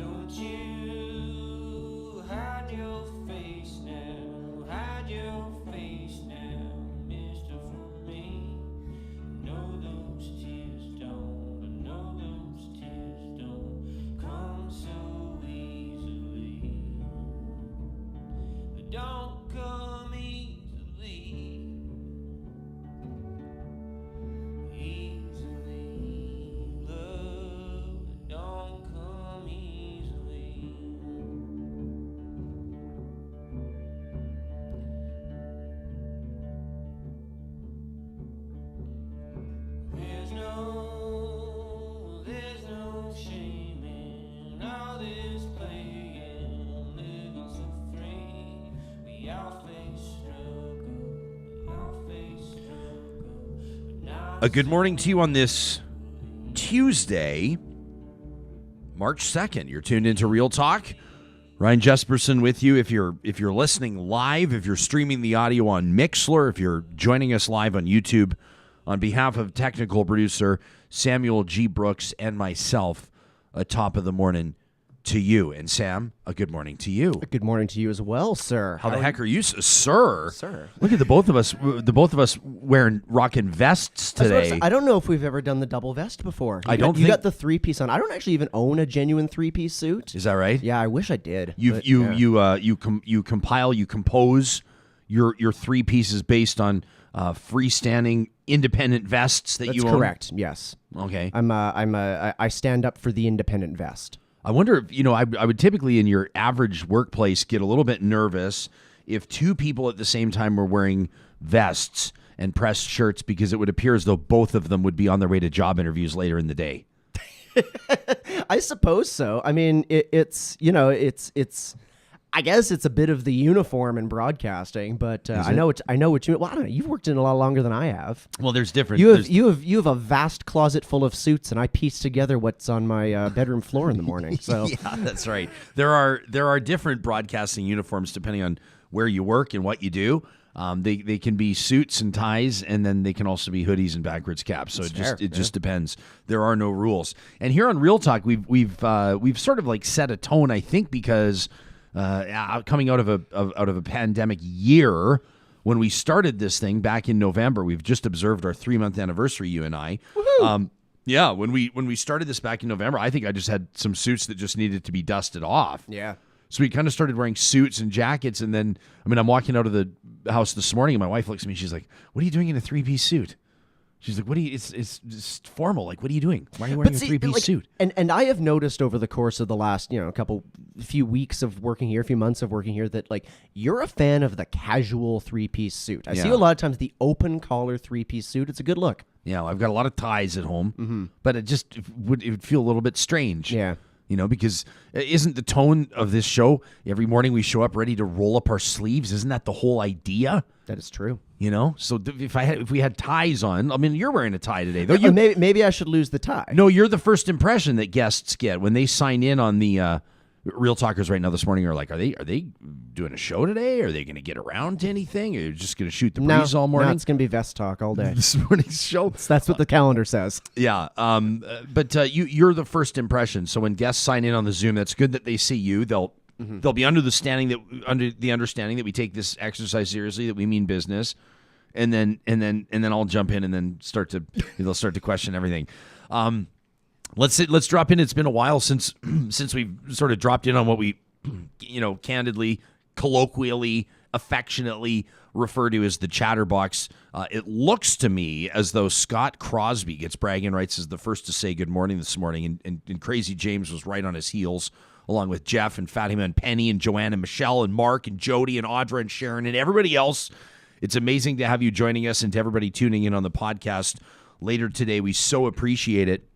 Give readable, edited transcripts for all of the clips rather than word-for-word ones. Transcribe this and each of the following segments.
Don't you hide your face now, hide your face now, mister, from me. I know those tears don't, I know those tears don't come so easily. They don't come easily. Easily, love, they don't come easily. There's no shame in all this playing, living so free. We all face struggle, we all face struggle, but now A good morning to you on this Tuesday, March 2nd. You're tuned into Real Talk. Ryan Jesperson with you. If you're listening live, if you're streaming the audio on Mixlr, if you're joining us live on YouTube, on behalf of technical producer Samuel G. Brooks and myself, a top of the morning to you. And Sam, a good morning to you. Good morning to you as well, sir. How the heck are you, sir? Sir. Look at the both of us wearing rocking vests today. I don't know if we've ever done the double vest before. I don't You think- got the three-piece on. I don't actually even own a genuine three-piece suit. Is that right? Yeah, I wish I did. You compose your three pieces based on freestanding independent vests that That's you own. correct. Yes. Okay. I stand up for the independent vest. I wonder if I would typically in your average workplace get a little bit nervous if two people at the same time were wearing vests and pressed shirts, because it would appear as though both of them would be on their way to job interviews later in the day. I suppose so. I mean, it's I guess it's a bit of the uniform in broadcasting, but I know what you mean. Well, I don't know. You've worked in a lot longer than I have. Well, there's different. You have a vast closet full of suits, and I piece together what's on my bedroom floor in the morning. So yeah, that's right. There are different broadcasting uniforms depending on where you work and what you do. They can be suits and ties, and then they can also be hoodies and backwards caps. So it just depends. There are no rules. And here on Real Talk, we've sort of like set a tone, I think, because coming out of a pandemic year, when we started this thing back in November, we've just observed our 3-month anniversary, you and I. Yeah, when we started this back in November, I think I just had some suits that just needed to be dusted off. yeah. So we kind of started wearing suits and jackets, and then, I'm walking out of the house this morning, and my wife looks at me, she's like, "What are you doing in a 3-piece suit?" She's like, it's just formal. Like, what are you doing? Why are you wearing a 3-piece suit? And I have noticed over the course of the last, few weeks of working here, a few months of working here, that like you're a fan of the casual 3-piece suit. I see a lot of times the open collar 3-piece suit. It's a good look. Yeah, I've got a lot of ties at home, but it would feel a little bit strange. Yeah. Because isn't the tone of this show every morning we show up ready to roll up our sleeves? Isn't that the whole idea? That is true. So if we had ties on, you're wearing a tie today, though. Maybe I should lose the tie. No, you're the first impression that guests get when they sign in on the Real Talkers right now this morning. Are like, are they doing a show today? Are they going to get around to anything? Or are you just going to shoot the breeze all morning? No, it's going to be vest talk all day. This morning's show. That's what the calendar says. Yeah. But you're the first impression. So when guests sign in on the Zoom, that's good that they see you. They'll be under the understanding that we take this exercise seriously, that we mean business, and then I'll jump in and then they'll start to question everything. Let's drop in. It's been a while since we've sort of dropped in on what we, candidly, colloquially, affectionately refer to as the chatterbox. It looks to me as though Scott Crosby gets bragging rights as the first to say good morning this morning, and Crazy James was right on his heels, along with Jeff and Fatima and Penny and Joanne and Michelle and Mark and Jody and Audra and Sharon and everybody else. It's amazing to have you joining us, and to everybody tuning in on the podcast later today. We so appreciate it.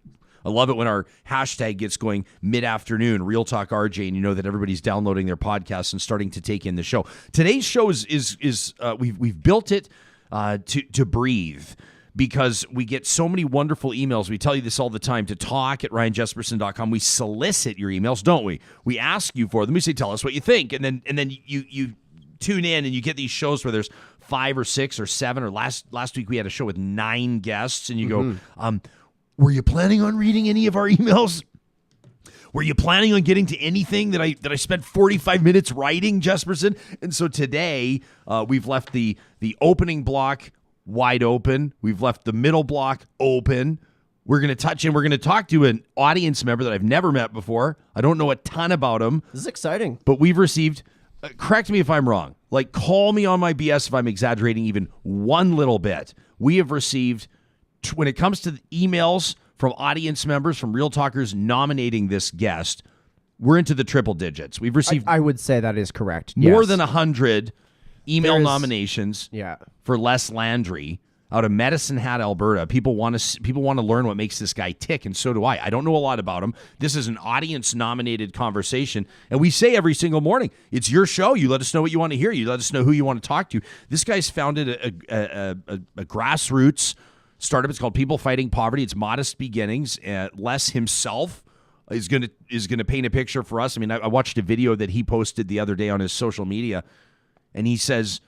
I love it when our hashtag gets going mid-afternoon, Real Talk RJ, and you know that everybody's downloading their podcasts and starting to take in the show. Today's show is we've built it to breathe, because we get so many wonderful emails. We tell you this all the time, to talk@ryanjesperson.com. We solicit your emails, don't we? We ask you for them. We say, tell us what you think, and then you tune in and you get these shows where there's 5 or 6 or 7, or last week we had a show with 9 guests, and you go, were you planning on reading any of our emails? Were you planning on getting to anything that I spent 45 minutes writing, Jesperson? And so today we've left the opening block wide open. We've left the middle block open. We're going to touch in. We're going to talk to an audience member that I've never met before. I don't know a ton about him. This is exciting. But we've received, correct me if I'm wrong, like call me on my BS if I'm exaggerating even one little bit. We have received, when it comes to the emails from audience members, from Real Talkers nominating this guest, we're into the triple digits. We've received I would say that is correct. more Yes. than 100 email nominations Yeah. for Les Landry out of Medicine Hat, Alberta. People want to learn what makes this guy tick, and so do I. I don't know a lot about him. This is an audience-nominated conversation, and we say every single morning, it's your show. You let us know what you want to hear. You let us know who you want to talk to. This guy's founded a grassroots startup. It's called People Fighting Poverty. It's modest beginnings. Les himself is going to paint a picture for us. I mean, I watched a video that he posted the other day on his social media, and he says,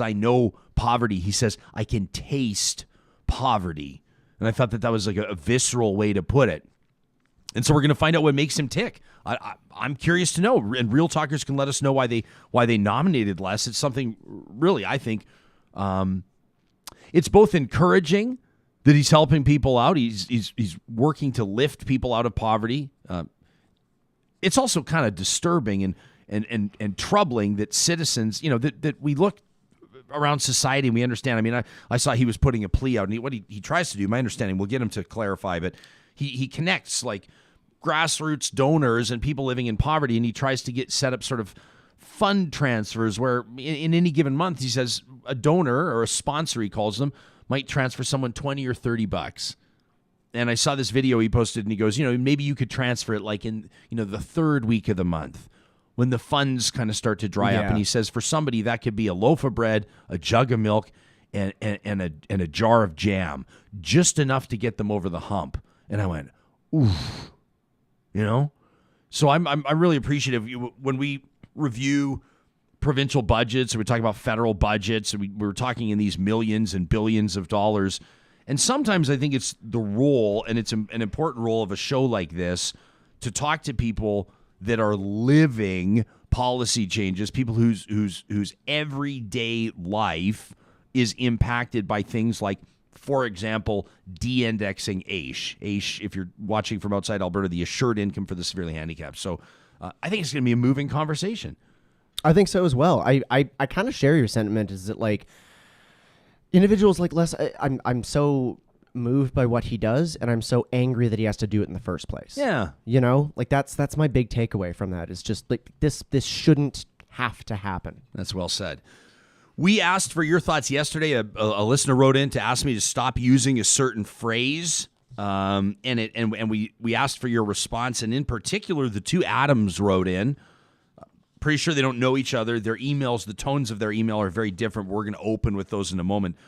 I know poverty. He says, I can taste poverty. And I thought that was like a visceral way to put it. And so we're going to find out what makes him tick. I'm curious to know, and Real Talkers can let us know why they nominated Les. It's something really, I think, it's both encouraging that he's helping people out. He's working to lift people out of poverty. It's also kind of disturbing and troubling that citizens, that we look around society and we understand. I mean, I saw he was putting a plea out, and what he tries to do, my understanding, we'll get him to clarify, but he connects like grassroots donors and people living in poverty, and he tries to set up sort of fund transfers where in any given month, he says a donor or a sponsor, he calls them, might transfer someone $20 or $30. And I saw this video he posted, and he goes, maybe you could transfer it like in, the third week of the month when the funds kind of start to dry up. And he says for somebody that could be a loaf of bread, a jug of milk, and a jar of jam, just enough to get them over the hump. And I went, oof, So I'm really appreciative when we review provincial budgets, and we talk about federal budgets, and we're talking in these millions and billions of dollars. And sometimes I think it's the role, and it's an important role of a show like this, to talk to people that are living policy changes, people whose everyday life is impacted by things like, for example, de-indexing AISH. AISH, if you're watching from outside Alberta, the Assured Income for the Severely Handicapped. So I think it's going to be a moving conversation. I think so as well. I kind of share your sentiment. Is that like individuals like Les? I'm so moved by what he does, and I'm so angry that he has to do it in the first place. Yeah, like that's my big takeaway from that. Is just like this shouldn't have to happen. That's well said. We asked for your thoughts yesterday. A listener wrote in to ask me to stop using a certain phrase, and we asked for your response. And in particular, the two Adams wrote in. Pretty sure they don't know each other. Their emails, the tones of their email are very different. We're going to open with those in a moment.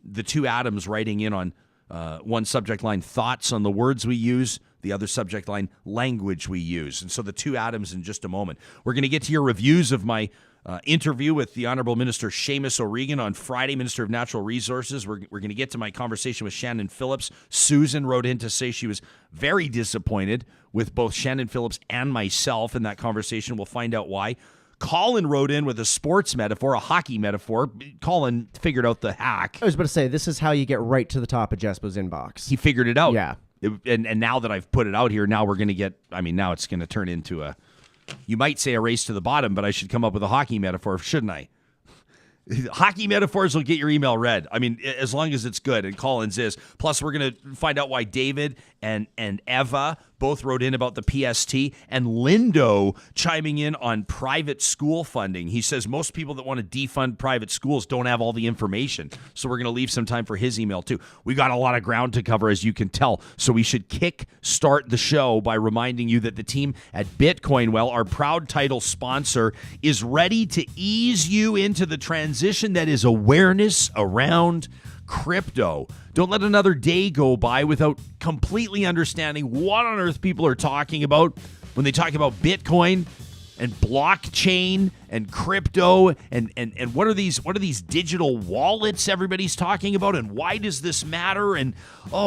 The two Adams writing in on one subject line, thoughts on the words we use, the other subject line, language we use. And so the two Adams in just a moment. We're going to get to your reviews of my interview with the Honourable Minister Seamus O'Regan on Friday, Minister of Natural Resources. We're going to get to my conversation with Shannon Phillips. Susan wrote in to say she was very disappointed with both Shannon Phillips and myself in that conversation. We'll find out why. Colin wrote in with a sports metaphor, a hockey metaphor. Colin figured out the hack. I was about to say, this is how you get right to the top of Jespo's inbox. He figured it out. Yeah. And now that I've put it out here, now we're going to get, now it's going to turn into you might say a race to the bottom, but I should come up with a hockey metaphor, shouldn't I? Hockey metaphors will get your email read. As long as it's good, and Colin's is. Plus, we're going to find out why David and Eva both wrote in about the PST, and Lindo chiming in on private school funding. He says most people that want to defund private schools don't have all the information, so we're going to leave some time for his email too. We got a lot of ground to cover, as you can tell, so we should start the show by reminding you that the team at Bitcoin, our proud title sponsor, is ready to ease you into the transition that is awareness around crypto. Don't let another day go by without completely understanding what on earth people are talking about when they talk about Bitcoin and blockchain and crypto and what are these digital wallets everybody's talking about, and why does this matter, and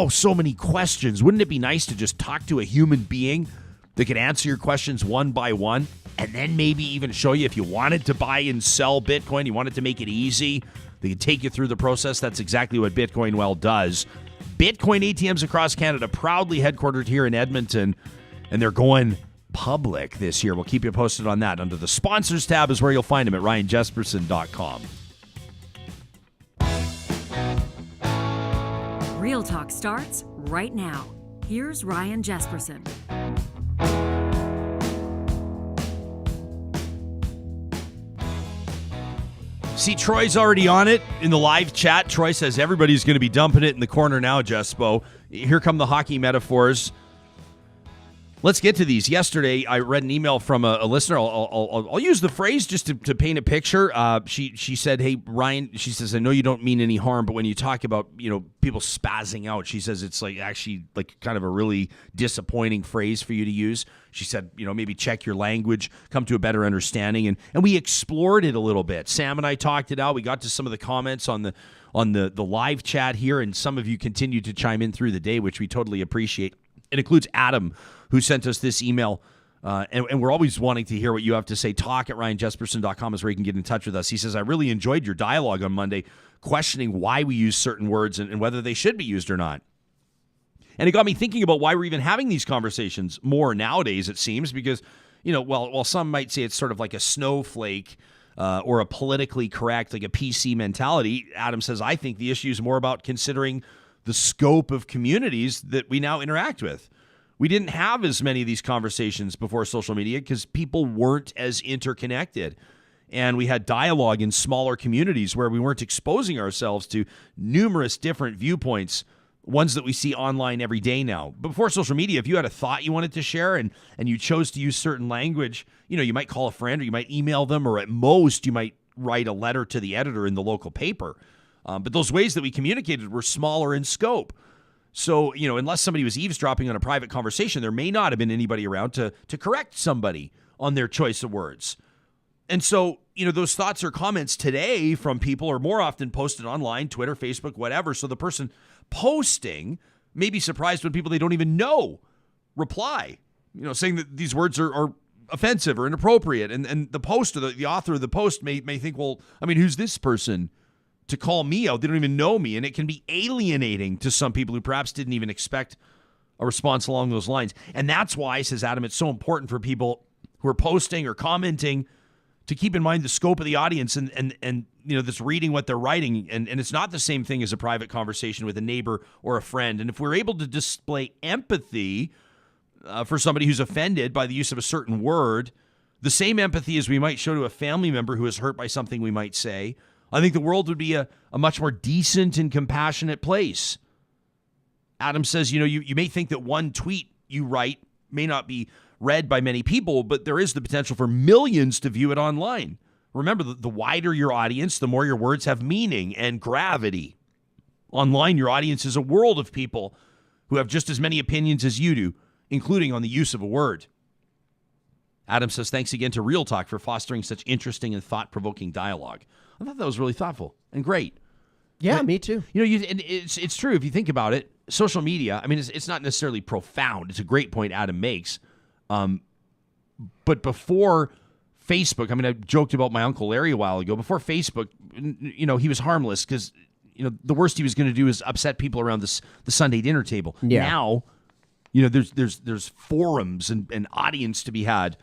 so many questions. Wouldn't it be nice to just talk to a human being that could answer your questions one by one, and then maybe even show you if you wanted to buy and sell Bitcoin, you wanted to make it easy, they can take you through the process. That's exactly what Bitcoin Well does. Bitcoin ATMs across Canada, proudly headquartered here in Edmonton, and they're going public this year. We'll keep you posted on that. Under the sponsors tab is where you'll find them at ryanjesperson.com. Real Talk starts right now. Here's Ryan Jesperson. See, Troy's already on it in the live chat. Troy says everybody's going to be dumping it in the corner now, Jespo. Here come the hockey metaphors. Let's get to these. Yesterday, I read an email from a listener. I'll use the phrase just to paint a picture. She said, "Hey, Ryan," she says, "I know you don't mean any harm, but when you talk about, people spazzing out," she says it's like actually like kind of a really disappointing phrase for you to use. She said, maybe check your language, come to a better understanding. And we explored it a little bit. Sam and I talked it out. We got to some of the comments on the live chat here, and some of you continued to chime in through the day, which we totally appreciate. It includes Adam, who sent us this email, and we're always wanting to hear what you have to say. Talk@ryanjesperson.com is where you can get in touch with us. He says, "I really enjoyed your dialogue on Monday, questioning why we use certain words and whether they should be used or not. And it got me thinking about why we're even having these conversations more nowadays, it seems, because, while some might say it's sort of like a snowflake or a politically correct, like a PC mentality, Adam says, I think the issue is more about considering the scope of communities that we now interact with. We didn't have as many of these conversations before social media because people weren't as interconnected. And we had dialogue in smaller communities where we weren't exposing ourselves to numerous different viewpoints, ones that we see online every day now. Before social media, if you had a thought you wanted to share and you chose to use certain language, you might call a friend or you might email them, or at most you might write a letter to the editor in the local paper. But those ways that we communicated were smaller in scope. So, unless somebody was eavesdropping on a private conversation, there may not have been anybody around to correct somebody on their choice of words. And so, those thoughts or comments today from people are more often posted online, Twitter, Facebook, whatever. So the person posting may be surprised when people they don't even know reply, saying that these words are offensive or inappropriate. And the post or the author of the post may think, well, who's this person to call me out? They don't even know me. And it can be alienating to some people who perhaps didn't even expect a response along those lines. And that's why, says Adam, it's so important for people who are posting or commenting to keep in mind the scope of the audience and that's reading what they're writing. And it's not the same thing as a private conversation with a neighbor or a friend. And if we're able to display empathy for somebody who's offended by the use of a certain word, the same empathy as we might show to a family member who is hurt by something we might say, I think the world would be a much more decent and compassionate place. Adam says, you may think that one tweet you write may not be read by many people, but there is the potential for millions to view it online. Remember, the wider your audience, the more your words have meaning and gravity. Online, your audience is a world of people who have just as many opinions as you do, including on the use of a word. Adam says, thanks again to Real Talk for fostering such interesting and thought-provoking dialogue. I thought that was really thoughtful and great. Yeah, but, me too. And it's true if you think about it. Social media, it's not necessarily profound. It's a great point Adam makes. But before Facebook, I joked about my Uncle Larry a while ago. Before Facebook, he was harmless because, the worst he was going to do is upset people around the Sunday dinner table. Yeah. Now, there's forums and audience to be had.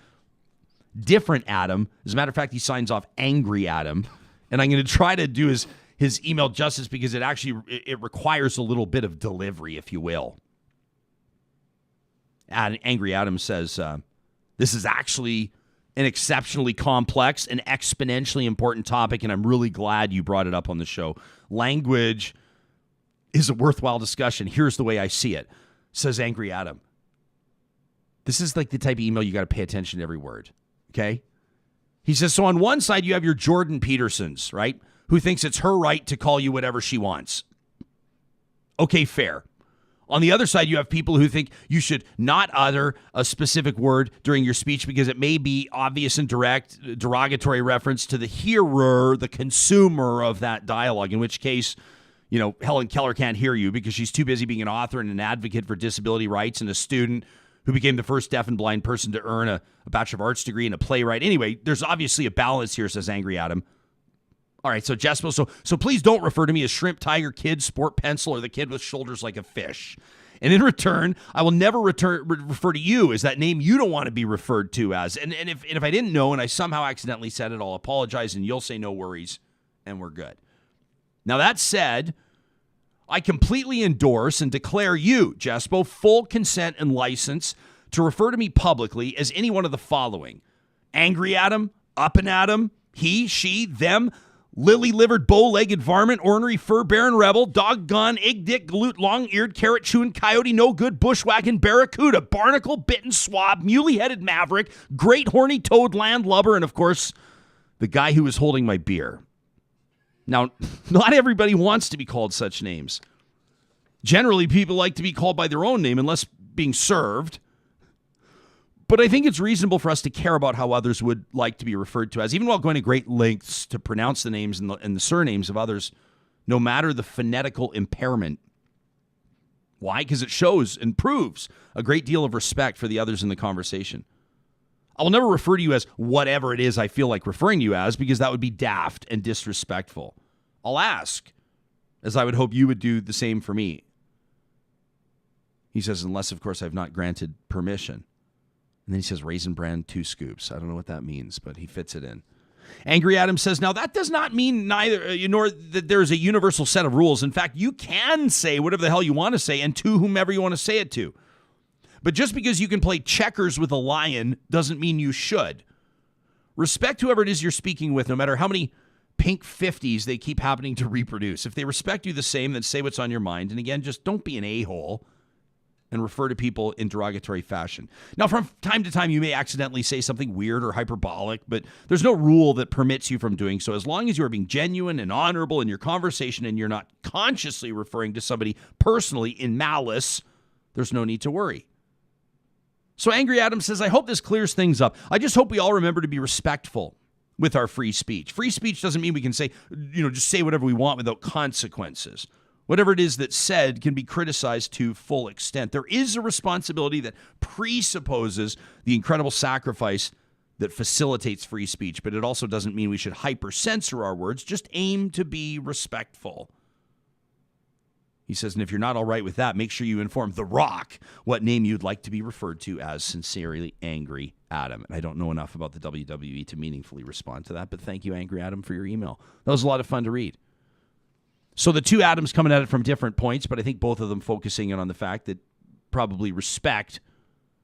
Different Adam. As a matter of fact, he signs off Angry Adam. And I'm going to try to do his email justice because it requires a little bit of delivery, if you will. Angry Adam says, this is actually an exceptionally complex and exponentially important topic, and I'm really glad you brought it up on the show. Language is a worthwhile discussion. Here's the way I see it, says Angry Adam. This is like the type of email you got to pay attention to every word, okay? He says, so on one side, you have your Jordan Petersons, right, who thinks it's her right to call you whatever she wants. Okay, fair. On the other side, you have people who think you should not utter a specific word during your speech because it may be obvious and direct, derogatory reference to the hearer, the consumer of that dialogue, in which case, Helen Keller can't hear you because she's too busy being an author and an advocate for disability rights and a student who became the first deaf and blind person to earn a Bachelor of Arts degree and a playwright. Anyway, there's obviously a balance here, says Angry Adam. All right, so Jespo, so please don't refer to me as Shrimp, Tiger, Kid, Sport, Pencil, or the kid with shoulders like a fish. And in return, I will never refer to you as that name you don't want to be referred to as. And if I didn't know and I somehow accidentally said it, I'll apologize and you'll say no worries, and we're good. Now, that said, I completely endorse and declare you, Jespo, full consent and license to refer to me publicly as any one of the following: Angry Adam, Up and Adam, he, she, them, lily-livered, bow-legged varmint, ornery, fur-bearing rebel, doggone, egg-dick, galoot, long-eared, carrot-chewing, coyote, no-good, bushwhacking, barracuda, barnacle-bitten swab, muley-headed maverick, great horny toad, landlubber, and, of course, the guy who was holding my beer. Now, not everybody wants to be called such names. Generally, people like to be called by their own name unless being served. But I think it's reasonable for us to care about how others would like to be referred to as, even while going to great lengths to pronounce the names and the surnames of others, no matter the phonetical impairment. Why? Because it shows and proves a great deal of respect for the others in the conversation. I will never refer to you as whatever it is I feel like referring to you as, because that would be daft and disrespectful. I'll ask, as I would hope you would do the same for me. He says, unless, of course, I've not granted permission. And then he says, Raisin Bran, 2 scoops. I don't know what that means, but he fits it in. Angry Adam says, now that does not mean nor that there's a universal set of rules. In fact, you can say whatever the hell you want to say and to whomever you want to say it to. But just because you can play checkers with a lion doesn't mean you should. Respect whoever it is you're speaking with, no matter how many pink 50s they keep happening to reproduce. If they respect you the same, then say what's on your mind. And again, just don't be an a-hole and refer to people in derogatory fashion. Now, from time to time, you may accidentally say something weird or hyperbolic, but there's no rule that permits you from doing so. As long as you are being genuine and honorable in your conversation and you're not consciously referring to somebody personally in malice, there's no need to worry. So Angry Adam says, I hope this clears things up. I just hope we all remember to be respectful with our free speech. Free speech doesn't mean we can say, just say whatever we want without consequences. Whatever it is that's said can be criticized to full extent. There is a responsibility that presupposes the incredible sacrifice that facilitates free speech, but it also doesn't mean we should hyper-censor our words. Just aim to be respectful. He says, and if you're not all right with that, make sure you inform The Rock what name you'd like to be referred to as. Sincerely, Angry Adam. And I don't know enough about the WWE to meaningfully respond to that, but thank you, Angry Adam, for your email. That was a lot of fun to read. So the two Adams coming at it from different points, but I think both of them focusing in on the fact that probably respect,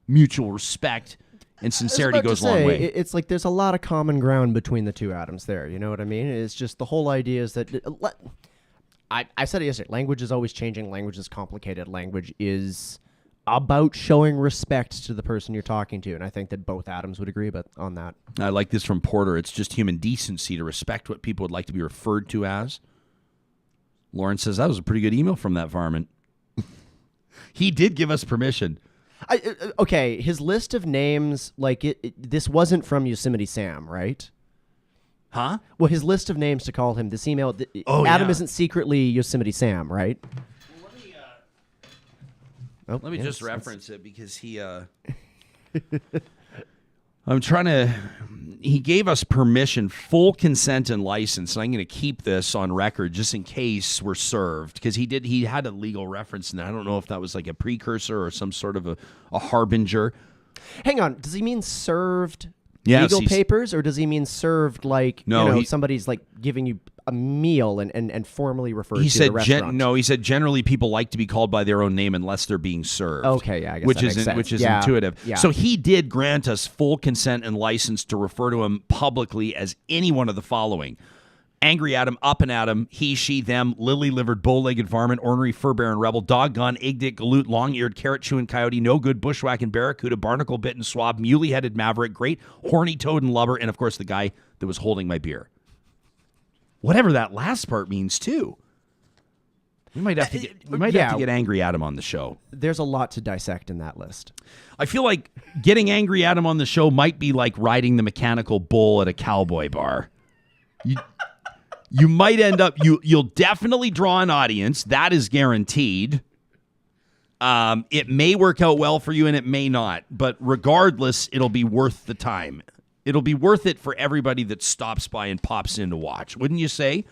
mutual respect, and sincerity goes a long way. It's like there's a lot of common ground between the two Adams there. You know what I mean? It's just the whole idea is that... I said it yesterday. Language is always changing. Language is complicated. Language is about showing respect to the person you're talking to, and I think that both Adams would agree on that. I like this from Porter. It's just human decency to respect what people would like to be referred to as. Lauren says, that was a pretty good email from that varmint. He did give us permission. Okay, his list of names, this wasn't from Yosemite Sam, right? Huh? Well, his list of names to call him, this email, Adam isn't secretly Yosemite Sam, right? Well, let me just reference it because he... I'm trying to... He gave us permission, full consent and license, and I'm going to keep this on record just in case we're served, because he had a legal reference, and I don't know if that was like a precursor or some sort of a harbinger. Hang on, does he mean served legal papers, or does he mean served somebody's like giving you a meal and formally referred to the restaurant? He said generally people like to be called by their own name unless they're being served. Okay, yeah, I guess which is intuitive. Yeah. So he did grant us full consent and license to refer to him publicly as any one of the following: Angry Adam, Up and Adam, he, she, them, lily-livered, bow-legged varmint, ornery, fur-bearing rebel, doggone, egg-dick, galoot, long-eared, carrot-chewing coyote, no-good, bushwhacking, barracuda, barnacle-bitten swab, muley-headed maverick, great horny toad and lubber, and, of course, the guy that was holding my beer. Whatever that last part means, too. We might have to get Angry Adam on the show. There's a lot to dissect in that list. I feel like getting Angry Adam on the show might be like riding the mechanical bull at a cowboy bar. You might end up... You'll definitely draw an audience. That is guaranteed. It may work out well for you and it may not, but regardless, it'll be worth the time. It'll be worth it for everybody that stops by and pops in to watch. Wouldn't you say?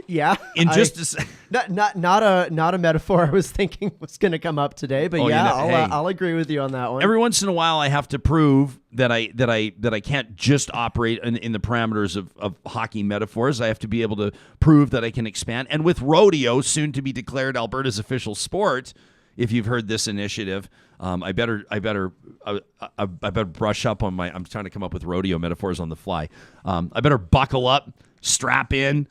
Yeah. In just not a metaphor I was thinking was going to come up today, but I'll agree with you on that one. Every once in a while, I have to prove that I can't just operate in the parameters of hockey metaphors. I have to be able to prove that I can expand. And with rodeo soon to be declared Alberta's official sport, if you've heard this initiative, I better brush up on my. I'm trying to come up with rodeo metaphors on the fly. I better buckle up, strap in.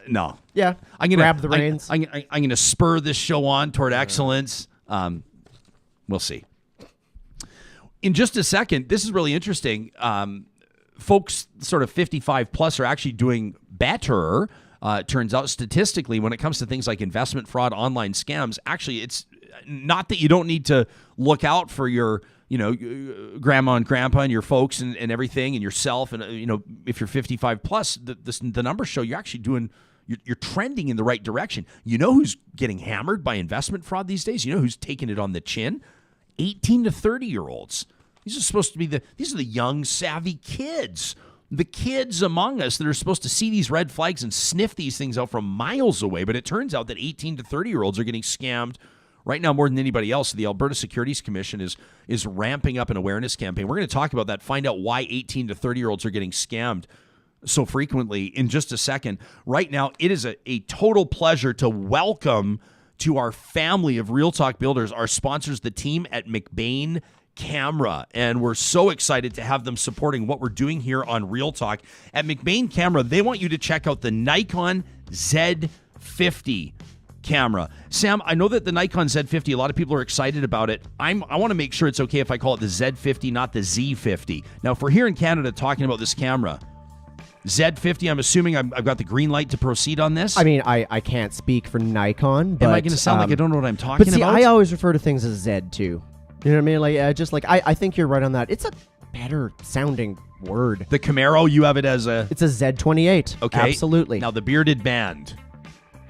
No. Yeah. I'm gonna grab the reins. I'm gonna spur this show on toward excellence. We'll see. In just a second, this is really interesting. Folks sort of 55 plus are actually doing better. Turns out statistically, when it comes to things like investment fraud, online scams, actually it's not that you don't need to look out for your grandma and grandpa and your folks and everything and yourself. And, if you're 55 plus, the numbers show you're actually you're trending in the right direction. You know who's getting hammered by investment fraud these days? You know who's taking it on the chin? 18 to 30-year-olds. These are supposed to be these are the young, savvy kids. The kids among us that are supposed to see these red flags and sniff these things out from miles away. But it turns out that 18 to 30-year-olds are getting scammed right now more than anybody else. The Alberta Securities Commission is ramping up an awareness campaign. We're going to talk about that, find out why 18 to 30-year-olds are getting scammed so frequently in just a second. Right now, it is a total pleasure to welcome to our family of Real Talk Builders, our sponsors, the team at McBain Camera. And we're so excited to have them supporting what we're doing here on Real Talk. At McBain Camera, they want you to check out the Nikon Z50 camera. Sam, I know that the Nikon Z50, a lot of people are excited about it. I want to make sure it's okay if I call it the Z50, not the Z50. Now, if we're here in Canada talking about this camera, Z50, I'm assuming I've got the green light to proceed on this. I mean, I can't speak for Nikon, but... Am I going to sound like I don't know what I'm talking about? But see, I always refer to things as Z, too. You know what I mean? I think you're right on that. It's a better sounding word. The Camaro, you have it as a... It's a Z28. Okay. Absolutely. Now, the bearded band.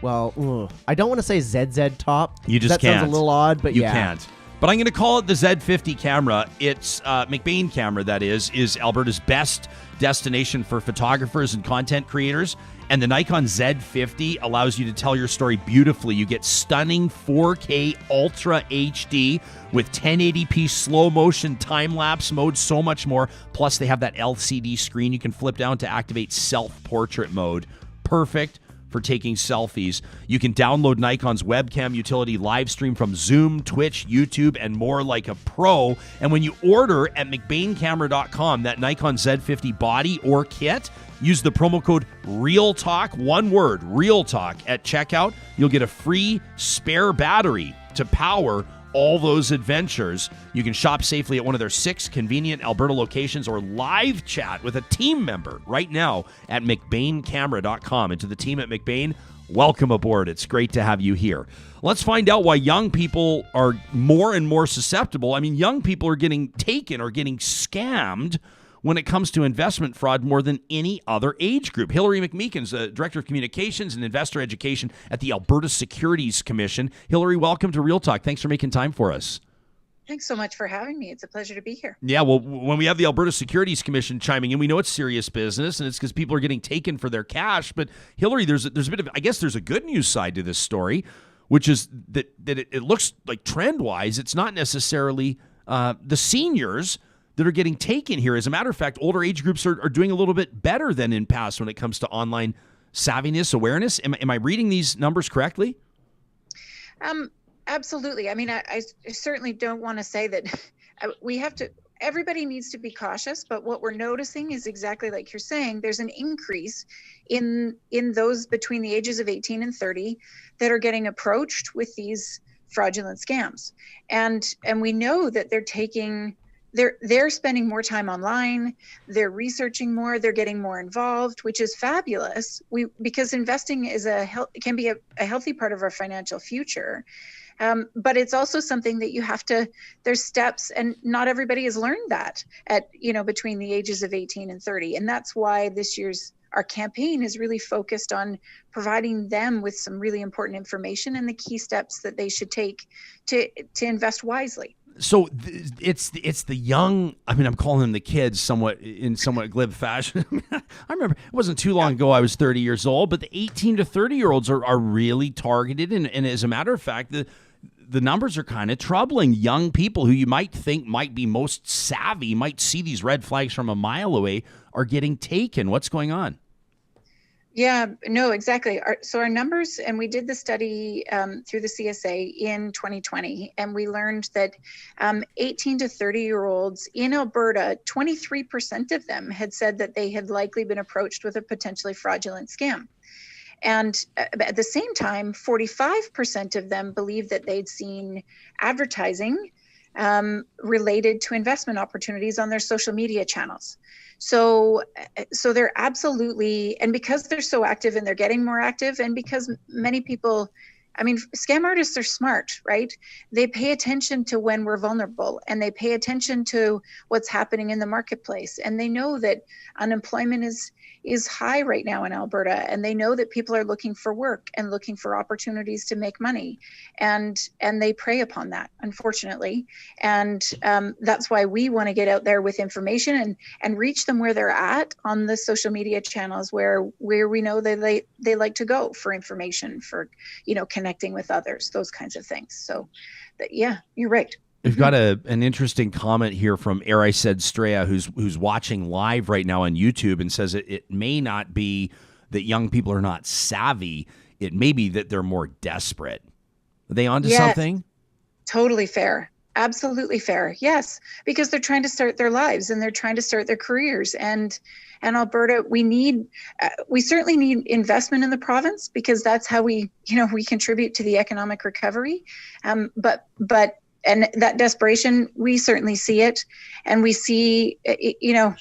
Well, I don't want to say ZZ top. You just that can't. That sounds a little odd, but you can't. But I'm going to call it the Z50 camera. It's McBain Camera, that is Alberta's best destination for photographers and content creators. And the Nikon Z50 allows you to tell your story beautifully. You get stunning 4K Ultra HD with 1080p slow motion time-lapse mode, so much more. Plus, they have that LCD screen you can flip down to activate self-portrait mode. Perfect for taking selfies. You can download Nikon's webcam utility, live stream from Zoom, Twitch, YouTube, and more like a pro. And when you order at McBainCamera.com, that Nikon Z50 body or kit, use the promo code REALTALK, one word, REALTALK, at checkout. You'll get a free spare battery to power all those adventures. You can shop safely at one of their 6 convenient Alberta locations or live chat with a team member right now at McBainCamera.com. And to the team at McBain, welcome aboard. It's great to have you here. Let's find out why young people are more and more susceptible. I mean, young people are getting taken or getting scammed when it comes to investment fraud more than any other age group. Hilary McMeekin is the Director of Communications and Investor Education at the Alberta Securities Commission. Hilary, welcome to Real Talk. Thanks for making time for us. Thanks so much for having me. It's a pleasure to be here. Yeah, well, when we have the Alberta Securities Commission chiming in, we know it's serious business, and it's because people are getting taken for their cash. But Hilary, there's a bit of, I guess there's a good news side to this story, which is that it looks like trend-wise, it's not necessarily the seniors that are getting taken here. As a matter of fact, older age groups are doing a little bit better than in past when it comes to online savviness, awareness. Am I reading these numbers correctly? Absolutely. I mean, I certainly don't want to say that everybody needs to be cautious, but what we're noticing is exactly like you're saying, there's an increase in those between the ages of 18 and 30 that are getting approached with these fraudulent scams. And we know that they're spending more time online, they're researching more, they're getting more involved, which is fabulous. Because investing is can be a healthy part of our financial future. But it's also something that there's steps, and not everybody has learned that between the ages of 18 and 30. And that's why our campaign is really focused on providing them with some really important information and the key steps that they should take to invest wisely. So it's the young, I mean, I'm calling them the kids somewhat glib fashion. I remember it wasn't too long ago I was 30 years old, but the 18 to 30-year-olds are really targeted. And as a matter of fact, the numbers are kind of troubling. Young people who you might think might be most savvy, might see these red flags from a mile away, are getting taken. What's going on? Yeah, no, exactly. Our numbers, and we did the study through the CSA in 2020, and we learned that 18 to 30-year-olds in Alberta, 23% of them had said that they had likely been approached with a potentially fraudulent scam. And at the same time, 45% of them believed that they'd seen advertising related to investment opportunities on their social media channels. So they're absolutely, and because they're so active and they're getting more active, and because many people, I mean, scam artists are smart, right? They pay attention to when we're vulnerable, and they pay attention to what's happening in the marketplace. And they know that unemployment is high right now in Alberta, and they know that people are looking for work and looking for opportunities to make money, and they prey upon that, unfortunately. And that's why we want to get out there with information and reach them where they're at on the social media channels where we know they like to go for information, for connecting with others, those kinds of things. So yeah, you're right. We've got an interesting comment here from I Said Straya, who's watching live right now on YouTube, and says it may not be that young people are not savvy. It may be that they're more desperate. Are they onto something? Totally fair. Absolutely fair. Yes, because they're trying to start their lives and they're trying to start their careers. And Alberta, we certainly need investment in the province, because that's how we contribute to the economic recovery. But and that desperation, we certainly see it, and we see,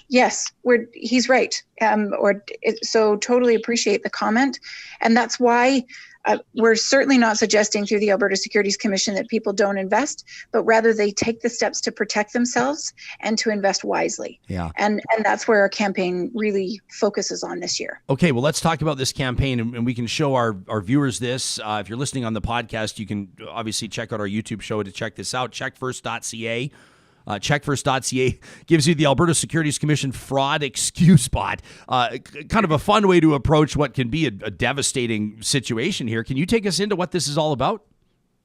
yes, he's right. So totally appreciate the comment. And that's why we're certainly not suggesting through the Alberta Securities Commission that people don't invest, but rather they take the steps to protect themselves and to invest wisely. Yeah. And that's where our campaign really focuses on this year. Okay, well, let's talk about this campaign, and we can show our viewers this. If you're listening on the podcast, you can obviously check out our YouTube show to check this out, checkfirst.ca. Checkfirst.ca gives you the Alberta Securities Commission fraud excuse bot. Kind of a fun way to approach what can be a devastating situation here. Can you take us into what this is all about?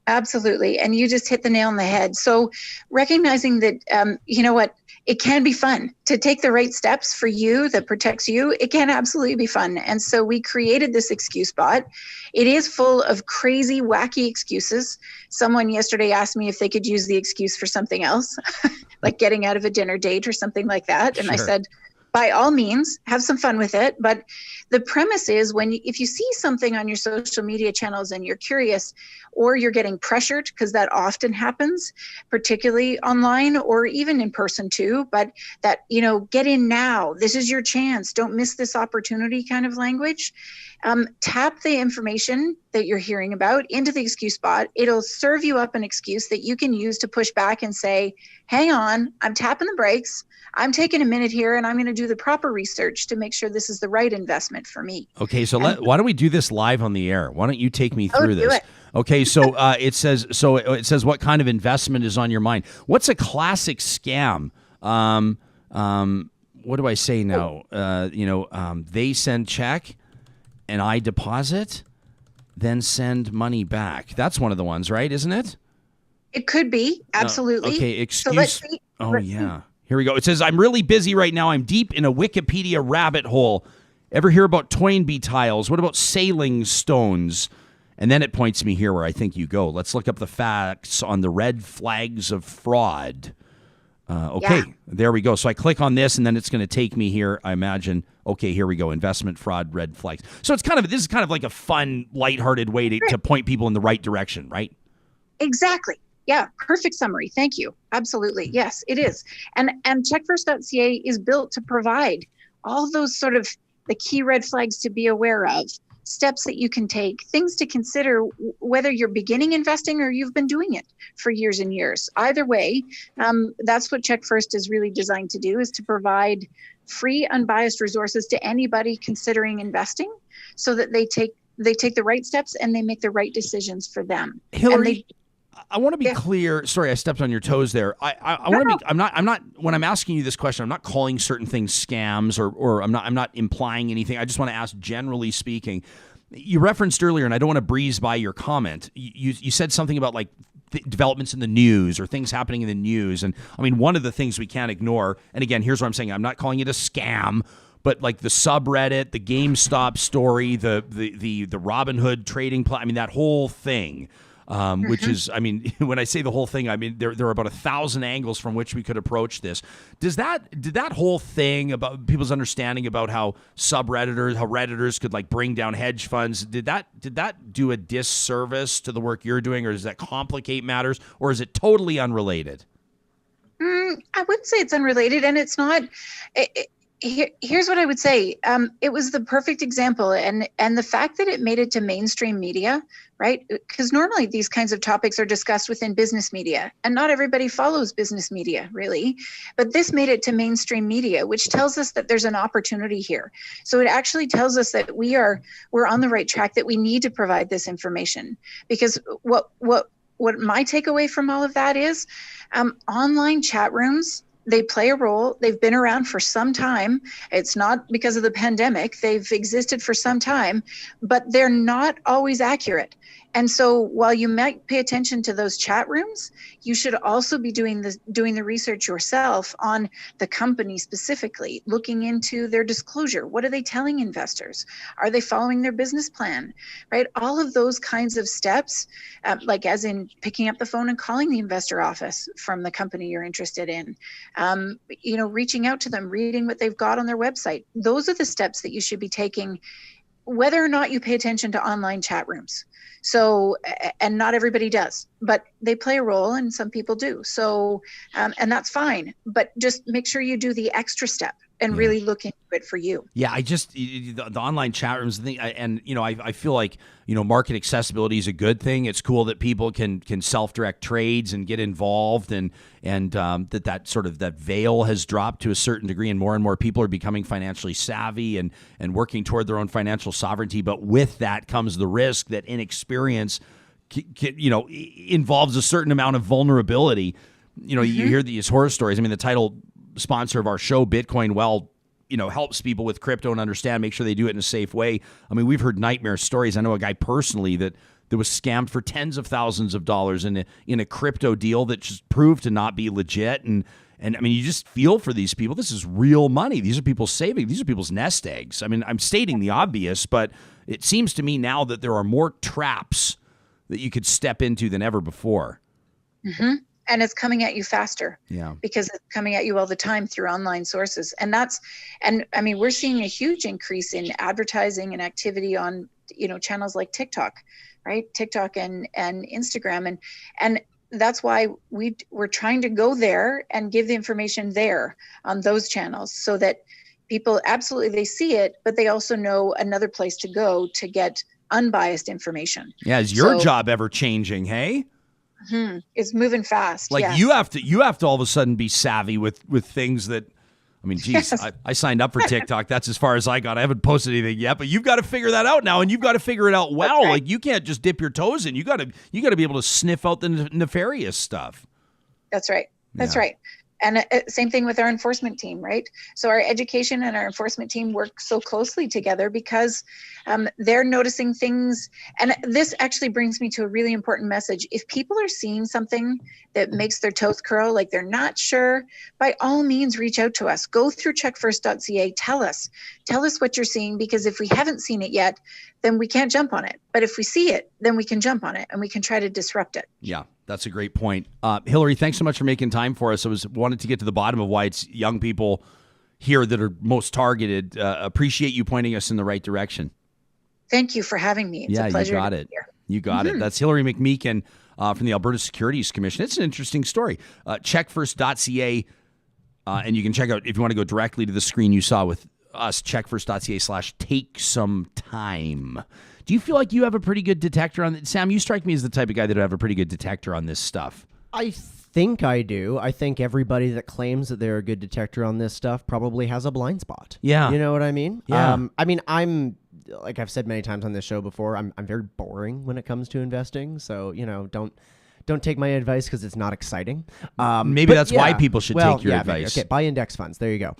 Absolutely. And you just hit the nail on the head. So recognizing that, it can be fun to take the right steps for you that protects you. It can absolutely be fun. And so we created this excuse bot. It is full of crazy, wacky excuses. Someone yesterday asked me if they could use the excuse for something else, like getting out of a dinner date or something like that. And I said, by all means, have some fun with it. But the premise is if you see something on your social media channels and you're curious, or you're getting pressured, because that often happens, particularly online or even in person too, but that, get in now, this is your chance, don't miss this opportunity kind of language. Tap the information that you're hearing about into the excuse bot. It'll serve you up an excuse that you can use to push back and say, hang on, I'm tapping the brakes. I'm taking a minute here, and I'm going to do the proper research to make sure this is the right investment for me. Okay, so why don't we do this live on the air? Why don't you take me through this? Okay, so it says what kind of investment is on your mind? What's a classic scam? What do I say now? They send check and I deposit, then send money back. That's one of the ones, right? Isn't it? It could be. Absolutely. Okay, excuse. So let's see. Yeah. Here we go. It says, I'm really busy right now. I'm deep in a Wikipedia rabbit hole. Ever hear about Toynbee tiles? What about sailing stones? And then it points me here where I think you go. Let's look up the facts on the red flags of fraud. There we go. So I click on this, and then it's going to take me here, I imagine. Okay, here we go. Investment fraud, red flags. So this is kind of like a fun, lighthearted way to point people in the right direction, right? Exactly. Yeah, perfect summary. Thank you. Absolutely. Yes, it is. And checkfirst.ca is built to provide all those sort of the key red flags to be aware of, steps that you can take, things to consider, whether you're beginning investing or you've been doing it for years and years. Either way, that's what Check First is really designed to do, is to provide free, unbiased resources to anybody considering investing, so that they take the right steps and they make the right decisions for them. Hilary, I want to be clear. Sorry, I stepped on your toes there. I want to be. I'm not. When I'm asking you this question, I'm not calling certain things scams, or I'm not implying anything. I just want to ask, generally speaking. You referenced earlier, and I don't want to breeze by your comment. You said something about like developments in the news or things happening in the news, and I mean, one of the things we can't ignore. And again, here's what I'm saying. I'm not calling it a scam. But like the subreddit, the GameStop story, the Robinhood trading I mean, that whole thing, which is, I mean, when I say the whole thing, I mean, there are about 1,000 angles from which we could approach this. Did that whole thing about people's understanding about how Redditors could like bring down hedge funds, did that do a disservice to the work you're doing, or does that complicate matters, or is it totally unrelated? I wouldn't say it's unrelated, and it's not. Here's what I would say. It was the perfect example, and the fact that it made it to mainstream media, right? Because normally these kinds of topics are discussed within business media, and not everybody follows business media, really. But this made it to mainstream media, which tells us that there's an opportunity here. So it actually tells us that we're on the right track, that we need to provide this information. Because what my takeaway from all of that is, online chat rooms, they play a role. They've been around for some time. It's not because of the pandemic. They've existed for some time, but they're not always accurate. And so while you might pay attention to those chat rooms, you should also be doing the research yourself on the company specifically, looking into their disclosure. What are they telling investors? Are they following their business plan, right? All of those kinds of steps, like as in picking up the phone and calling the investor office from the company you're interested in, reaching out to them, reading what they've got on their website. Those are the steps that you should be taking, whether or not you pay attention to online chat rooms. So, and not everybody does, but they play a role, and some people do. So, and that's fine, but just make sure you do the extra step and really look into it for you. Yeah, the online chat rooms thing, and I feel like market accessibility is a good thing. It's cool that people can self-direct trades and get involved, and that sort of that veil has dropped to a certain degree, and more people are becoming financially savvy and working toward their own financial sovereignty. But with that comes the risk that inexperience involves a certain amount of vulnerability. You hear these horror stories. I mean, the title sponsor of our show, Bitcoin Well, helps people with crypto and understand, make sure they do it in a safe way. I mean, we've heard nightmare stories. I know a guy personally that was scammed for tens of thousands of dollars in a crypto deal that just proved to not be legit. And I mean, you just feel for these people. This is real money. These are people saving. These are people's nest eggs. I mean, I'm stating the obvious, but it seems to me now that there are more traps that you could step into than ever before. Mm-hmm. And it's coming at you faster. Yeah. Because it's coming at you all the time through online sources. And I mean, we're seeing a huge increase in advertising and activity on, channels like TikTok, right? TikTok and Instagram. And that's why we're trying to go there and give the information there on those channels, so that people absolutely, they see it, but they also know another place to go to get unbiased information. Yeah. Is your job ever changing? Hey? It's moving fast. Like, yes. you have to all of a sudden be savvy with things that, I mean, geez, yes. I signed up for TikTok. That's as far as I got. I haven't posted anything yet, but you've got to figure that out now, and you've got to figure it out well. Right. Like, you can't just dip your toes in. You got to be able to sniff out the nefarious stuff. That's right. That's right. And same thing with our enforcement team, right? So our education and our enforcement team work so closely together because they're noticing things. And this actually brings me to a really important message. If people are seeing something that makes their toes curl, like they're not sure, by all means, reach out to us. Go through checkfirst.ca. Tell us what you're seeing, because if we haven't seen it yet, then we can't jump on it. But if we see it, then we can jump on it and we can try to disrupt it. Yeah. That's a great point. Hilary, thanks so much for making time for us. I wanted to get to the bottom of why it's young people here that are most targeted. Appreciate you pointing us in the right direction. Thank you for having me. It's a pleasure. You got it. You got it. That's Hilary McMeekin from the Alberta Securities Commission. It's an interesting story. Checkfirst.ca, and you can check out, if you want to go directly to the screen you saw with us, checkfirst.ca/take some time. Do you feel like you have a pretty good detector on it? Sam, you strike me as the type of guy that would have a pretty good detector on this stuff. I think I do. I think everybody that claims that they're a good detector on this stuff probably has a blind spot. Yeah. You know what I mean? Yeah. I mean, I'm, like I've said many times on this show before, I'm very boring when it comes to investing. So, don't take my advice because it's not exciting. Maybe that's why people should take your advice. Maybe. Okay, buy index funds. There you go.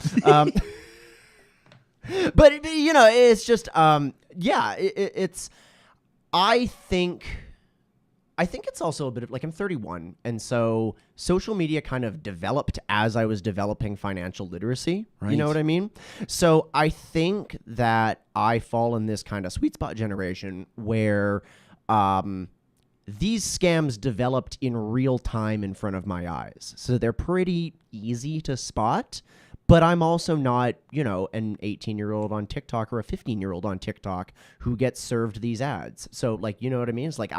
But it's just, it's. I think it's also a bit of like, I'm 31, and so social media kind of developed as I was developing financial literacy. Right. You know what I mean? So I think that I fall in this kind of sweet spot generation where these scams developed in real time in front of my eyes. So they're pretty easy to spot. But I'm also not, an 18-year-old on TikTok or a 15-year-old on TikTok who gets served these ads. So, like, you know what I mean? It's like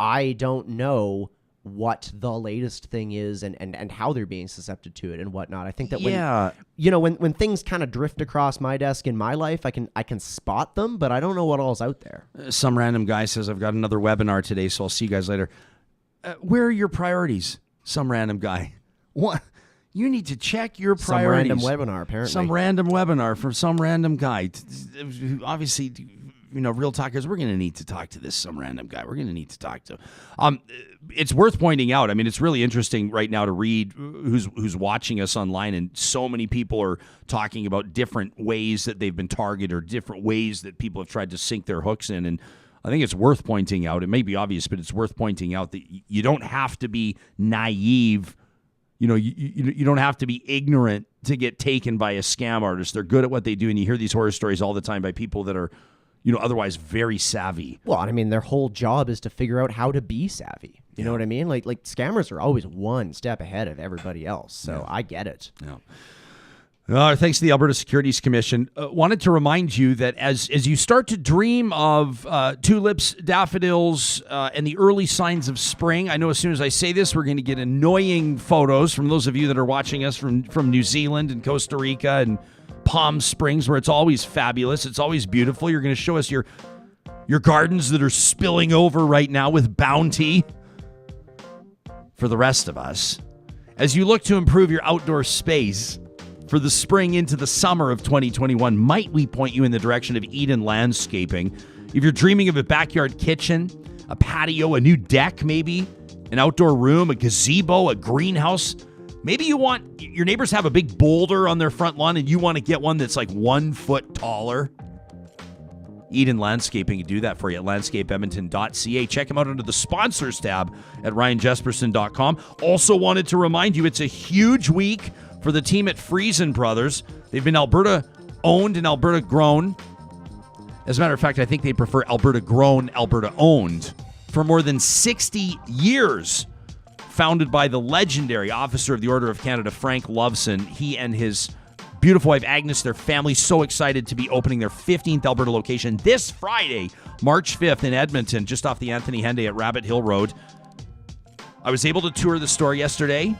I don't know what the latest thing is and how they're being susceptible to it and whatnot. I think that when things kind of drift across my desk in my life, I can spot them, but I don't know what all's out there. Some random guy says, I've got another webinar today, so I'll see you guys later. Where are your priorities? Some random guy. What? You need to check your priorities. Some random webinar, apparently. Some random webinar from some random guy. Obviously, real talkers, we're going to need to talk to this some random guy. We're going to need to talk to. It's worth pointing out. I mean, it's really interesting right now to read who's watching us online, and so many people are talking about different ways that they've been targeted or different ways that people have tried to sink their hooks in. And I think it's worth pointing out. It may be obvious, but it's worth pointing out that you don't have to be naive. You don't have to be ignorant to get taken by a scam artist. They're good at what they do, and you hear these horror stories all the time by people that are, otherwise very savvy. Well, I mean, their whole job is to figure out how to be savvy. You know what I mean? Like scammers are always one step ahead of everybody else. So I get it. Yeah. Thanks to the Alberta Securities Commission. Wanted to remind you that as you start to dream of tulips, daffodils, and the early signs of spring, I know as soon as I say this, we're going to get annoying photos from those of you that are watching us from New Zealand and Costa Rica and Palm Springs, where it's always fabulous. It's always beautiful. You're going to show us your gardens that are spilling over right now with bounty. For the rest of us, as you look to improve your outdoor space for the spring into the summer of 2021, might we point you in the direction of Eden Landscaping? If you're dreaming of a backyard kitchen, a patio, a new deck maybe, an outdoor room, a gazebo, a greenhouse, maybe you want your neighbors have a big boulder on their front lawn and you want to get one that's like 1 foot taller. Eden Landscaping can do that for you at landscapeedmonton.ca. Check them out under the sponsors tab at ryanjesperson.com. Also wanted to remind you, it's a huge week for the team at Friesen Brothers. They've been Alberta owned and Alberta grown. As a matter of fact, I think they prefer Alberta grown, Alberta owned for more than 60 years. Founded by the legendary Officer of the Order of Canada, Frank Loveson. He and his beautiful wife, Agnes, their family, so excited to be opening their 15th Alberta location this Friday, March 5th in Edmonton, just off the Anthony Henday at Rabbit Hill Road. I was able to tour the store yesterday.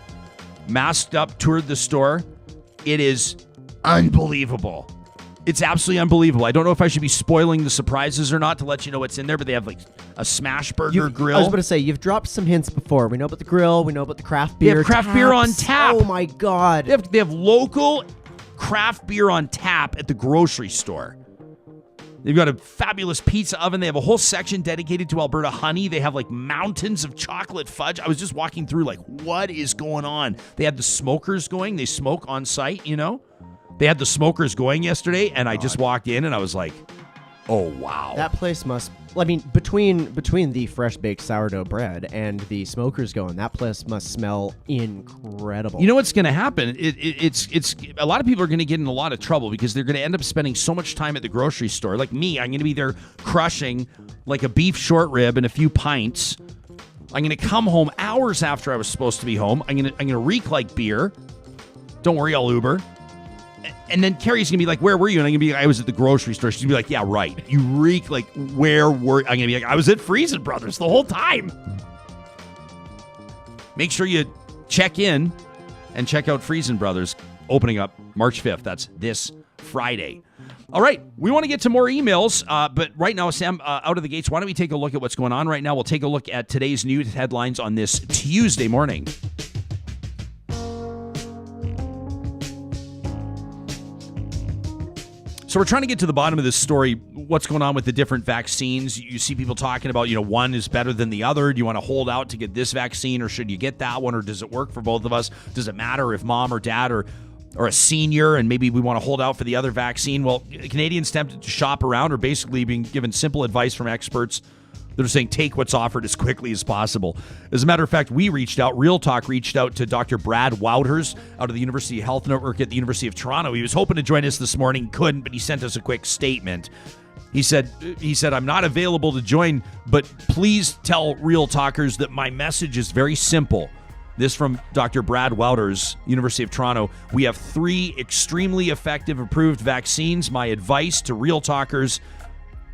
Masked up, toured the store. It is unbelievable. It's absolutely unbelievable. I don't know if I should be spoiling the surprises or not to let you know what's in there, but they have like a smash burger grill. I was going to say, you've dropped some hints before. We know about the grill. We know about the craft beer. They have craft beer on tap. Oh, my God. They have local craft beer on tap at the grocery store. They've got a fabulous pizza oven. They have a whole section dedicated to Alberta honey. They have like mountains of chocolate fudge. I was just walking through like, what is going on? They had the smokers going. They smoke on site, They had the smokers going yesterday, and I just walked in and I was like, oh, wow. That place must, between the fresh baked sourdough bread and the smokers going, that place must smell incredible. You know what's going to happen? It's a lot of people are going to get in a lot of trouble because they're going to end up spending so much time at the grocery store. Like me, I'm going to be there crushing like a beef short rib and a few pints. I'm going to come home hours after I was supposed to be home. I'm going to reek like beer. Don't worry, I'll Uber. And then Carrie's going to be like, where were you? And I'm going to be like, I was at the grocery store. She's going to be like, yeah, right. You reek like, where were I'm going to be like, I was at Friesen Brothers the whole time. Make sure you check in and check out Friesen Brothers opening up March 5th. That's this Friday. All right, we want to get to more emails, but right now, Sam, out of the gates, why don't we take a look at what's going on right now? We'll take a look at today's news headlines on this Tuesday morning. So we're trying to get to the bottom of this story, what's going on with the different vaccines. You see people talking about, one is better than the other. Do you want to hold out to get this vaccine, or should you get that one, or does it work for both of us? Does it matter if mom or dad or a senior and maybe we want to hold out for the other vaccine? Well, Canadians tempted to shop around are basically being given simple advice from experts that are saying take what's offered as quickly as possible. As a matter of fact, Real Talk reached out to Dr. Brad Wouters out of the University Health Network at the University of Toronto. He was hoping to join us this morning, couldn't, but he sent us a quick statement. He said, I'm not available to join, but please tell Real Talkers that my message is very simple. This from Dr. Brad Wouters, University of Toronto. We have 3 extremely effective approved vaccines. My advice to Real Talkers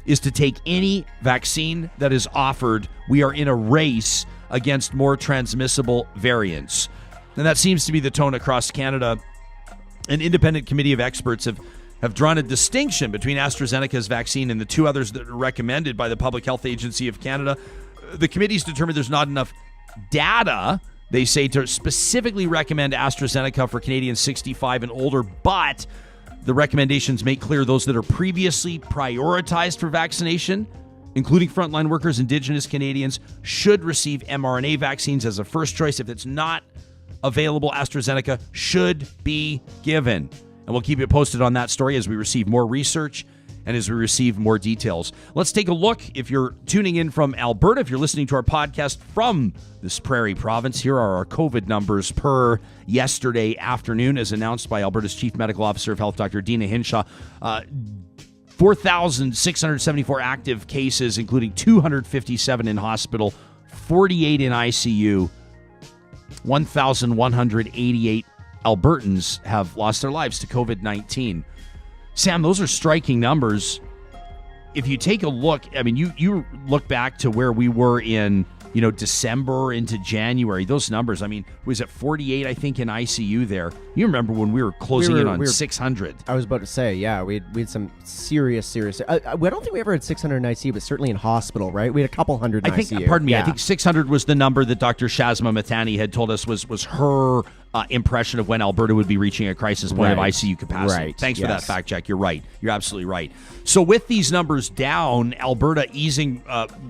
is to take any vaccine that is offered. We are in a race against more transmissible variants. And that seems to be the tone across Canada. An independent committee of experts have drawn a distinction between AstraZeneca's vaccine and the 2 others that are recommended by the Public Health Agency of Canada. The committee's determined there's not enough data, they say, to specifically recommend AstraZeneca for Canadians 65 and older, but the recommendations make clear those that are previously prioritized for vaccination, including frontline workers, Indigenous Canadians, should receive mRNA vaccines as a first choice. If it's not available, AstraZeneca should be given. And we'll keep you posted on that story as we receive more research and as we receive more details. Let's take a look. If you're tuning in from Alberta, if you're listening to our podcast from this prairie province, here are our COVID numbers per yesterday afternoon, as announced by Alberta's Chief Medical Officer of Health, Dr. Dina Hinshaw. 4,674 active cases, including 257 in hospital, 48 in ICU, 1,188 Albertans have lost their lives to COVID-19. Sam, those are striking numbers. If you take a look, I mean, you look back to where we were in, December into January, those numbers, I mean, was it 48, I think, in ICU there? You remember when we were closing in on 600. I was about to say, yeah, we had some serious. I don't think we ever had 600 in ICU, but certainly in hospital, right? We had a couple hundred in ICU. Pardon me, yeah. I think 600 was the number that Dr. Shazma Mathani had told us was her impression of when Alberta would be reaching a crisis point of ICU capacity. Right. Thanks for that fact check. You're right. You're absolutely right. So with these numbers down, Alberta easing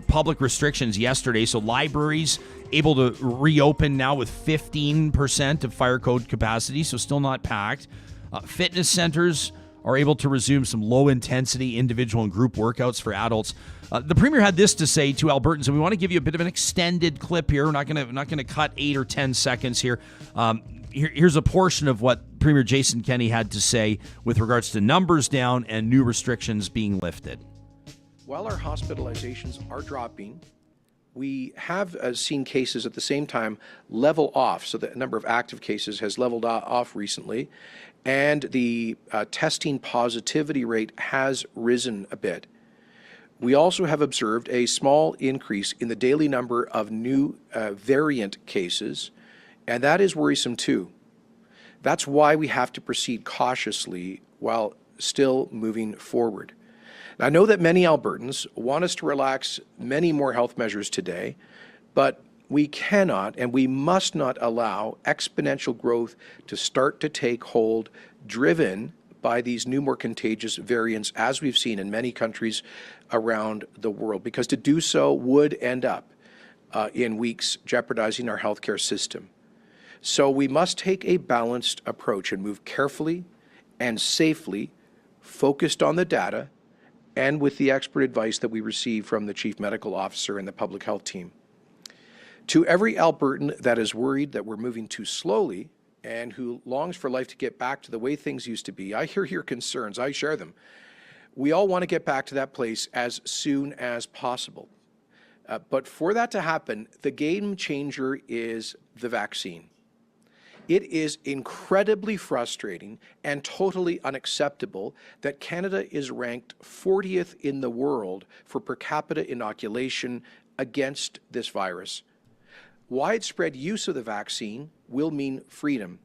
public restrictions yesterday, so libraries able to reopen now with 15% of fire code capacity, so still not packed. Fitness centers are able to resume some low-intensity individual and group workouts for adults. The Premier had this to say to Albertans, and we want to give you a bit of an extended clip here. We're not going to cut 8 or 10 seconds here. Here's a portion of what Premier Jason Kenney had to say with regards to numbers down and new restrictions being lifted. While our hospitalizations are dropping, we have seen cases at the same time level off. So the number of active cases has leveled off recently, and the testing positivity rate has risen a bit. We also have observed a small increase in the daily number of new variant cases, and that is worrisome too. That's why we have to proceed cautiously while still moving forward. I know that many Albertans want us to relax many more health measures today, but we cannot and we must not allow exponential growth to start to take hold, driven by these new, more contagious variants, as we've seen in many countries around the world, because to do so would end up in weeks jeopardizing our healthcare system. So we must take a balanced approach and move carefully and safely, focused on the data, and with the expert advice that we receive from the Chief Medical Officer and the Public Health Team. To every Albertan that is worried that we're moving too slowly and who longs for life to get back to the way things used to be, I hear your concerns, I share them. We all want to get back to that place as soon as possible. But for that to happen, the game changer is the vaccine. It is incredibly frustrating and totally unacceptable that Canada is ranked 40th in the world for per capita inoculation against this virus. Widespread use of the vaccine will mean freedom.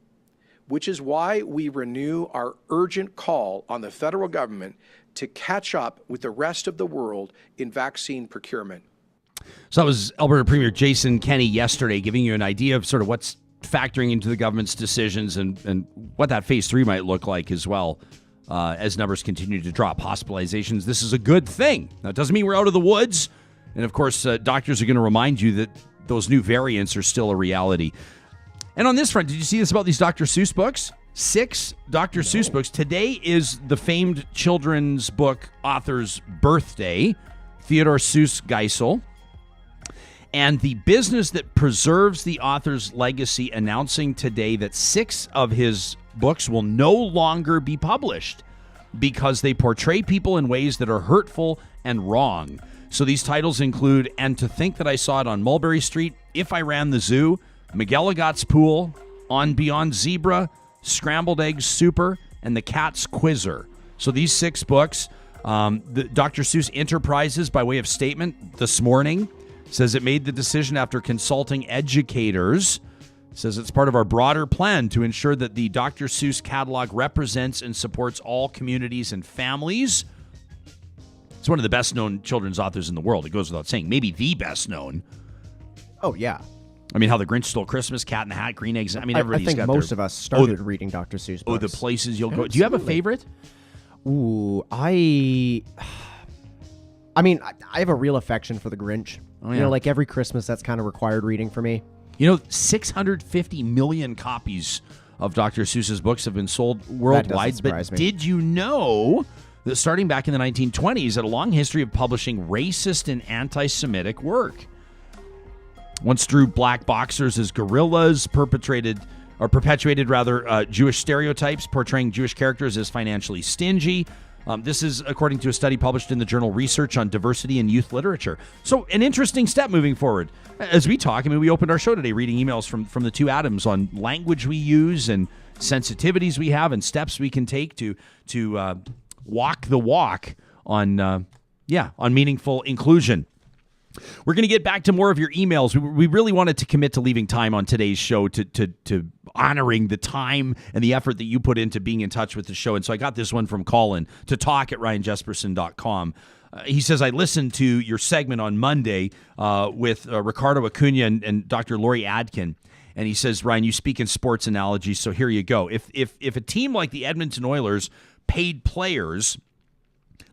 which is why we renew our urgent call on the federal government to catch up with the rest of the world in vaccine procurement. So that was Alberta Premier Jason Kenney yesterday giving you an idea of sort of what's factoring into the government's decisions and what that phase 3 might look like as well as numbers continue to drop. Hospitalizations, this is a good thing. Now, it doesn't mean we're out of the woods. And, of course, doctors are going to remind you that those new variants are still a reality. And on this front, did you see this about these Dr. Seuss books? 6 Dr. Seuss books. Today is the famed children's book author's birthday, Theodore Seuss Geisel. And the business that preserves the author's legacy announcing today that 6 of his books will no longer be published because they portray people in ways that are hurtful and wrong. So these titles include And to Think That I Saw It on Mulberry Street, If I Ran the Zoo, McGilligot's Pool, On Beyond Zebra, Scrambled Eggs Super, and The Cat's Quizzer. So these 6 books, the Dr. Seuss Enterprises, by way of statement this morning, says it made the decision after consulting educators. Says it's part of our broader plan to ensure that the Dr. Seuss catalog represents and supports all communities and families. It's one of the best-known children's authors in the world. It goes without saying. Maybe the best-known. Oh, yeah. I mean, How the Grinch Stole Christmas, Cat in the Hat, Green Eggs. I mean, everybody's I think got most their... of us started reading Dr. Seuss books. Oh, the places you'll go. Do you have a favorite? Ooh, I mean, I have a real affection for the Grinch. Oh, yeah. You know, like every Christmas, that's kind of required reading for me. You know, 650 million copies of Dr. Seuss's books have been sold worldwide. But did you know that starting back in the 1920s, had a long history of publishing racist and anti-Semitic work? Once drew black boxers as gorillas, perpetuated Jewish stereotypes, portraying Jewish characters as financially stingy. This is according to a study published in the journal Research on Diversity in Youth Literature. So an interesting step moving forward. As we talk, I mean, we opened our show today reading emails from the two Adams on language we use and sensitivities we have and steps we can take to walk the walk on meaningful inclusion. We're going to get back to more of your emails. We really wanted to commit to leaving time on today's show to honoring the time and the effort that you put into being in touch with the show. And so I got this one from Colin to talk@ryanjesperson.com. He says, I listened to your segment on Monday with Ricardo Acuna and Dr. Lori Adkin. And he says, Ryan, you speak in sports analogies, so here you go. If a team like the Edmonton Oilers paid players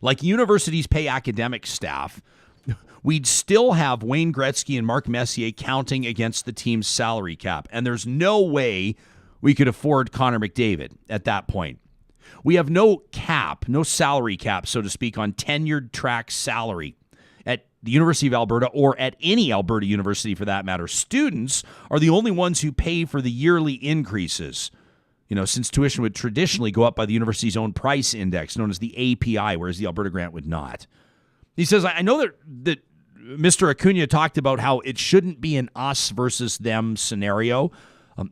like universities pay academic staff, we'd still have Wayne Gretzky and Mark Messier counting against the team's salary cap. And there's no way we could afford Connor McDavid at that point. We have no salary cap, so to speak, on tenured track salary at the University of Alberta or at any Alberta university for that matter. Students are the only ones who pay for the yearly increases, since tuition would traditionally go up by the university's own price index, known as the API, whereas the Alberta grant would not. He says, I know that Mr. Acuna talked about how it shouldn't be an us versus them scenario.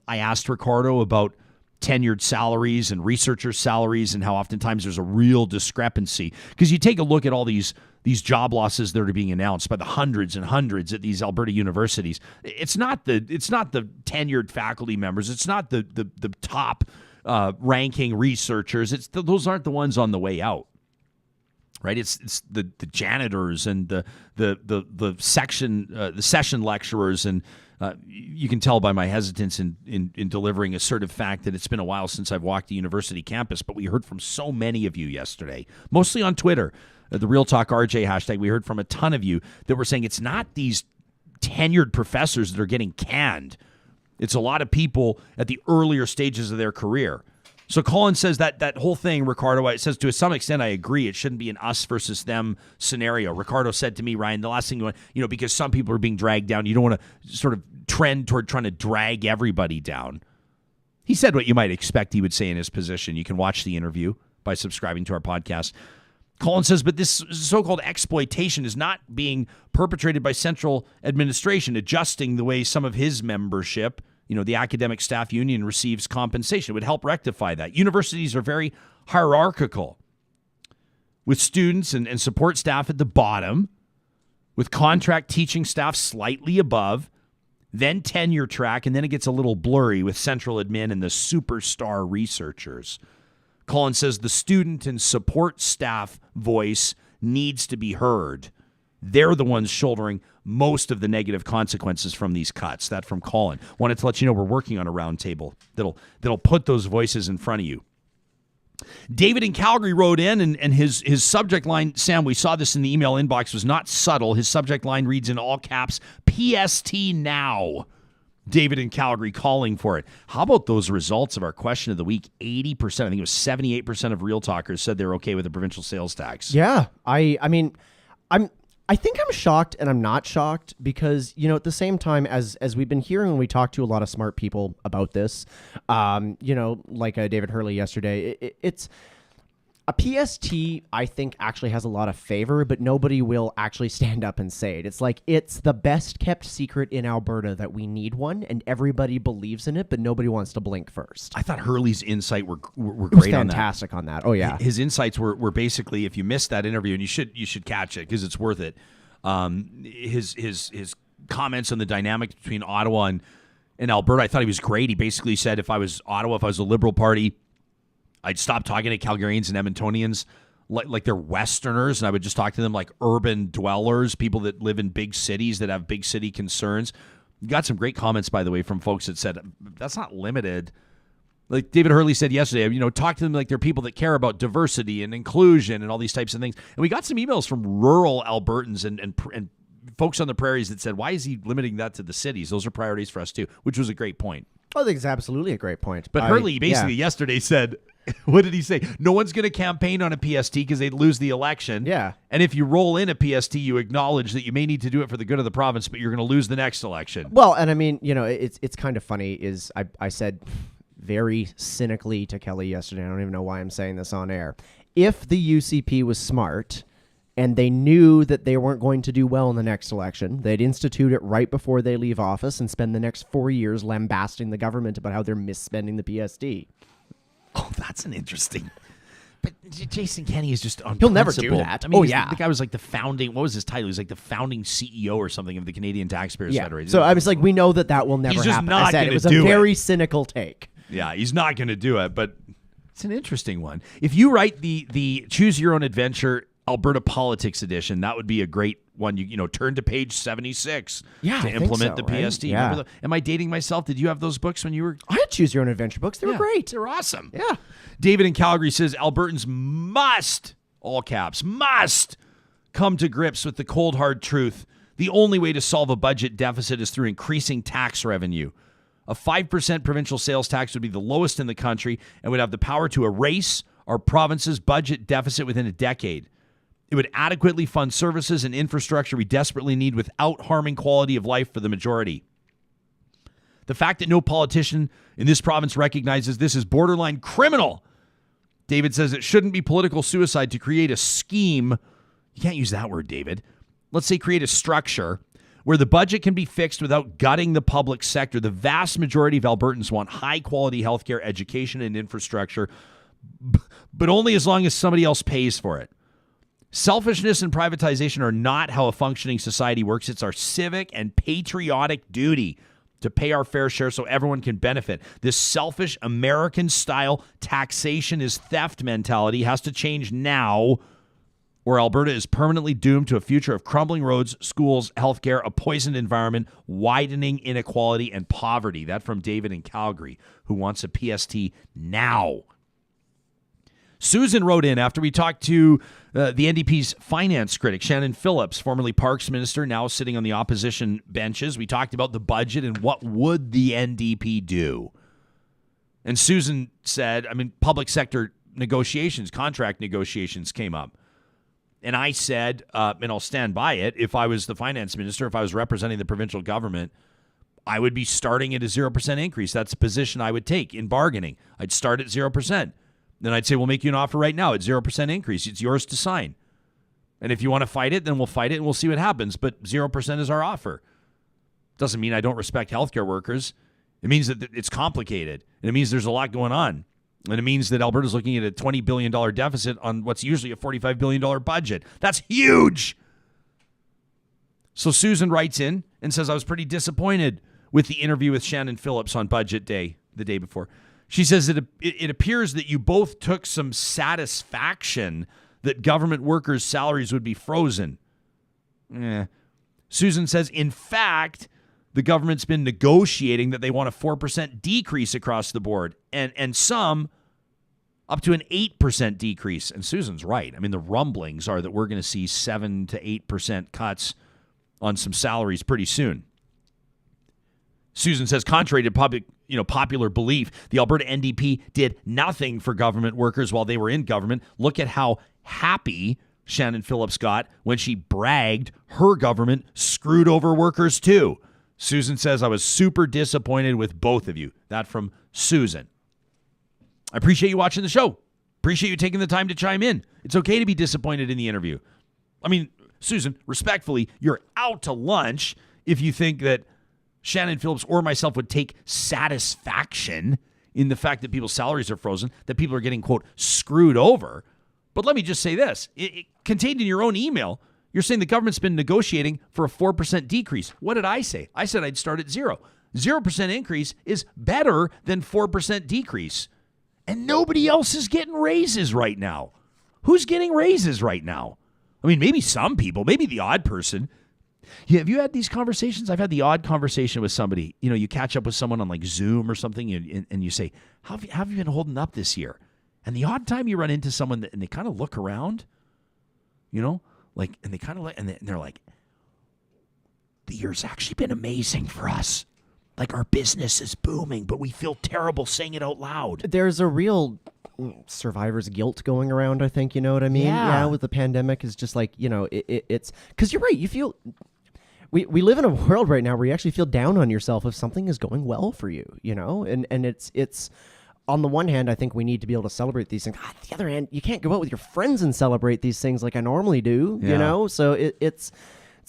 I asked Ricardo about tenured salaries and researchers' salaries and how oftentimes there's a real discrepancy. Because you take a look at all these job losses that are being announced by the hundreds and hundreds at these Alberta universities. It's not the tenured faculty members. It's not the top ranking researchers. Those aren't the ones on the way out. Right, it's the janitors and the session lecturers, and you can tell by my hesitance in delivering assertive fact that it's been a while since I've walked a university campus. But we heard from so many of you yesterday, mostly on Twitter, the Real Talk RJ hashtag. We heard from a ton of you that were saying it's not these tenured professors that are getting canned; it's a lot of people at the earlier stages of their career. So Colin says that whole thing, Ricardo, it says to some extent I agree. It shouldn't be an us versus them scenario. Ricardo said to me, Ryan, the last thing you want, because some people are being dragged down, you don't want to sort of trend toward trying to drag everybody down. He said what you might expect he would say in his position. You can watch the interview by subscribing to our podcast. Colin says, but this so-called exploitation is not being perpetrated by central administration, adjusting the way some of his membership, the academic staff union, receives compensation. It would help rectify that. Universities are very hierarchical, with students and support staff at the bottom, with contract teaching staff slightly above. then tenure track, and then it gets a little blurry with central admin and the superstar researchers. Colin says the student and support staff voice needs to be heard. They're the ones shouldering most of the negative consequences from these cuts. That from Colin. Wanted to let you know we're working on a roundtable that'll put those voices in front of you. David in Calgary wrote in, and his subject line, Sam, we saw this in the email inbox, was not subtle. His subject line reads in all caps, PST now. David in Calgary calling for it. How about those results of our question of the week? 80%, I think it was 78% of Real Talkers said they're okay with the provincial sales tax. Yeah, I mean, I think I'm shocked and I'm not shocked because, at the same time as we've been hearing when we talk to a lot of smart people about this, like David Hurley yesterday, it's a PST, I think, actually has a lot of favor, but nobody will actually stand up and say it. It's like it's the best kept secret in Alberta that we need one, and everybody believes in it, but nobody wants to blink first. I thought Hurley's insight were great It was on fantastic on that. Oh, yeah. His insights were basically, if you missed that interview, and you should catch it because it's worth it. His comments on the dynamic between Ottawa and Alberta, I thought he was great. He basically said if I was Ottawa, if I was a Liberal Party, I'd stop talking to Calgarians and Edmontonians like they're Westerners, and I would just talk to them like urban dwellers, people that live in big cities that have big city concerns. You got some great comments, by the way, from folks that said that's not limited. Like David Hurley said yesterday, talk to them like they're people that care about diversity and inclusion and all these types of things. And we got some emails from rural Albertans and folks on the prairies that said, why is he limiting that to the cities? Those are priorities for us too, which was a great point. I think it's absolutely a great point. But Hurley basically yesterday said, what did he say? No one's going to campaign on a PST because they'd lose the election. Yeah. And if you roll in a PST, you acknowledge that you may need to do it for the good of the province, but you're going to lose the next election. Well, and I mean, it's kind of funny is I said very cynically to Kelly yesterday, I don't even know why I'm saying this on air, if the UCP was smart and they knew that they weren't going to do well in the next election, they'd institute it right before they leave office and spend the next 4 years lambasting the government about how they're misspending the PST. Oh, that's an interesting. But Jason Kenney is just on. He'll never do that. I mean, the guy was like the founding. What was his title? He was like the founding CEO or something of the Canadian Taxpayers Federation. So I was like, we know that will never He's just happen. not I said gonna it was a do very cynical take. Yeah, he's not going to do it, but it's an interesting one. If you write the Choose Your Own Adventure Alberta Politics Edition, that would be a great one. You turn to page 76 to implement the PST. Yeah. Am I dating myself? Did you have those books when you were? I had Choose Your Own Adventure books. They were great. They're awesome. Yeah. David in Calgary says Albertans must, all caps, must come to grips with the cold, hard truth. The only way to solve a budget deficit is through increasing tax revenue. A 5% provincial sales tax would be the lowest in the country and would have the power to erase our province's budget deficit within a decade. It would adequately fund services and infrastructure we desperately need without harming quality of life for the majority. The fact that no politician in this province recognizes this is borderline criminal. David says it shouldn't be political suicide to create a scheme. You can't use that word, David. Let's say create a structure where the budget can be fixed without gutting the public sector. The vast majority of Albertans want high-quality healthcare, education, and infrastructure, but only as long as somebody else pays for it. Selfishness and privatization are not how a functioning society works. It's our civic and patriotic duty to pay our fair share so everyone can benefit. This selfish American-style taxation is theft mentality has to change now, or Alberta is permanently doomed to a future of crumbling roads, schools, healthcare, a poisoned environment, widening inequality, and poverty. That from David in Calgary, who wants a PST now. Susan wrote in after we talked to the NDP's finance critic, Shannon Phillips, formerly Parks Minister, now sitting on the opposition benches. We talked about the budget and what would the NDP do. And Susan said, public sector negotiations, contract negotiations came up. And I said, and I'll stand by it, if I was the finance minister, if I was representing the provincial government, I would be starting at a 0% increase. That's the position I would take in bargaining. I'd start at 0%. Then I'd say, we'll make you an offer right now at 0% increase. It's yours to sign. And if you want to fight it, then we'll fight it and we'll see what happens. But 0% is our offer. Doesn't mean I don't respect healthcare workers. It means that it's complicated. And it means there's a lot going on. And it means that Alberta's looking at a $20 billion deficit on what's usually a $45 billion budget. That's huge. So Susan writes in and says, I was pretty disappointed with the interview with Shannon Phillips on Budget Day the day before. She says it appears that you both took some satisfaction that government workers' salaries would be frozen. Susan says, in fact, the government's been negotiating that they want a 4% decrease across the board, and some up to an 8% decrease. And Susan's right. I mean, the rumblings are that we're going to see 7 to 8% cuts on some salaries pretty soon. Susan says, contrary to popular belief, the Alberta NDP did nothing for government workers while they were in government. Look at how happy Shannon Phillips got when she bragged her government screwed over workers too. Susan says, I was super disappointed with both of you. That from Susan. I appreciate you watching the show. Appreciate you taking the time to chime in. It's okay to be disappointed in the interview. I mean, Susan, respectfully, you're out to lunch if you think that Shannon Phillips or myself would take satisfaction in the fact that people's salaries are frozen, that people are getting, quote, screwed over. But let me just say this. Contained in your own email, you're saying the government's been negotiating for a 4% decrease. What did I say? I said I'd start at 0. 0% increase is better than 4% decrease. And nobody else is getting raises right now. Who's getting raises right now? I mean, maybe some people, maybe the odd person. Yeah, have you had these conversations? I've had the odd conversation with somebody. You know, you catch up with someone on like Zoom or something, and you say, how have you been holding up this year? And the odd time you run into someone and they kind of look around, you know, like, and they kind of and they're like, the year's actually been amazing for us. Like, our business is booming, but we feel terrible saying it out loud. There's a real survivor's guilt going around, I think, you know what I mean? Yeah. With the pandemic, is just like, you know, it's because you're right. You feel we live in a world right now where you actually feel down on yourself if something is going well for you, you know, and it's on the one hand, I think we need to be able to celebrate these things. On the other hand, you can't go out with your friends and celebrate these things like I normally do, you know? So it's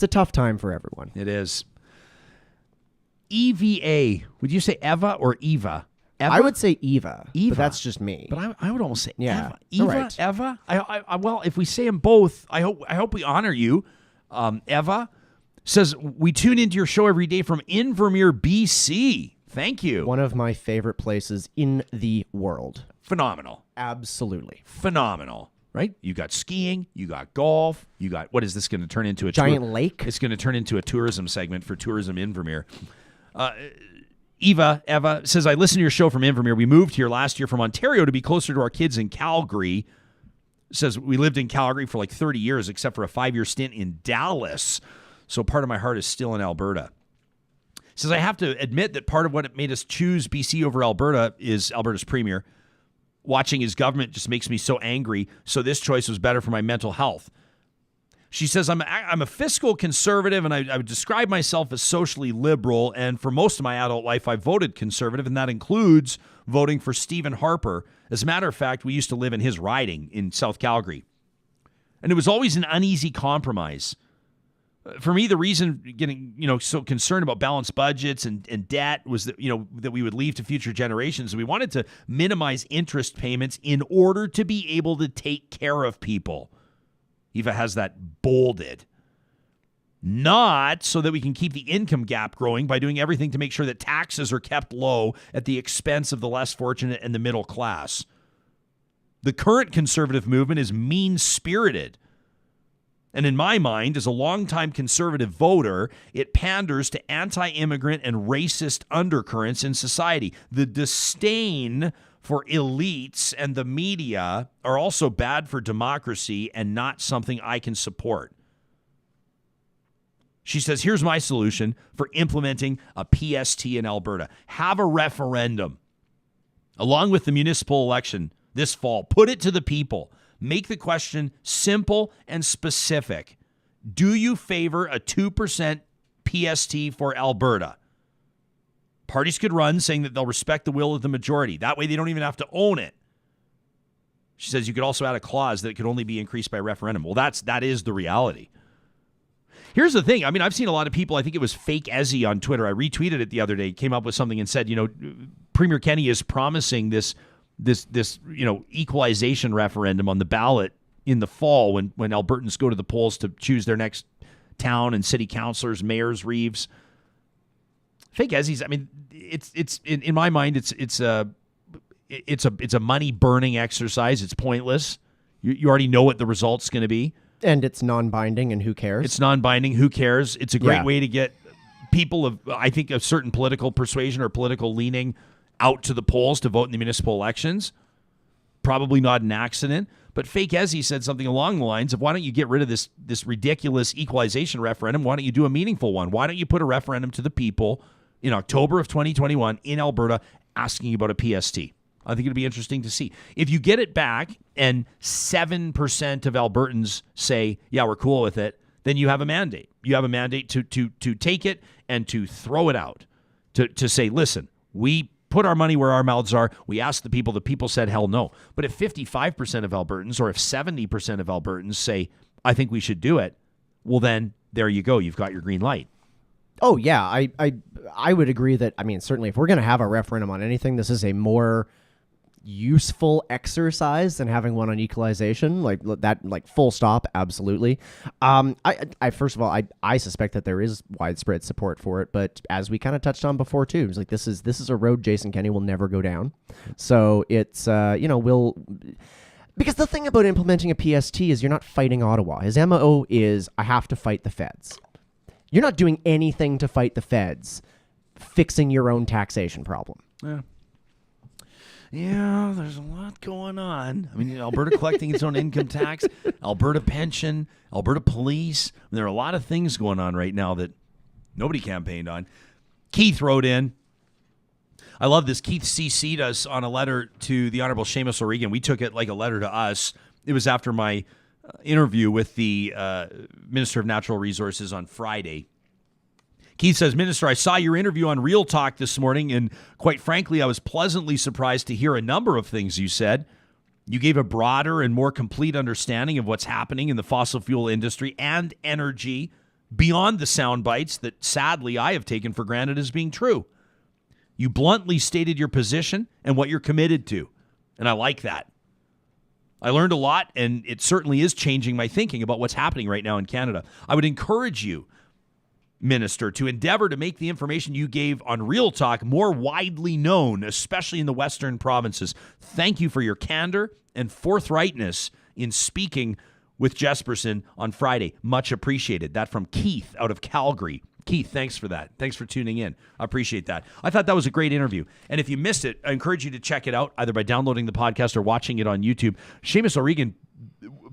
a tough time for everyone. It is. EVA. Would you say Eva or Eva? Eva? I would say Eva, Eva. but that's just me. But I would almost say Yeah. Eva. Eva, All right. Eva. Well, if we say them both, I hope we honor you. Eva says, we tune into your show every day from Invermere, BC. Thank you. One of my favorite places in the world. Phenomenal. Absolutely. Phenomenal. Right? You got skiing, you got golf, you got, what is this going to turn into? A giant lake? It's going to turn into a tourism segment for Tourism Invermere. Eva says, I listen to your show from Invermere. We moved here last year from Ontario to be closer to our kids in Calgary. Says we lived in Calgary for like 30 years, except for a 5-year stint in Dallas. So part of my heart is still in Alberta. Says, I have to admit that part of what made us choose BC over Alberta is Alberta's premier. Watching his government just makes me so angry. So this choice was better for my mental health. She says, I'm a fiscal conservative, and I would describe myself as socially liberal, and for most of my adult life, I voted conservative, and that includes voting for Stephen Harper. As a matter of fact, we used to live in his riding in South Calgary, and it was always an uneasy compromise. For me, the reason getting so concerned about balanced budgets and debt was that that we would leave to future generations. We wanted to minimize interest payments in order to be able to take care of people. Eva has that bolded. Not so that we can keep the income gap growing by doing everything to make sure that taxes are kept low at the expense of the less fortunate and the middle class. The current conservative movement is mean-spirited. And in my mind, as a longtime conservative voter, it panders to anti-immigrant and racist undercurrents in society. The disdain for elites and the media are also bad for democracy and not something I can support. She says, here's my solution for implementing a PST in Alberta. Have a referendum. Along with the municipal election this fall, put it to the people. Make the question simple and specific. Do you favor a 2% PST for Alberta? Parties could run saying that they'll respect the will of the majority. That way they don't even have to own it. She says you could also add a clause that it could only be increased by referendum. Well, that is the reality. Here's the thing. I mean, I've seen a lot of people, I think it was Fake Ezzy on Twitter. I retweeted it the other day, came up with something and said, Premier Kenney is promising this equalization referendum on the ballot in the fall when Albertans go to the polls to choose their next town and city councilors, mayors, reeves. fake ESIs. I mean, it's in my mind, it's a money burning exercise. It's pointless. You already know what the result's going to be. And it's non-binding, and who cares? It's non-binding. Who cares? It's a great way to get people of, I think, a certain political persuasion or political leaning out to the polls to vote in the municipal elections. Probably not an accident. But fake ESI said something along the lines of, why don't you get rid of this ridiculous equalization referendum? Why don't you do a meaningful one? Why don't you put a referendum to the people in October of 2021 in Alberta asking about a PST? I think it'll be interesting to see. If you get it back and 7% of Albertans say, yeah, we're cool with it, then you have a mandate. You have a mandate to take it and to throw it out, to say, listen, we put our money where our mouths are. We asked the people said hell no. But if 55% of Albertans or if 70% of Albertans say, I think we should do it, well, then there you go. You've got your green light. Oh, yeah. I would agree that, I mean, certainly if we're going to have a referendum on anything, this is a more useful exercise than having one on equalization, like that, like full stop. Absolutely. I first of all, I suspect that there is widespread support for it, but as we kind of touched on before too, it's like this is a road Jason Kenney will never go down. So it's because the thing about implementing a PST is you're not fighting Ottawa. His MO is, I have to fight the feds. You're not doing anything to fight the feds, fixing your own taxation problem. Yeah, there's a lot going on. I mean, Alberta collecting its own income tax, Alberta pension, Alberta police. There are a lot of things going on right now that nobody campaigned on. Keith wrote in. I love this. Keith CC'd us on a letter to the Honorable Seamus O'Regan. We took it like a letter to us. It was after my interview with the Minister of Natural Resources on Friday. Keith says, Minister, I saw your interview on Real Talk this morning, and quite frankly, I was pleasantly surprised to hear a number of things you said. You gave a broader and more complete understanding of what's happening in the fossil fuel industry and energy beyond the sound bites that, sadly, I have taken for granted as being true. You bluntly stated your position and what you're committed to, and I like that. I learned a lot, and it certainly is changing my thinking about what's happening right now in Canada. I would encourage you, Minister, to endeavor to make the information you gave on Real Talk more widely known, especially in the Western provinces. Thank you for your candor and forthrightness in speaking with Jesperson on Friday. Much appreciated. That from Keith out of Calgary. Keith, thanks for that. Thanks for tuning in. I appreciate that. I thought that was a great interview. And if you missed it, I encourage you to check it out either by downloading the podcast or watching it on YouTube. Seamus O'Regan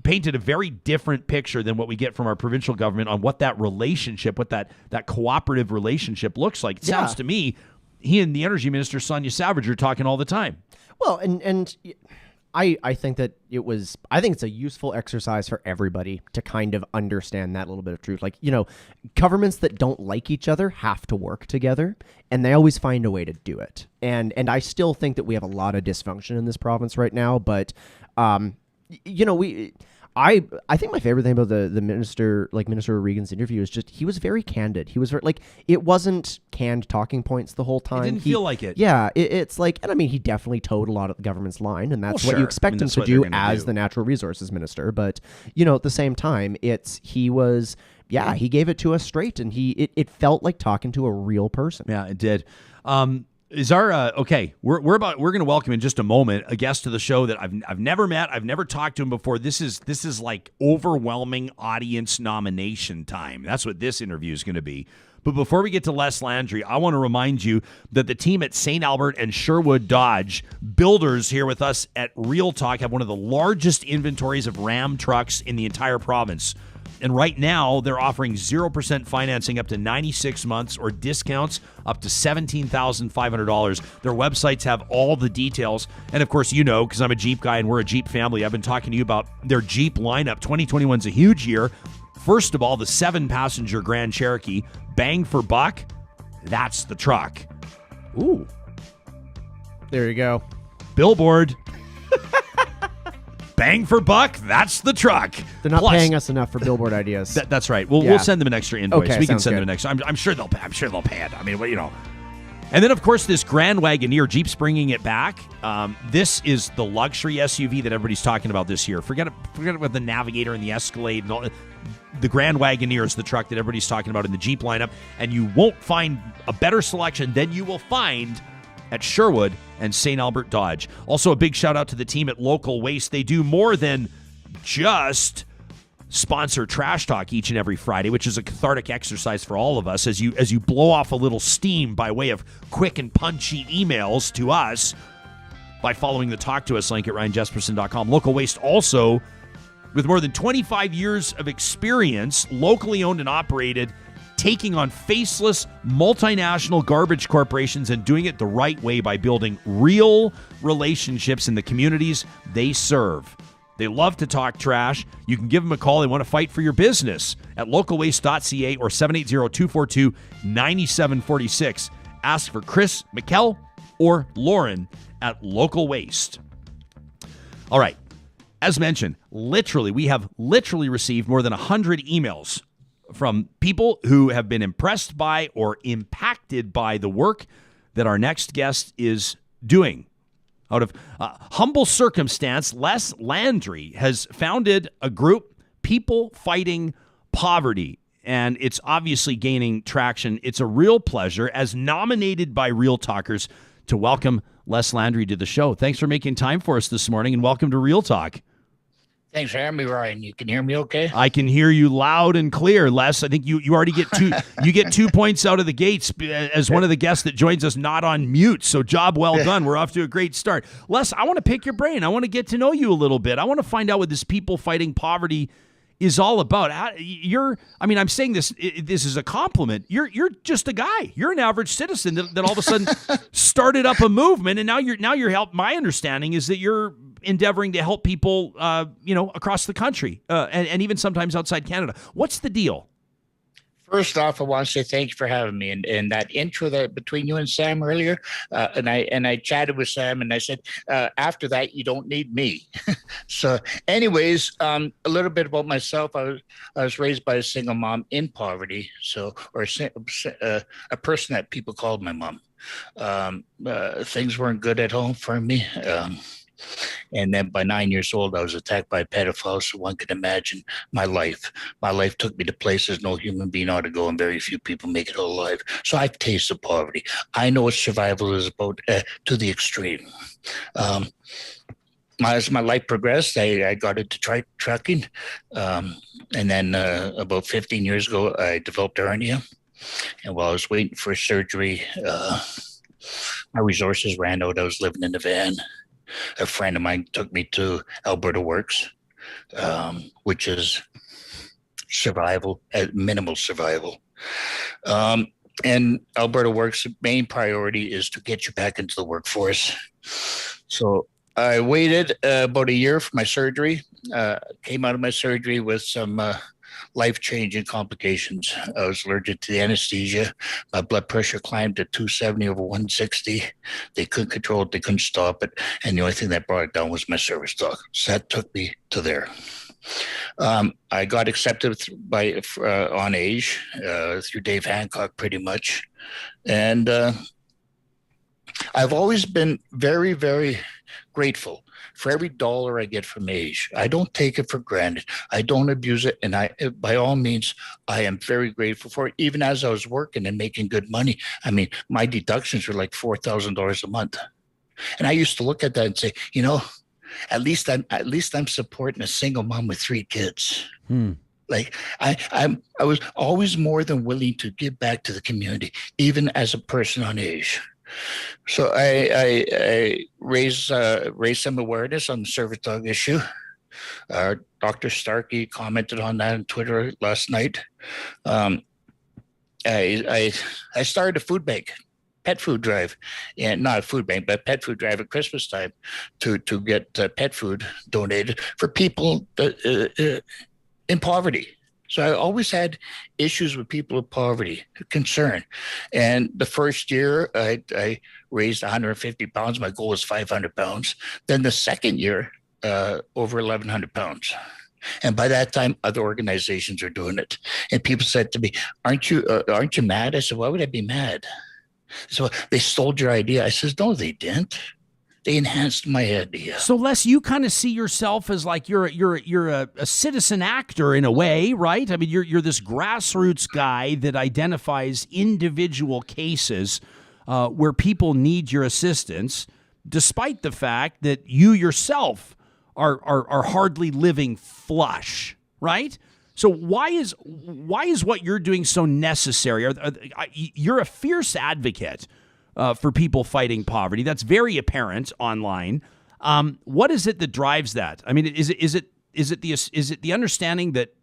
painted a very different picture than what we get from our provincial government on what that relationship, what that cooperative relationship looks like. It sounds to me, he and the Energy Minister, Sonia Savage, are talking all the time. Well, and I think that I think it's a useful exercise for everybody to kind of understand that little bit of truth. Like, governments that don't like each other have to work together, and they always find a way to do it. And I still think that we have a lot of dysfunction in this province right now, but I think my favorite thing about the minister, like Minister O'Regan's interview, is just he was very candid. He was very, like, it wasn't canned talking points the whole time. It didn't feel like it. Yeah, it's like, and I mean, he definitely towed a lot of the government's line, and that's what you expect him to do as the natural resources minister. But at the same time, he gave it to us straight, and it felt like talking to a real person. Yeah, it did. Is our okay? We're going to welcome in just a moment a guest to the show that I've never met. I've never talked to him before. This is like overwhelming audience nomination time. That's what this interview is going to be. But before we get to Les Landry, I want to remind you that the team at St. Albert and Sherwood Dodge, builders here with us at Real Talk, have one of the largest inventories of Ram trucks in the entire province. And right now, they're offering 0% financing up to 96 months or discounts up to $17,500. Their websites have all the details. And of course, because I'm a Jeep guy and we're a Jeep family, I've been talking to you about their Jeep lineup. 2021's a huge year. First of all, the 7-passenger Grand Cherokee, bang for buck, that's the truck. Ooh. There you go. Billboard. Bang for buck, that's the truck. They're not paying us enough for billboard ideas. That's right. We'll send them an extra invoice. Okay, we can send good. them an extra. I'm sure they'll pay it. I mean, And then, of course, this Grand Wagoneer, Jeep's bringing it back. This is the luxury SUV that everybody's talking about this year. Forget about the Navigator and the Escalade and all. The Grand Wagoneer is the truck that everybody's talking about in the Jeep lineup, and you won't find a better selection than you will find at Sherwood and St. Albert Dodge. Also, a big shout out to the team at Local Waste. They do more than just sponsor Trash Talk each and every Friday, which is a cathartic exercise for all of us as you blow off a little steam by way of quick and punchy emails to us by following the Talk to Us link at ryanjesperson.com. Local Waste also, with more than 25 years of experience, locally owned and operated, taking on faceless multinational garbage corporations and doing it the right way by building real relationships in the communities they serve. They love to talk trash. You can give them a call. They want to fight for your business at localwaste.ca or 780-242-9746. Ask for Chris McKell or Lauren at Local Waste. All right. As mentioned, we have received more than 100 emails from people who have been impressed by or impacted by the work that our next guest is doing. Out of humble circumstance, Les Landry has founded a group, People Fighting Poverty, and it's obviously gaining traction. It's a real pleasure, as nominated by Real Talkers, to welcome Les Landry to the show. Thanks for making time for us this morning, and welcome to Real Talk. Thanks for having me, Ryan. You can hear me okay? I can hear you loud and clear, Les. I think you already get you get 2 points out of the gates as one of the guests that joins us not on mute. So job well done. We're off to a great start. Les, I want to pick your brain. I want to get to know you a little bit. I want to find out what this People Fighting Poverty is all about. I'm saying this is a compliment. You're just a guy. You're an average citizen that all of a sudden started up a movement, and now you're help. My understanding is that you're endeavoring to help people, across the country, and even sometimes outside Canada. What's the deal? First off, I want to say thank you for having me. And that intro that between you and Sam earlier, and I chatted with Sam, and I said, after that, you don't need me. So, anyways, a little bit about myself. I was raised by a single mom in poverty, or a person that people called my mom. Things weren't good at home for me. And then by 9 years old, I was attacked by a pedophile. So one could imagine my life. My life took me to places no human being ought to go, and very few people make it alive. So I've tasted poverty. I know what survival is about to the extreme. As my life progressed, I got into trucking. And then about 15 years ago, I developed a hernia. And while I was waiting for surgery, my resources ran out. I was living in a van. A friend of mine took me to Alberta Works, which is survival, minimal survival. And Alberta Works' main priority is to get you back into the workforce. So I waited about a year for my surgery, came out of my surgery with some life-changing complications. I was allergic to the anesthesia. My blood pressure climbed to 270 over 160. They couldn't control it. They couldn't stop it. And the only thing that brought it down was my service dog. So that took me to there. I got accepted on age through Dave Hancock pretty much. And I've always been very, very grateful for every dollar I get from age. I don't take it for granted. I don't abuse it. And by all means, I am very grateful for it. Even as I was working and making good money, I mean, my deductions were like $4,000 a month. And I used to look at that and say, at least I'm supporting a single mom with 3 kids. Like I was always more than willing to give back to the community, even as a person on age. So I raised some awareness on the service dog issue. Dr. Starkey commented on that on Twitter last night. I started a food bank, pet food drive, and not a food bank, but pet food drive at Christmas time to get pet food donated for people in poverty. So I always had issues with people with poverty, concern. And the first year, I raised 150 pounds. My goal was 500 pounds. Then the second year, over 1,100 pounds. And by that time, other organizations are doing it. And people said to me, aren't you mad? I said, why would I be mad? So they stole your idea. I says, no, they didn't. They enhanced my idea. So Les, you kind of see yourself as like you're a citizen actor in a way, right? I mean, you're this grassroots guy that identifies individual cases where people need your assistance, despite the fact that you yourself are hardly living flush, right? So why is what you're doing so necessary? You're a fierce advocate for people fighting poverty. That's very apparent online. What is it that drives that? I mean, is it the understanding that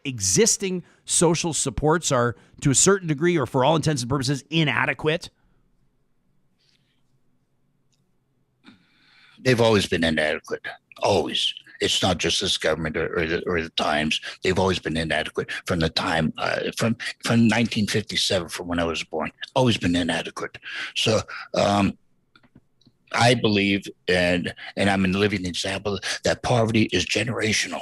existing social supports are to a certain degree, or for all intents and purposes, inadequate? They've always been inadequate. Always. It's not just this government or the times. They've always been inadequate from the time from 1957, from when I was born. Always been inadequate. So I believe, and I'm a living example, that poverty is generational.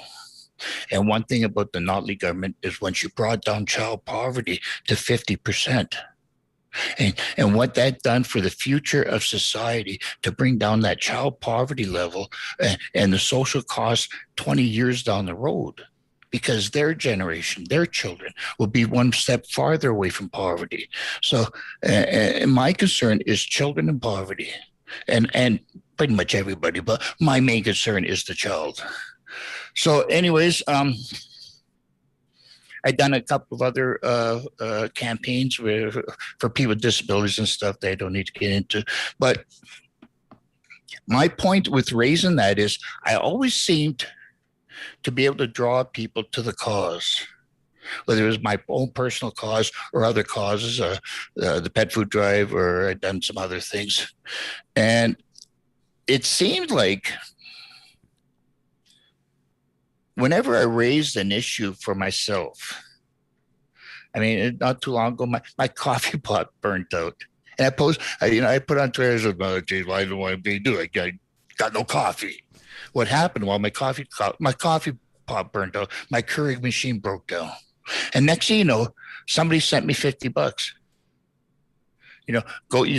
And one thing about the Notley government is once you brought down child poverty to 50%. And what that done for the future of society to bring down that child poverty level and the social costs 20 years down the road, because their generation, their children will be one step farther away from poverty. So my concern is children in poverty and pretty much everybody, but my main concern is the child. So anyways, I've done a couple of other campaigns for people with disabilities and stuff that I don't need to get into. But my point with raising that is I always seemed to be able to draw people to the cause, whether it was my own personal cause or other causes, the pet food drive, or I've done some other things. And it seemed like whenever I raised an issue for myself, I mean, not too long ago, my coffee pot burnt out. And I put on Twitter, I said, well, geez, why do I do it? I got no coffee. What happened? Well, my coffee pot burnt out. My Keurig machine broke down. And next thing you know, somebody sent me $50.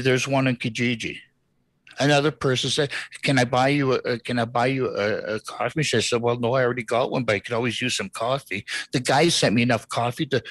There's one in Kijiji. Another person said, "Can I buy you a coffee machine?" I said, "Well, no, I already got one, but I could always use some coffee." The guy sent me enough coffee to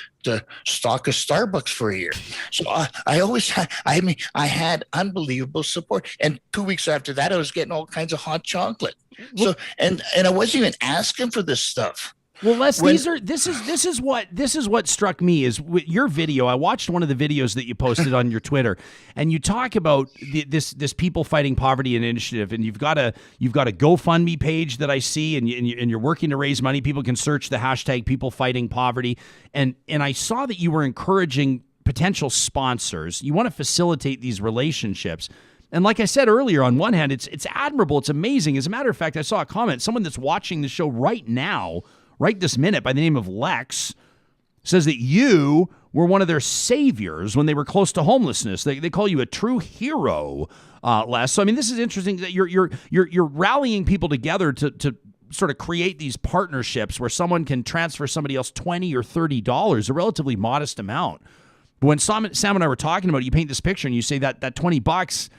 stock a Starbucks for a year. So I had unbelievable support. And 2 weeks after that, I was getting all kinds of hot chocolate. So and I wasn't even asking for this stuff. Well, Les, this is what struck me is your video. I watched one of the videos that you posted on your Twitter, and you talk about this People Fighting Poverty initiative, and you've got a GoFundMe page that I see, and you're working to raise money. People can search the hashtag People Fighting Poverty, and I saw that you were encouraging potential sponsors. You want to facilitate these relationships. And like I said earlier, on one hand, it's admirable, it's amazing. As a matter of fact, I saw a comment, someone that's watching the show right now, right this minute, by the name of Lex, says that you were one of their saviors when they were close to homelessness. They call you a true hero, Les. So I mean, this is interesting that you're rallying people together to sort of create these partnerships where someone can transfer somebody else $20 or $30, a relatively modest amount. But when Sam and I were talking about it, you paint this picture and you say that $20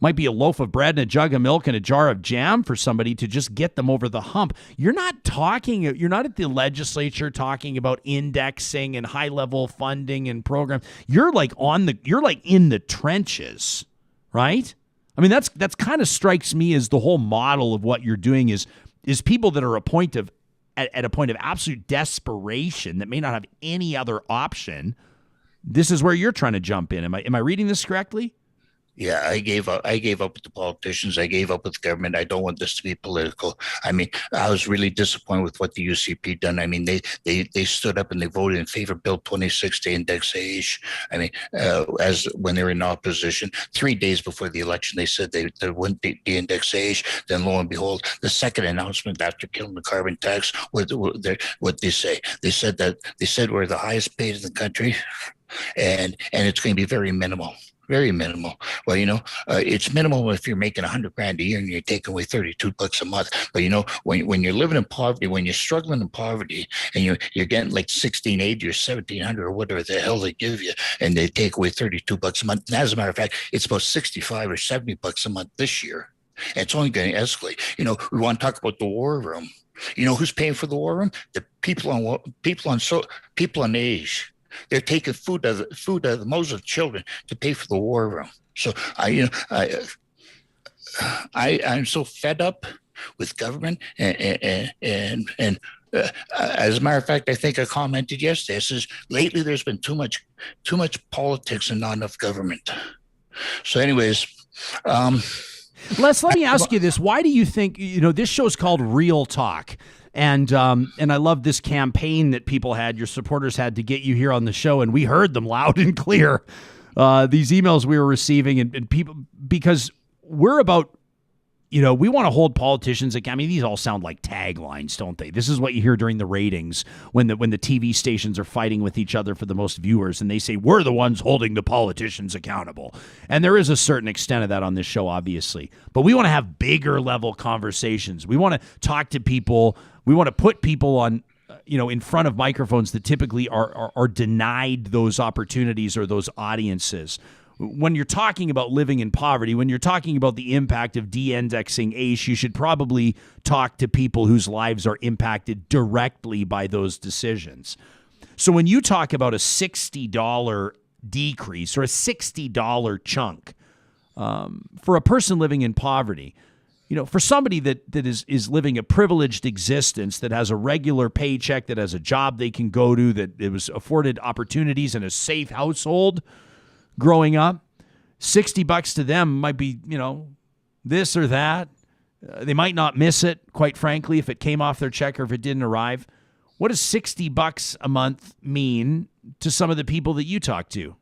might be a loaf of bread and a jug of milk and a jar of jam for somebody to just get them over the hump. You're not at the legislature talking about indexing and high-level funding and programs. You're like in the trenches, right? I mean, that's kind of strikes me as the whole model of what you're doing is people that are at a point of absolute desperation that may not have any other option. This is where you're trying to jump in. Am I reading this correctly? Yeah, I gave up with the politicians. I gave up with the government. I don't want this to be political. I mean, I was really disappointed with what the UCP done. I mean, they stood up and they voted in favor of Bill 26, the indexation. I mean, as when they were in opposition, 3 days before the election, they said they wouldn't be the indexation. Then lo and behold, the second announcement after killing the carbon tax, what they say? They said we're the highest paid in the country, and it's going to be very minimal. very minimal. Well, it's minimal if you're making $100,000 a year and you're taking away $32 a month. But when you're living in poverty, when you're struggling in poverty, and you're getting like 1,680 or 1,700 or whatever the hell they give you, and they take away $32 a month. And as a matter of fact, it's about 65 or $70 a month this year. And it's only going to escalate. We want to talk about the war room. Who's paying for the war room? The people on age. They're taking food out of the mouths of children to pay for the war room. So I'm so fed up with government, and as a matter of fact, I think I commented yesterday. I says lately there's been too much politics and not enough government. So, anyways. Les, let me ask you this. Why do you think, this show's called Real Talk? And I love this campaign that people had, your supporters had, to get you here on the show, and we heard them loud and clear. These emails we were receiving, and people, because we're about, we want to hold politicians accountable. I mean, these all sound like taglines, don't they? This is what you hear during the ratings when the TV stations are fighting with each other for the most viewers, and they say, we're the ones holding the politicians accountable. And there is a certain extent of that on this show, obviously. But we want to have bigger level conversations. We want to talk to people. We want to put people on, in front of microphones that typically are denied those opportunities or those audiences. When you're talking about living in poverty, when you're talking about the impact of de-indexing ACE, you should probably talk to people whose lives are impacted directly by those decisions. So when you talk about a $60 decrease or a $60 chunk for a person living in poverty, for somebody that is living a privileged existence, that has a regular paycheck, that has a job they can go to, that it was afforded opportunities in a safe household growing up, $60 to them might be, this or that. They might not miss it, quite frankly, if it came off their check or if it didn't arrive. What does $60 a month mean to some of the people that you talk to?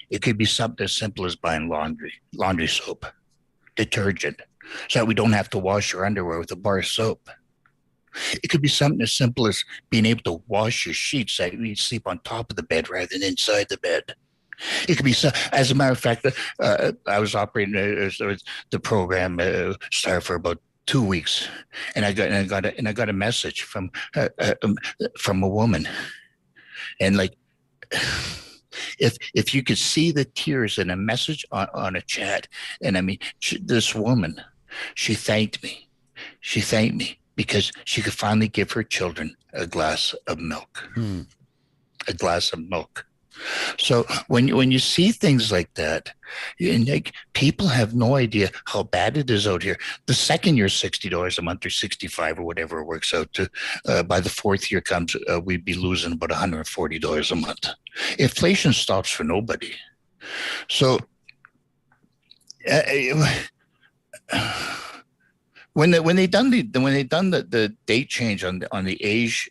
It could be something as simple as buying laundry soap, detergent, so that we don't have to wash our underwear with a bar of soap. It could be something as simple as being able to wash your sheets so that you sleep on top of the bed rather than inside the bed. It could be, as a matter of fact, I was operating the program started for about 2 weeks, and I got a message from a woman, and like, if you could see the tears in a message on a chat, and I mean, this woman, she thanked me. She thanked me because she could finally give her children a glass of milk. A glass of milk. So when you see things like that, people have no idea how bad it is out here. The second year, $60 a month or $65 or whatever it works out to, by the fourth year comes, we'd be losing about $140 a month. Inflation stops for nobody. So when they done the date change on the age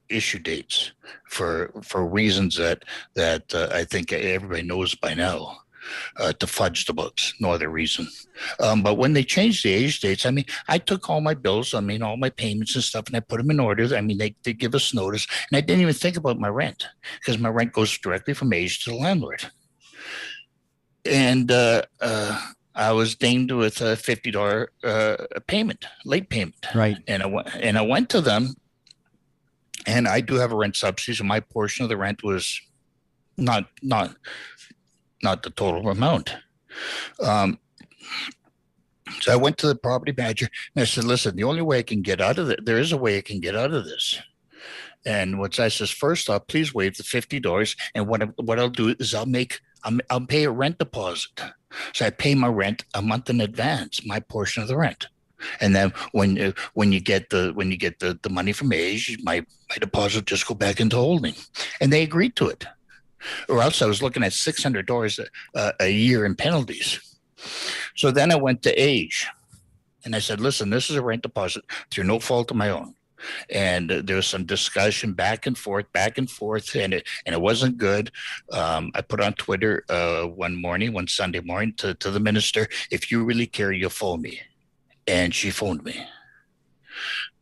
issue dates for reasons that I think everybody knows by now, to fudge the books, no other reason. But when they changed the age dates, I mean, I took all my bills, all my payments and stuff, and I put them in order. I mean, they give us notice, and I didn't even think about my rent because my rent goes directly from age to the landlord. And I was dinged with a $50 payment, late payment. Right. And I went to them. And I do have a rent subsidy, so my portion of the rent was not the total amount. So I went to the property manager and I said, "Listen, the only way I can get out of it, there is a way I can get out of this." And what I says, first off, please waive the $50, and what I'll do is I'll pay a rent deposit. So I pay my rent a month in advance, my portion of the rent. And then when you get the money from age, my deposit just go back into holding, and they agreed to it, or else I was looking at $600 a year in penalties. So then I went to age, and I said, "Listen, this is a rent deposit through no fault of my own." And there was some discussion back and forth, and it wasn't good. I put on Twitter one Sunday morning to the minister, "If you really care, you'll phone me." And she phoned me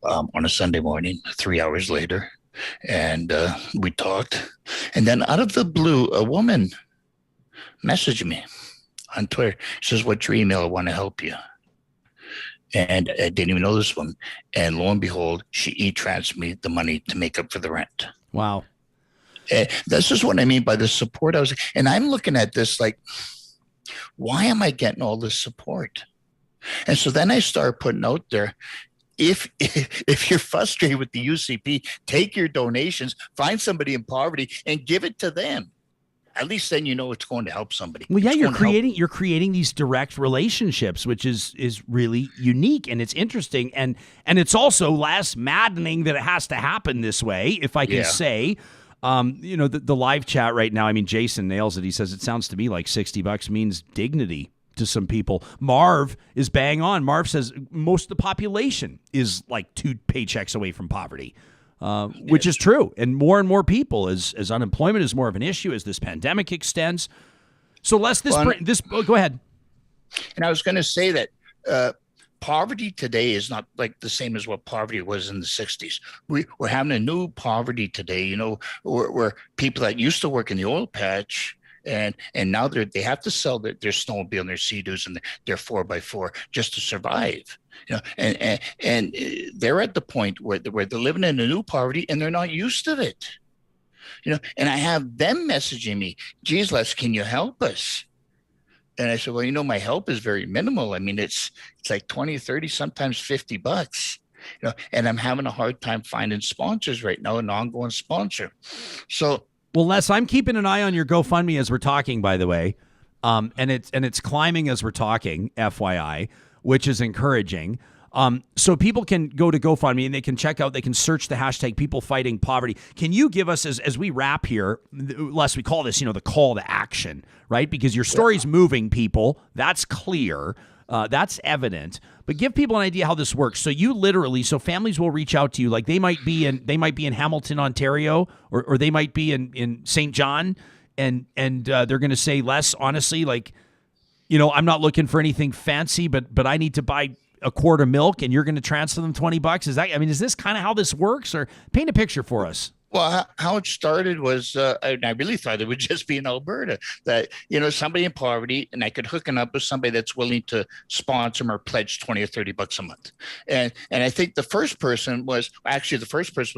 on a Sunday morning, 3 hours later. and we talked. And then out of the blue, a woman messaged me on Twitter. She says, "What's your email? I want to help you." And I didn't even know this one. And lo and behold, she e-transferred me the money to make up for the rent. Wow. This is what I mean by the support. And I'm looking at this like, why am I getting all this support? And so then I start putting out there, if you're frustrated with the UCP, take your donations, find somebody in poverty, and give it to them. At least then you know it's going to help somebody. Well, yeah, you're creating these direct relationships, which is really unique, and it's interesting, and it's also less maddening that it has to happen this way, if I can say. The live chat right now, I mean, Jason nails it. He says it sounds to me like $60 means dignity to some people. Marv is bang on. Marv says most of the population is like 2 paychecks away from poverty. Which is true. And more people as unemployment is more of an issue as this pandemic extends. So Les, go ahead. And I was going to say that poverty today is not like the same as what poverty was in the 60s. We're having a new poverty today, where people that used to work in the oil patch and now they have to sell their snowmobile and their Sea-Doos and their 4x4 just to survive. And they're at the point where they're living in a new poverty and they're not used to it. And I have them messaging me, "Geez, Les, can you help us?" And I said, "Well, my help is very minimal. I mean, it's like 20, 30, sometimes $50, and I'm having a hard time finding sponsors right now, an ongoing sponsor." So, well, Les, I'm keeping an eye on your GoFundMe as we're talking, by the way. And it's climbing as we're talking, FYI, which is encouraging. So people can go to GoFundMe and they can search the hashtag People Fighting Poverty. Can you give us, as we wrap here, Les, we call this, the call to action, right? Because your story's moving people. That's clear. That's evident. But give people an idea how this works. So families will reach out to you, like they might be in Hamilton, Ontario, or they might be in St. John, and they're going to say, "Les, honestly, like, I'm not looking for anything fancy, but I need to buy a quart of milk," and you're going to transfer them $20. Is this kind of how this works, or paint a picture for us? Well, how it started was, I really thought it would just be in Alberta, that, somebody in poverty, and I could hook it up with somebody that's willing to sponsor them or pledge $20 or $30 a month. And I think the first person was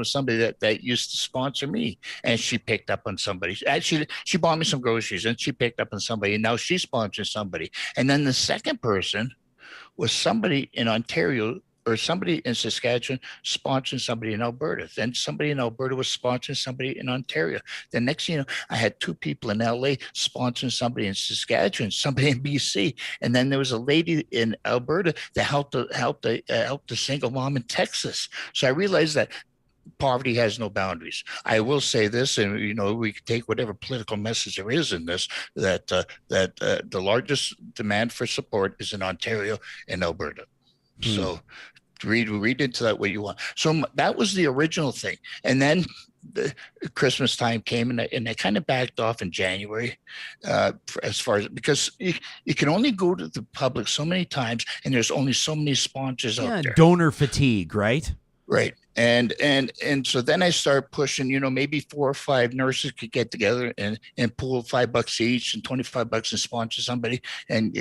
somebody that used to sponsor me, and she picked up on somebody. Actually, she bought me some groceries and she picked up on somebody, and now she's sponsoring somebody. And then the second person was somebody in Ontario or somebody in Saskatchewan sponsoring somebody in Alberta. Then somebody in Alberta was sponsoring somebody in Ontario. The next thing you know, I had 2 people in LA sponsoring somebody in Saskatchewan, somebody in BC. And then there was a lady in Alberta that helped a single mom in Texas. So I realized that poverty has no boundaries. I will say this, and we can take whatever political message there is in this, that the largest demand for support is in Ontario and Alberta. So read into that what you want. So that was the original thing, and then the Christmas time came, and I kind of backed off in January, as far as, because you can only go to the public so many times, and there's only so many sponsors out there. Donor fatigue, right? Right. And so then I start pushing, maybe 4 or 5 nurses could get together and pool $5 each and $25 and sponsor somebody. And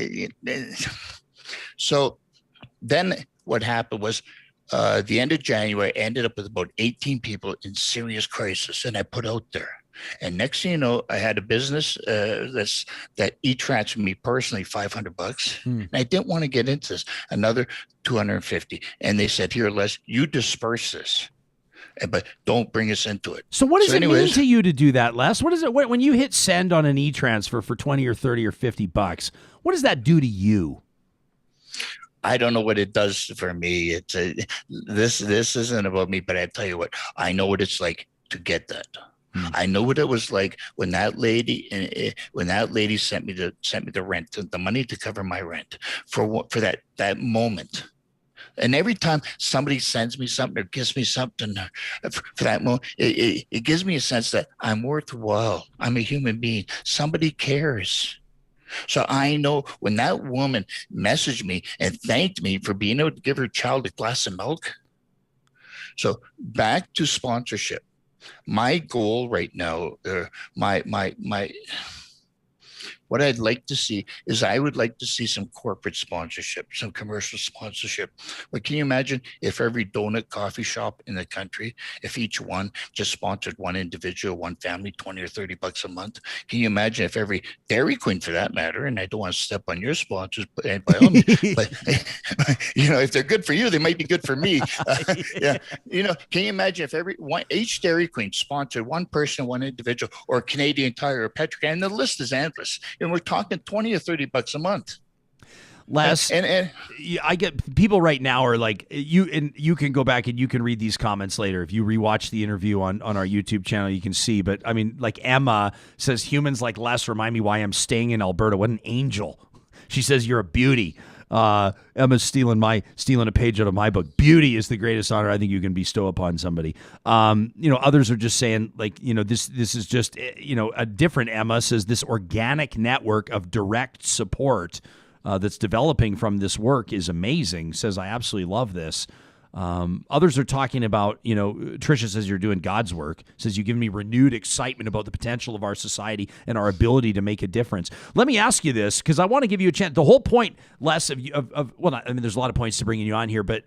so then what happened was, the end of January, I ended up with about 18 people in serious crisis, and I put out there. And next thing you know, I had a business that e-transferred me personally $500. And I didn't want to get into this. Another $250. And they said, "Here, Les, you disperse this, but don't bring us into it." So what does it mean to you to do that, Les? What is it when you hit send on an e-transfer for 20 or 30 or $50? What does that do to you? I don't know what it does for me. It's this isn't about me, but I tell you what, I know what it's like to get that. I know what it was like when that lady sent me the rent, the money to cover my rent for that moment. And every time somebody sends me something or gives me something for that moment, it gives me a sense that I'm worthwhile. I'm a human being. Somebody cares. So I know when that woman messaged me and thanked me for being able to give her child a glass of milk. So back to sponsorship. My goal right now, my what I'd like to see is I would like to see some corporate sponsorship, some commercial sponsorship. But can you imagine if every donut coffee shop in the country, if each one just sponsored one individual, one family, 20 or 30 bucks a month? Can you imagine if every Dairy Queen, for that matter, and I don't want to step on your sponsors, but by all means, but if they're good for you, they might be good for me. Yeah. Can you imagine if each Dairy Queen sponsored one person, one individual, or Canadian Tire or Petrocan, and the list is endless. And we're talking 20 or 30 bucks a month. Les, and I get people right now are like, you can go back and you can read these comments later. If you rewatch the interview on our YouTube channel, you can see. But I mean, like Emma says, humans like Les remind me why I'm staying in Alberta. What an angel. She says, you're a beauty. Emma's stealing a page out of my book. Beauty is the greatest honor I think you can bestow upon somebody. Others are just saying this is just, a different Emma says this organic network of direct support that's developing from this work is amazing. Says, I absolutely love this. Others are talking about, Tricia says you're doing God's work, says you give me renewed excitement about the potential of our society and our ability to make a difference. Let me ask you this, because I want to give you a chance. The whole point, Les, there's a lot of points to bringing you on here, but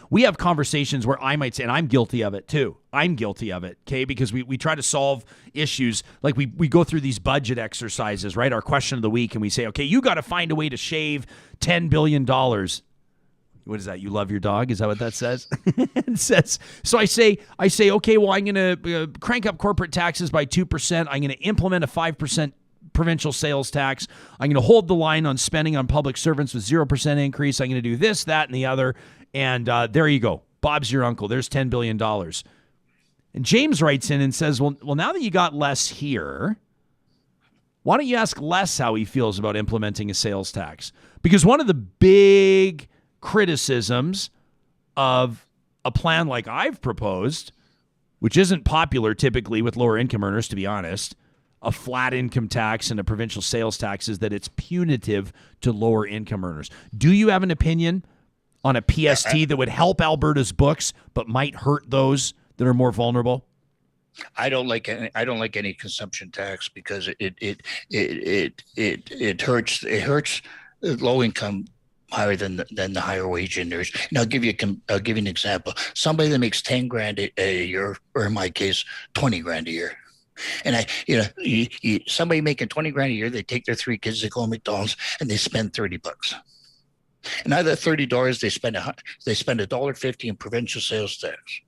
we have conversations where I might say, and I'm guilty of it too. I'm guilty of it, okay? Because we try to solve issues. Like we go through these budget exercises, right? Our question of the week, and we say, okay, you got to find a way to shave $10 billion. What is that? You love your dog? Is that what that says? It says. So I say, okay, well, I'm going to crank up corporate taxes by 2%. I'm going to implement a 5% provincial sales tax. I'm going to hold the line on spending on public servants with 0% increase. I'm going to do this, that, and the other. And there you go. Bob's your uncle. There's $10 billion. And James writes in and says, well, now that you got Les here, why don't you ask Les how he feels about implementing a sales tax? Because one of the big criticisms of a plan like I've proposed, which isn't popular typically with lower income earners, to be honest, a flat income tax and a provincial sales tax, is that it's punitive to lower income earners. Do you have an opinion on a PST that would help Alberta's books but might hurt those that are more vulnerable? I don't like any consumption tax because it hurts low income higher than the higher wage earners. And I'll give you an example. Somebody that makes 10 grand a year, or in my case, 20 grand a year. And somebody making 20 grand a year, they take their 3 kids, they go to McDonald's, and they spend 30 bucks. And out of that $30, they spend $1.50 in provincial sales tax.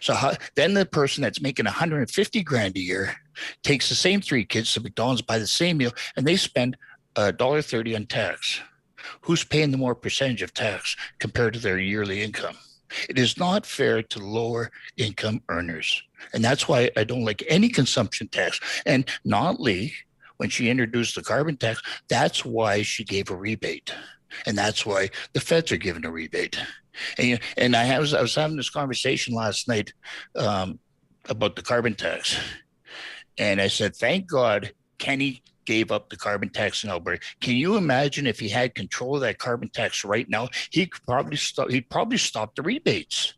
So then the person that's making 150 grand a year takes the same 3 kids to McDonald's, buy the same meal, and they spend $1.30 on tax. Who's paying the more percentage of tax compared to their yearly income? It is not fair to lower income earners. And that's why I don't like any consumption tax. And Notley, when she introduced the carbon tax, that's why she gave a rebate. And that's why the feds are giving a rebate. And I was having this conversation last night about the carbon tax. And I said, thank God Kenny gave up the carbon tax in Alberta. Can you imagine if he had control of that carbon tax right now? He'd probably stop the rebates.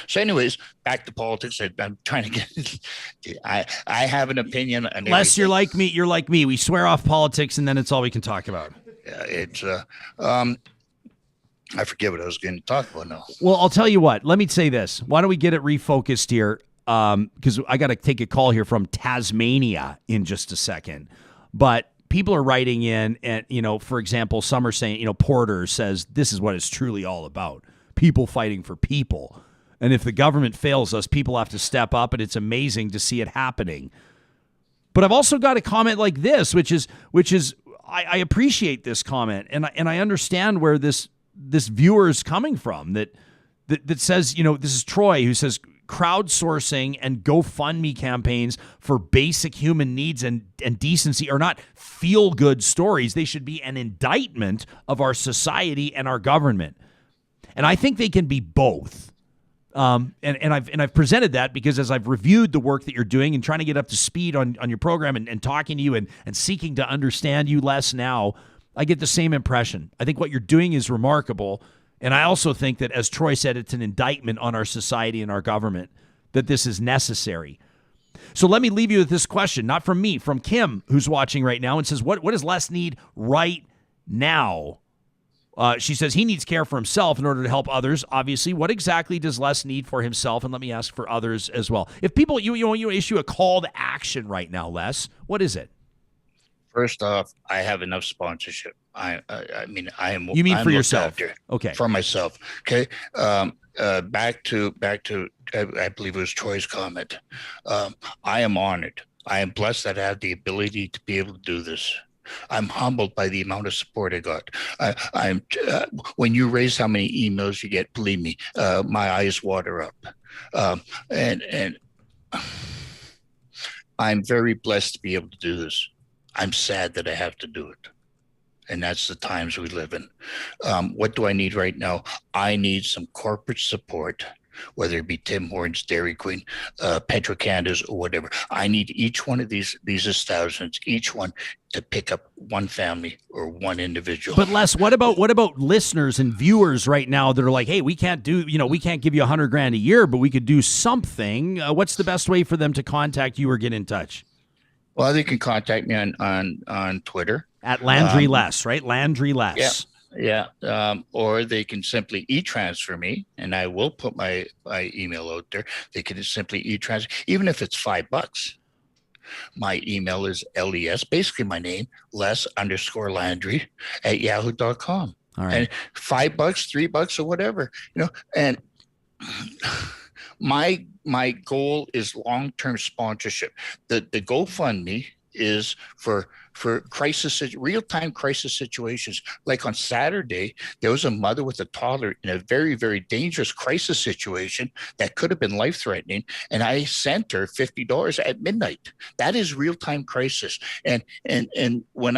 So anyways, back to politics. I'm trying to get I have an opinion on Les, you're like me. We swear off politics and then it's all we can talk about. It's I forget what I was going to talk about now. Well, I'll tell you what. Let me say this. Why don't we get it refocused here? Because I got to take a call here from Tasmania in just a second. But people are writing in, and, for example, some are saying, Porter says this is what it's truly all about. People fighting for people. And if the government fails us, people have to step up, and it's amazing to see it happening. But I've also got a comment like this, which is I appreciate this comment, and I understand where this viewer is coming from, that says, this is Troy who says crowdsourcing and GoFundMe campaigns for basic human needs and decency are not feel-good stories. They should be an indictment of our society and our government. And I think they can be both. And I've presented that because as I've reviewed the work that you're doing and trying to get up to speed on your program and talking to you and seeking to understand you less now, I get the same impression. I think what you're doing is remarkable. And I also think that, as Troy said, it's an indictment on our society and our government, that this is necessary. So let me leave you with this question, not from me, from Kim, who's watching right now and says, what does Les need right now? She says he needs care for himself in order to help others. Obviously, what exactly does Les need for himself? And let me ask for others as well. If people, you issue a call to action right now, Les, what is it? First off, I have enough sponsorship. I mean, I am. You mean I'm for looked yourself? after. Okay. For myself. Okay. Back to. I believe it was Troy's comment. I am honored. I am blessed that I have the ability to be able to do this. I'm humbled by the amount of support I got. I'm when you raise how many emails you get, believe me, my eyes water up. And I'm very blessed to be able to do this. I'm sad that I have to do it. And that's the times we live in. What do I need right now? I need some corporate support, whether it be Tim Hortons, Dairy Queen, Petro-Canada's, or whatever. I need each one of these establishments, each one, to pick up one family or one individual. But Les, what about listeners and viewers right now that are like, hey, we can't give you $100,000 a year, but we could do something. What's the best way for them to contact you or get in touch? Well, they can contact me on Twitter. At Landry Les, right? Landry Les. Yeah. Or they can simply e-transfer me, and I will put my email out there. They can just simply e-transfer, even if it's $5. My email is les, basically my name, les_Landry at yahoo.com. All right. And $5, $3 or whatever, and my goal is long-term sponsorship. The GoFundMe is for real-time crisis situations. Like on Saturday, there was a mother with a toddler in a very, very dangerous crisis situation that could have been life-threatening, and I sent her $50 at midnight. That is real-time crisis. And when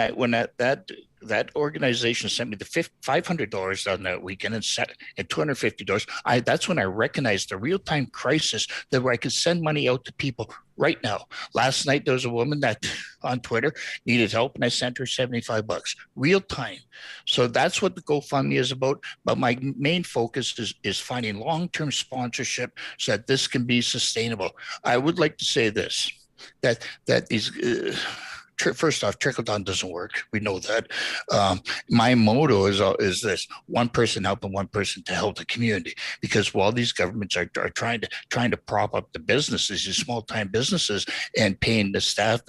that organization sent me the $500 on that weekend and $250. That's when I recognized the real-time crisis that where I could send money out to people right now. Last night, there was a woman that on Twitter needed help, and I sent her $75, real time. So that's what the GoFundMe is about. But my main focus is finding long-term sponsorship so that this can be sustainable. I would like to say this, that these first off, trickle down doesn't work. We know that. My motto is this: one person helping one person to help the community. Because while these governments are trying to prop up the businesses, these small time businesses, and paying the staff,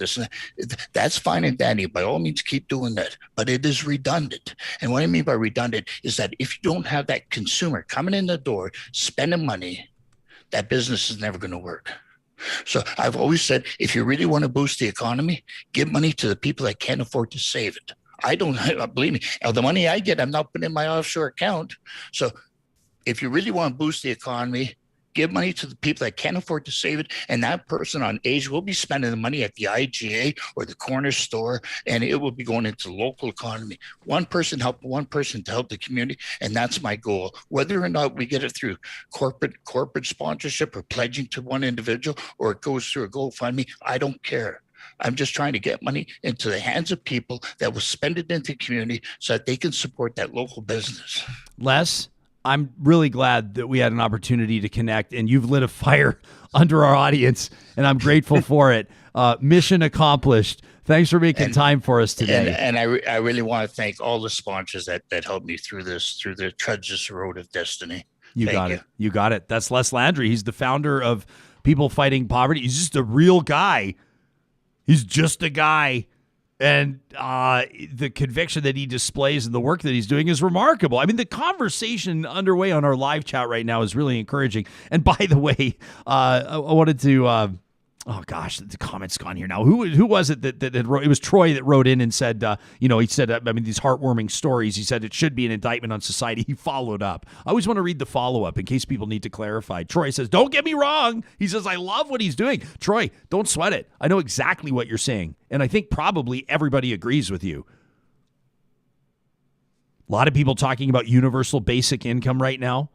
that's fine and dandy. By all means, keep doing that. But it is redundant. And what I mean by redundant is that if you don't have that consumer coming in the door, spending money, that business is never going to work. So I've always said, if you really want to boost the economy, give money to the people that can't afford to save it. I don't believe me. The money I get, I'm not putting in my offshore account. So if you really want to boost the economy, give money to the people that can't afford to save it. And that person on age will be spending the money at the IGA or the corner store, and it will be going into the local economy. One person helping one person to help the community. And that's my goal. Whether or not we get it through corporate sponsorship or pledging to one individual, or it goes through a GoFundMe, I don't care. I'm just trying to get money into the hands of people that will spend it into the community so that they can support that local business. Les, I'm really glad that we had an opportunity to connect, and you've lit a fire under our audience, and I'm grateful for it. Mission accomplished. Thanks for making time for us today. And I really want to thank all the sponsors that helped me through the treacherous road of destiny. You got it. That's Les Landry. He's the founder of People Fighting Poverty. He's just a real guy. He's just a guy. And the conviction that he displays and the work that he's doing is remarkable. I mean, the conversation underway on our live chat right now is really encouraging. And by the way, I wanted to oh gosh, the comment's gone here now. Who was it that wrote? It was Troy that wrote in and said, he said, these heartwarming stories. He said it should be an indictment on society. He followed up. I always want to read the follow-up in case people need to clarify. Troy says, don't get me wrong. He says, I love what he's doing. Troy, don't sweat it. I know exactly what you're saying. And I think probably everybody agrees with you. A lot of people talking about universal basic income right now.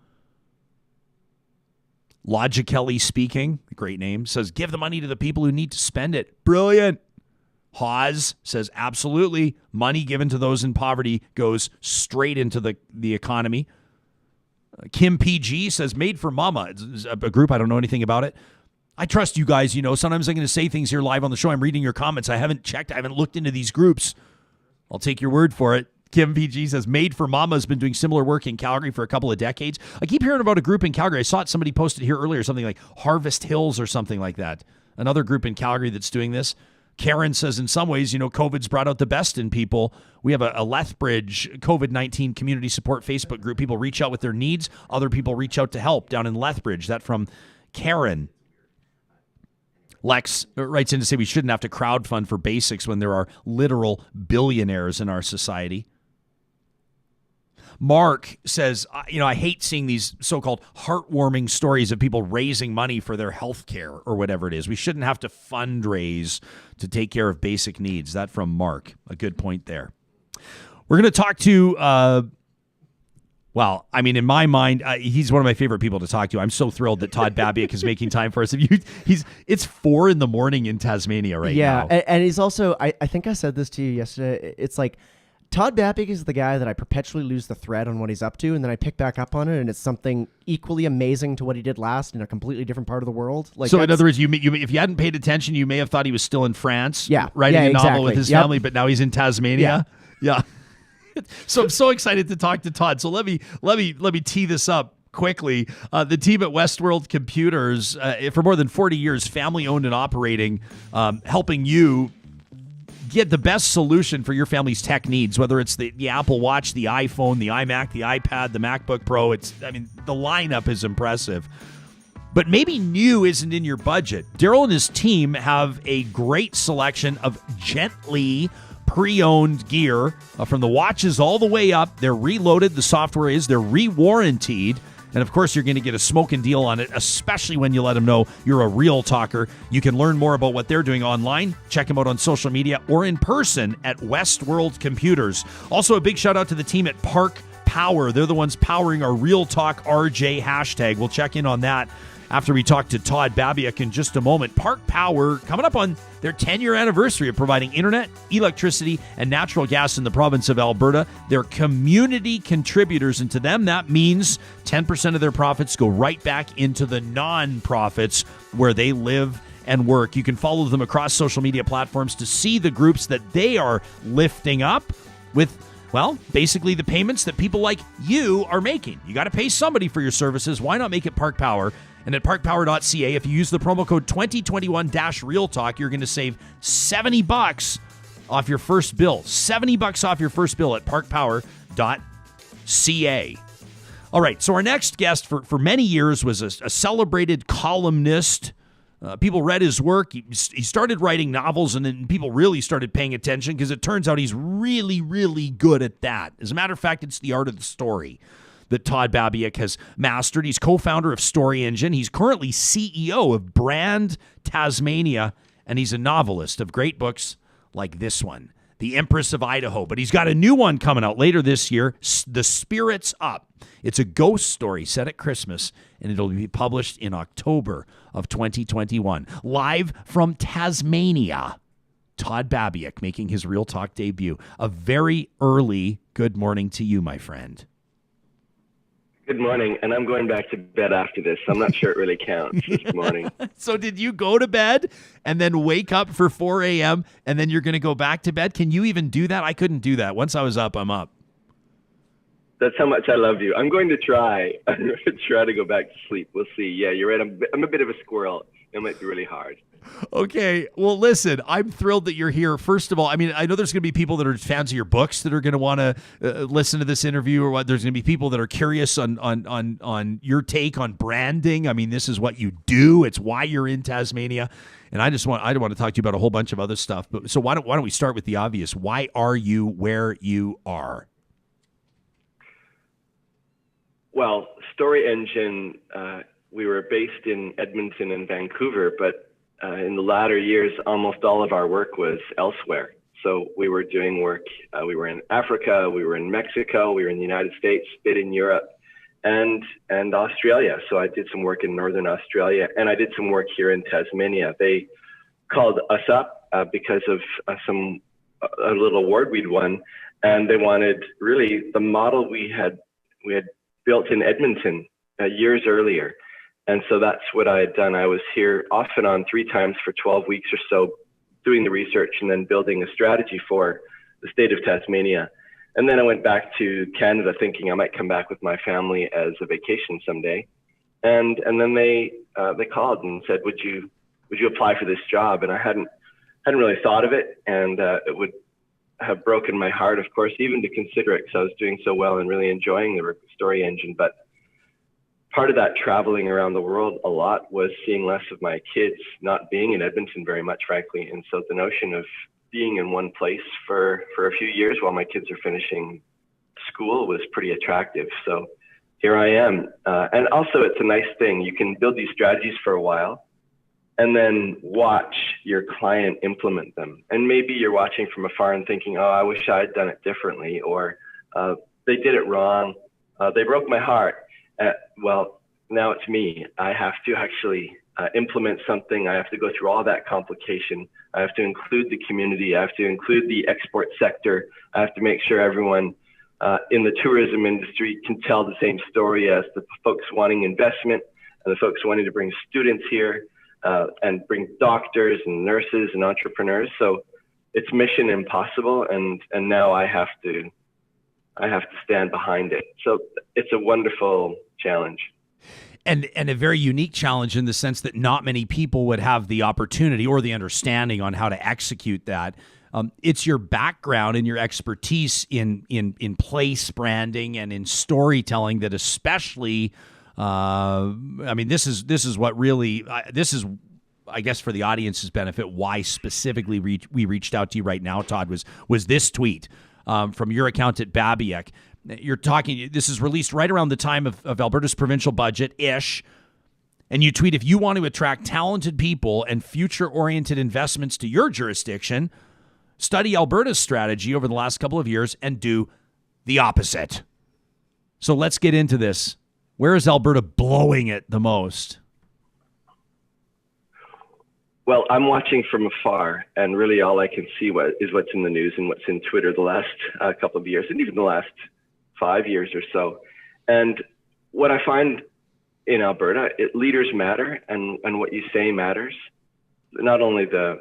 Logically Speaking, great name, says, give the money to the people who need to spend it. Brilliant. Hawes says, absolutely. Money given to those in poverty goes straight into the economy. Kim PG says, Made for Mama. It's a group, I don't know anything about it. I trust you guys. Sometimes I'm going to say things here live on the show. I'm reading your comments. I haven't checked. I haven't looked into these groups. I'll take your word for it. Kim PG says, Made for Mama has been doing similar work in Calgary for a couple of decades. I keep hearing about a group in Calgary. I saw it, somebody posted here earlier, something like Harvest Hills or something like that. Another group in Calgary that's doing this. Karen says, in some ways, COVID's brought out the best in people. We have a Lethbridge COVID-19 community support Facebook group. People reach out with their needs. Other people reach out to help down in Lethbridge. That from Karen. Lex writes in to say we shouldn't have to crowdfund for basics when there are literal billionaires in our society. Mark says, I hate seeing these so-called heartwarming stories of people raising money for their health care or whatever it is. We shouldn't have to fundraise to take care of basic needs. That from Mark. A good point there. We're going to talk to, in my mind, he's one of my favorite people to talk to. I'm so thrilled that Todd Babiak is making time for us. It's 4 a.m. in Tasmania right now. Yeah, and he's also, I think I said this to you yesterday, it's like, Todd Babiak is the guy that I perpetually lose the thread on what he's up to, and then I pick back up on it, and it's something equally amazing to what he did last in a completely different part of the world. So, in other words, if you hadn't paid attention, you may have thought he was still in France, writing a novel with his family, but now he's in Tasmania. Yeah. So I'm so excited to talk to Todd. So let me tee this up quickly. The team at Westworld Computers, for more than 40 years, family owned and operating, helping you get the best solution for your family's tech needs, whether it's the Apple Watch, the iPhone, the iMac, the iPad, the MacBook Pro. The lineup is impressive. But maybe new isn't in your budget. Daryl and his team have a great selection of gently pre-owned gear from the watches all the way up. They're reloaded. The software is. They're re-warrantied. And, of course, you're going to get a smoking deal on it, especially when you let them know you're a real talker. You can learn more about what they're doing online. Check them out on social media or in person at Westworld Computers. Also, a big shout-out to the team at Park Power. They're the ones powering our Real Talk RJ hashtag. We'll check in on that after we talk to Todd Babiak in just a moment. Park Power coming up on their 10-year anniversary of providing internet, electricity, and natural gas in the province of Alberta. They're community contributors, and to them, that means 10% of their profits go right back into the non-profits where they live and work. You can follow them across social media platforms to see the groups that they are lifting up with, basically the payments that people like you are making. You got to pay somebody for your services. Why not make it Park Power? And at parkpower.ca, if you use the promo code 2021-RealTalk, you're going to save $70 off your first bill. $70 off your first bill at parkpower.ca. All right, so our next guest for many years was a celebrated columnist. People read his work. He started writing novels, and then people really started paying attention because it turns out he's really, really good at that. As a matter of fact, it's the art of the story that Todd Babiak has mastered. He's co-founder of Story Engine. He's currently CEO of Brand Tasmania, and he's a novelist of great books like this one, The Empress of Idaho. But he's got a new one coming out later this year, The Spirits Up. It's a ghost story set at Christmas, and it'll be published in October of 2021. Live from Tasmania, Todd Babiak making his Real Talk debut. A very early good morning to you, my friend. Good morning, and I'm going back to bed after this. I'm not sure it really counts this morning. So did you go to bed and then wake up for 4 a.m. and then you're going to go back to bed? Can you even do that? I couldn't do that. Once I was up, I'm up. That's how much I love you. I'm going to try. I'm going to try to go back to sleep. We'll see. Yeah, you're right. I'm a bit of a squirrel. It might be really hard. Okay. Well, listen, I'm thrilled that you're here. First of all, I know there's going to be people that are fans of your books that are going to want to listen to this interview, or what. There's going to be people that are curious on your take on branding. This is what you do. It's why you're in Tasmania. And I want to talk to you about a whole bunch of other stuff. But so why don't we start with the obvious? Why are you where you are? Well, Story Engine, we were based in Edmonton and Vancouver, but in the latter years, almost all of our work was elsewhere. So we were doing work, we were in Africa, we were in Mexico, we were in the United States, a bit in Europe, and Australia. So I did some work in Northern Australia, and I did some work here in Tasmania. They called us up because of a little award we'd won, and they wanted really the model we had built in Edmonton years earlier. And so that's what I had done. I was here off and on 3 times for 12 weeks or so, doing the research and then building a strategy for the state of Tasmania. And then I went back to Canada thinking I might come back with my family as a vacation someday. And then they called and said, would you apply for this job? And I hadn't really thought of it, and it would have broken my heart, of course, even to consider it, because I was doing so well and really enjoying the story engine. But part of that traveling around the world a lot was seeing less of my kids, not being in Edmonton very much, frankly. And so the notion of being in one place for a few years while my kids are finishing school was pretty attractive. So here I am. And also it's a nice thing. You can build these strategies for a while and then watch your client implement them. And maybe you're watching from afar and thinking, oh, I wish I had done it differently, or they did it wrong. They broke my heart. Well, now it's me. I have to actually implement something. I have to go through all that complication. I have to include the community. I have to include the export sector. I have to make sure everyone in the tourism industry can tell the same story as the folks wanting investment and the folks wanting to bring students here and bring doctors and nurses and entrepreneurs. So it's mission impossible. And now I have to stand behind it. So it's a wonderful challenge. And a very unique challenge in the sense that not many people would have the opportunity or the understanding on how to execute that. It's your background and your expertise in place branding and in storytelling that especially, this is what really, this is, I guess, for the audience's benefit, why specifically we reached out to you right now, Todd, was this tweet from your account at Babiak. You're talking, this is released right around the time of Alberta's provincial budget-ish, and you tweet, if you want to attract talented people and future-oriented investments to your jurisdiction, study Alberta's strategy over the last couple of years and do the opposite. So let's get into this. Where is Alberta blowing it the most? Well, I'm watching from afar, and really all I can see is what's in the news and what's in Twitter the last couple of years, and even the last 5 years or so. And what I find in Alberta, leaders matter, and what you say matters. Not only the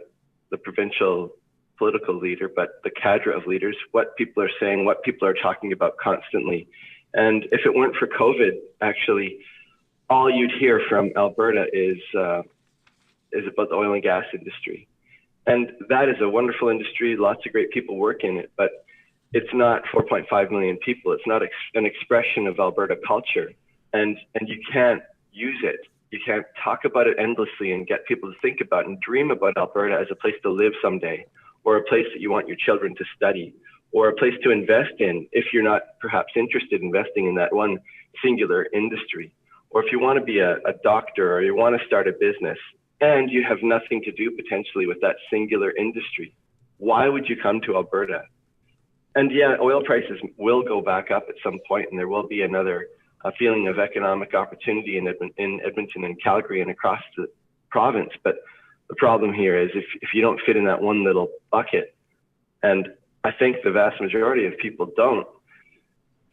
provincial political leader, but the cadre of leaders, what people are saying, what people are talking about constantly. And if it weren't for COVID, actually, all you'd hear from Alberta is about the oil and gas industry. And that is a wonderful industry, lots of great people work in it, but it's not 4.5 million people. It's not an expression of Alberta culture. And you can't use it. You can't talk about it endlessly and get people to think about and dream about Alberta as a place to live someday, or a place that you want your children to study, or a place to invest in if you're not perhaps interested in investing in that one singular industry. Or if you want to be a doctor, or you want to start a business and you have nothing to do potentially with that singular industry, why would you come to Alberta? And yeah, oil prices will go back up at some point, and there will be another feeling of economic opportunity in Edmonton and Calgary and across the province. But the problem here is if you don't fit in that one little bucket, and I think the vast majority of people don't,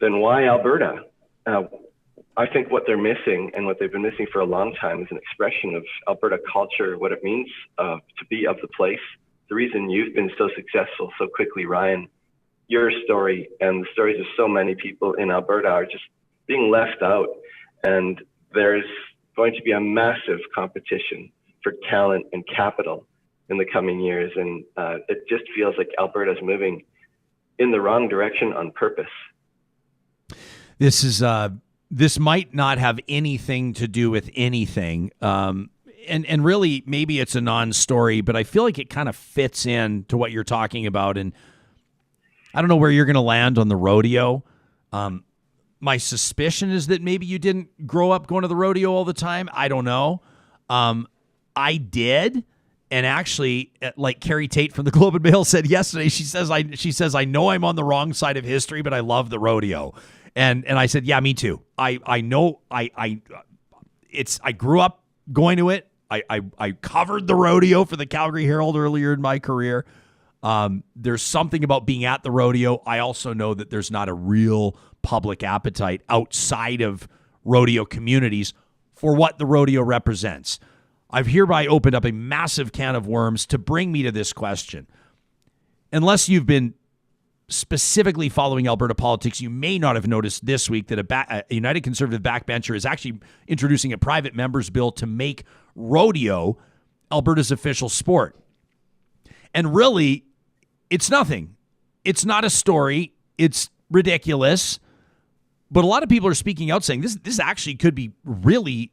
then why Alberta? I think what they're missing, and what they've been missing for a long time, is an expression of Alberta culture, what it means to be of the place. The reason you've been so successful so quickly, Ryan, your story and the stories of so many people in Alberta are just being left out. And there's going to be a massive competition for talent and capital in the coming years. And it just feels like Alberta's moving in the wrong direction on purpose. This might not have anything to do with anything. And really, maybe it's a non-story, but I feel like it kind of fits in to what you're talking about. And I don't know where you're going to land on the rodeo. My suspicion is that maybe you didn't grow up going to the rodeo all the time. I don't know. I did. And actually, like Carrie Tate from the Globe and Mail said yesterday, she says, I know I'm on the wrong side of history, but I love the rodeo. And I said, yeah, me too. I know I grew up going to it. I covered the rodeo for the Calgary Herald earlier in my career. There's something about being at the rodeo. I also know that there's not a real public appetite outside of rodeo communities for what the rodeo represents. I've hereby opened up a massive can of worms to bring me to this question. Unless you've been specifically following Alberta politics, you may not have noticed this week that a United Conservative backbencher is actually introducing a private member's bill to make rodeo Alberta's official sport. And really, it's nothing. It's not a story. It's ridiculous. But a lot of people are speaking out saying this actually could be really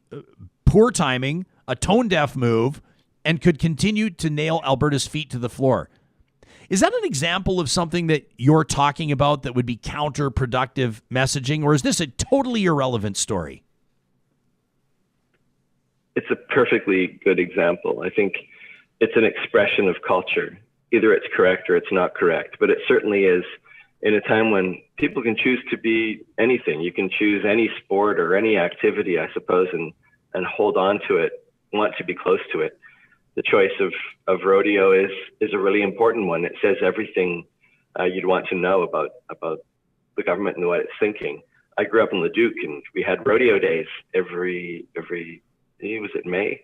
poor timing, a tone-deaf move, and could continue to nail Alberta's feet to the floor. Is that an example of something that you're talking about that would be counterproductive messaging, or is this a totally irrelevant story? It's a perfectly good example. I think it's an expression of culture. Either it's correct or it's not correct, but it certainly is in a time when people can choose to be anything. You can choose any sport or any activity, I suppose, and hold on to it, want to be close to it. The choice of rodeo is a really important one. It says everything you'd want to know about the government and what it's thinking. I grew up in Leduc, and we had rodeo days every was it May?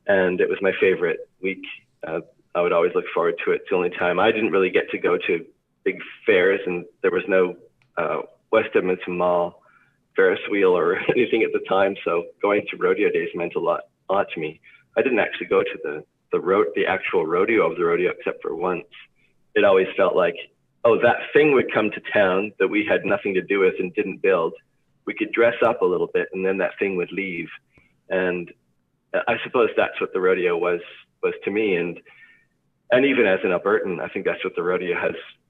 And it was my favorite week. I would always look forward to it. It's the only time I didn't really get to go to big fairs, and there was no West Edmonton Mall Ferris wheel or anything at the time. So going to rodeo days meant a lot to me. I didn't actually go to the actual rodeo of the rodeo except for once. It always felt like, oh, that thing would come to town that we had nothing to do with and didn't build. We could dress up a little bit, and then that thing would leave. And I suppose that's what the rodeo was to me. And even as an Albertan, I think that's what the rodeo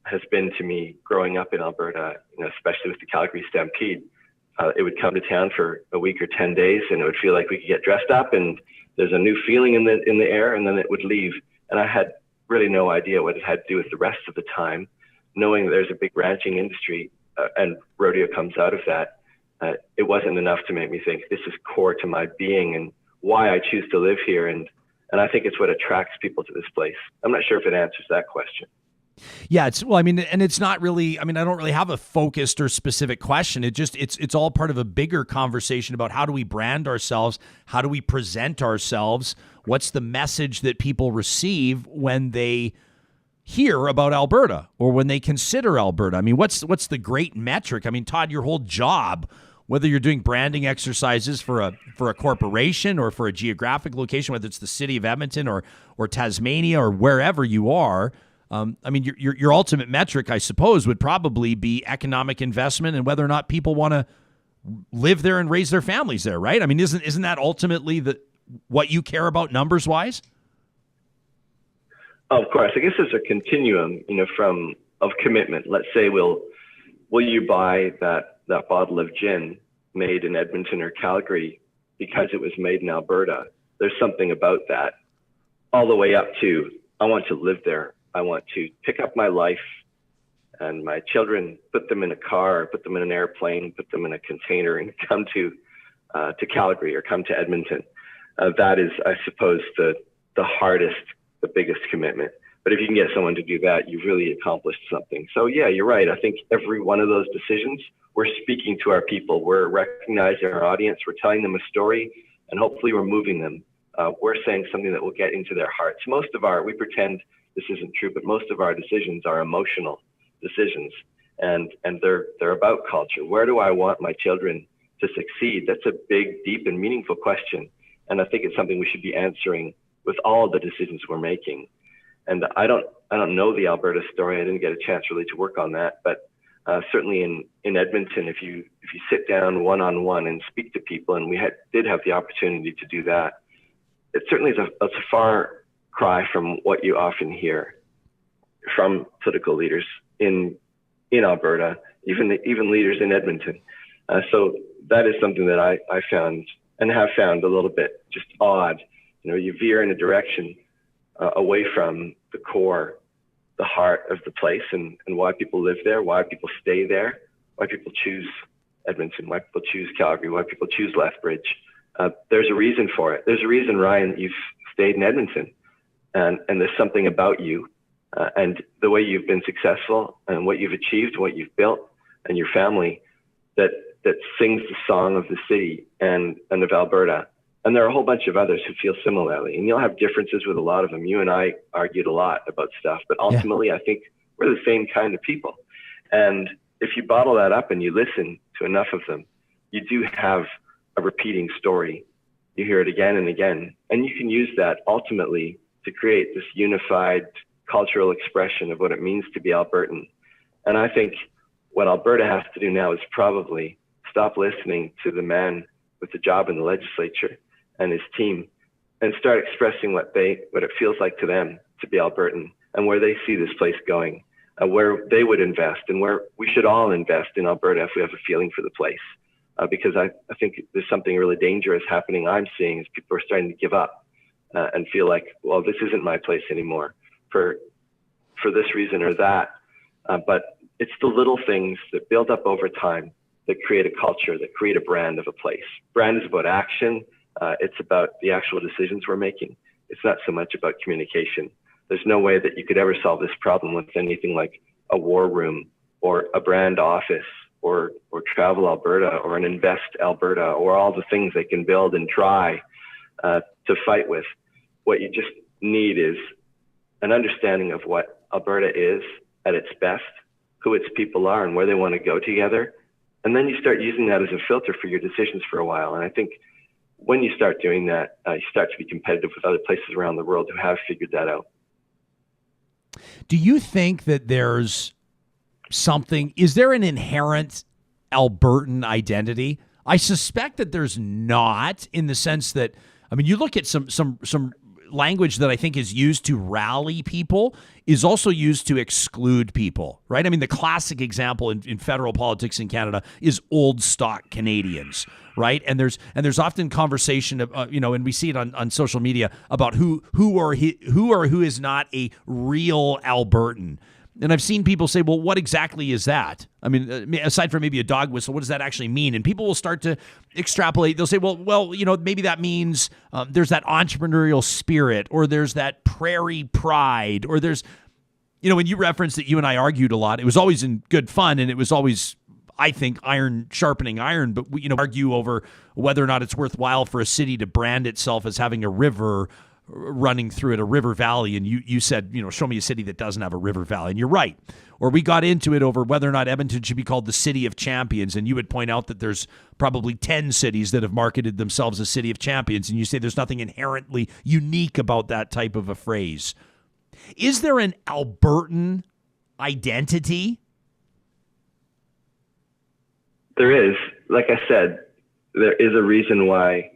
has been to me growing up in Alberta, especially with the Calgary Stampede. It would come to town for a week or 10 days, and it would feel like we could get dressed up, and there's a new feeling in the air, and then it would leave. And I had really no idea what it had to do with the rest of the time, knowing that there's a big ranching industry and rodeo comes out of that. It wasn't enough to make me think this is core to my being and why I choose to live here. And I think it's what attracts people to this place. I'm not sure if it answers that question. Yeah, it's not really, I don't really have a focused or specific question. It's all part of a bigger conversation about how do we brand ourselves? How do we present ourselves? What's the message that people receive when they hear about Alberta or when they consider Alberta? What's the great metric? Todd, your whole job, whether you're doing branding exercises for a corporation or for a geographic location, whether it's the city of Edmonton or Tasmania or wherever you are, your ultimate metric, I suppose, would probably be economic investment and whether or not people want to live there and raise their families there, right? Isn't that ultimately what you care about numbers wise? Of course, I guess there's a continuum, of commitment. Let's say, will you buy that bottle of gin made in Edmonton or Calgary because it was made in Alberta? There's something about that, all the way up to, I want to live there. I want to pick up my life and my children, put them in a car, put them in an airplane, put them in a container and come to Calgary or come to Edmonton. That is, I suppose, the hardest, the biggest commitment. But if you can get someone to do that, you've really accomplished something. So yeah, you're right. I think every one of those decisions, we're speaking to our people. We're recognizing our audience. We're telling them a story, and hopefully we're moving them. We're saying something that will get into their hearts. We pretend this isn't true, but most of our decisions are emotional decisions, and they're about culture. Where do I want my children to succeed? That's a big, deep, and meaningful question, and I think it's something we should be answering with all the decisions we're making. And I don't know the Alberta story. I didn't get a chance really to work on that, but certainly in Edmonton, if you sit down one-on-one and speak to people, and we did have the opportunity to do that, it certainly is a far cry from what you often hear from political leaders in Alberta, even leaders in Edmonton. So that is something that I found and have found a little bit just odd. You veer in a direction away from the core, the heart of the place, and why people live there, why people stay there, why people choose Edmonton, why people choose Calgary, why people choose Lethbridge. There's a reason for it. There's a reason, Ryan, that you've stayed in Edmonton. And there's something about you and the way you've been successful and what you've achieved, what you've built, and your family that sings the song of the city and of Alberta. And there are a whole bunch of others who feel similarly. And you'll have differences with a lot of them. You and I argued a lot about stuff, but ultimately I think we're the same kind of people. And if you bottle that up and you listen to enough of them, you do have a repeating story. You hear it again and again. And you can use that ultimately to create this unified cultural expression of what it means to be Albertan. And I think what Alberta has to do now is probably stop listening to the man with the job in the legislature and his team and start expressing what it feels like to them to be Albertan and where they see this place going, where they would invest and where we should all invest in Alberta if we have a feeling for the place. Because I think there's something really dangerous happening I'm seeing as people are starting to give up and feel like, well, this isn't my place anymore for this reason or that. But it's the little things that build up over time that create a culture, that create a brand of a place. Brand is about action. It's about the actual decisions we're making. It's not so much about communication. There's no way that you could ever solve this problem with anything like a war room or a brand office or Travel Alberta or an Invest Alberta or all the things they can build and try to fight with. What you just need is an understanding of what Alberta is at its best, who its people are and where they want to go together. And then you start using that as a filter for your decisions for a while. And I think when you start doing that, you start to be competitive with other places around the world who have figured that out. Do you think that there's something, is there an inherent Albertan identity? I suspect that there's not, in the sense that, I mean, you look at some language that I think is used to rally people is also used to exclude people, right? I mean, the classic example in federal politics in Canada is old stock Canadians, right? And there's often conversation of, and we see it on social media about who is not a real Albertan. And I've seen people say, well, what exactly is that? I mean, aside from maybe a dog whistle, what does that actually mean? And people will start to extrapolate. They'll say, well, maybe that means there's that entrepreneurial spirit, or there's that prairie pride, or there's, when you referenced that you and I argued a lot, it was always in good fun, and it was always, I think, iron sharpening iron, but we, argue over whether or not it's worthwhile for a city to brand itself as having a river running through it, a river valley, and you said, show me a city that doesn't have a river valley, and you're right. Or we got into it over whether or not Edmonton should be called the City of Champions, and you would point out that there's probably 10 cities that have marketed themselves as City of Champions, and you say there's nothing inherently unique about that type of a phrase. Is there an Albertan identity? There is. Like I said, there is a reason why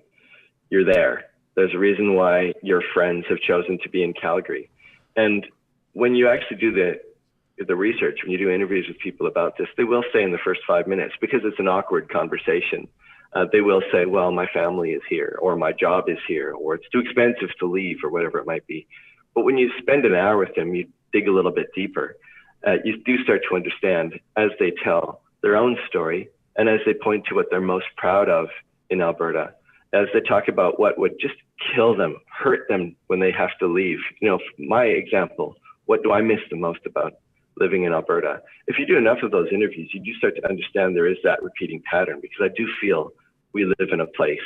you're there. There's a reason why your friends have chosen to be in Calgary. And when you actually do the research, when you do interviews with people about this, they will say in the first 5 minutes, because it's an awkward conversation, they will say, well, my family is here, or my job is here, or it's too expensive to leave, or whatever it might be. But when you spend an hour with them, you dig a little bit deeper. You do start to understand as they tell their own story and as they point to what they're most proud of in Alberta, as they talk about what would just kill them, hurt them when they have to leave. My example, what do I miss the most about living in Alberta? If you do enough of those interviews, you do start to understand there is that repeating pattern, because I do feel we live in a place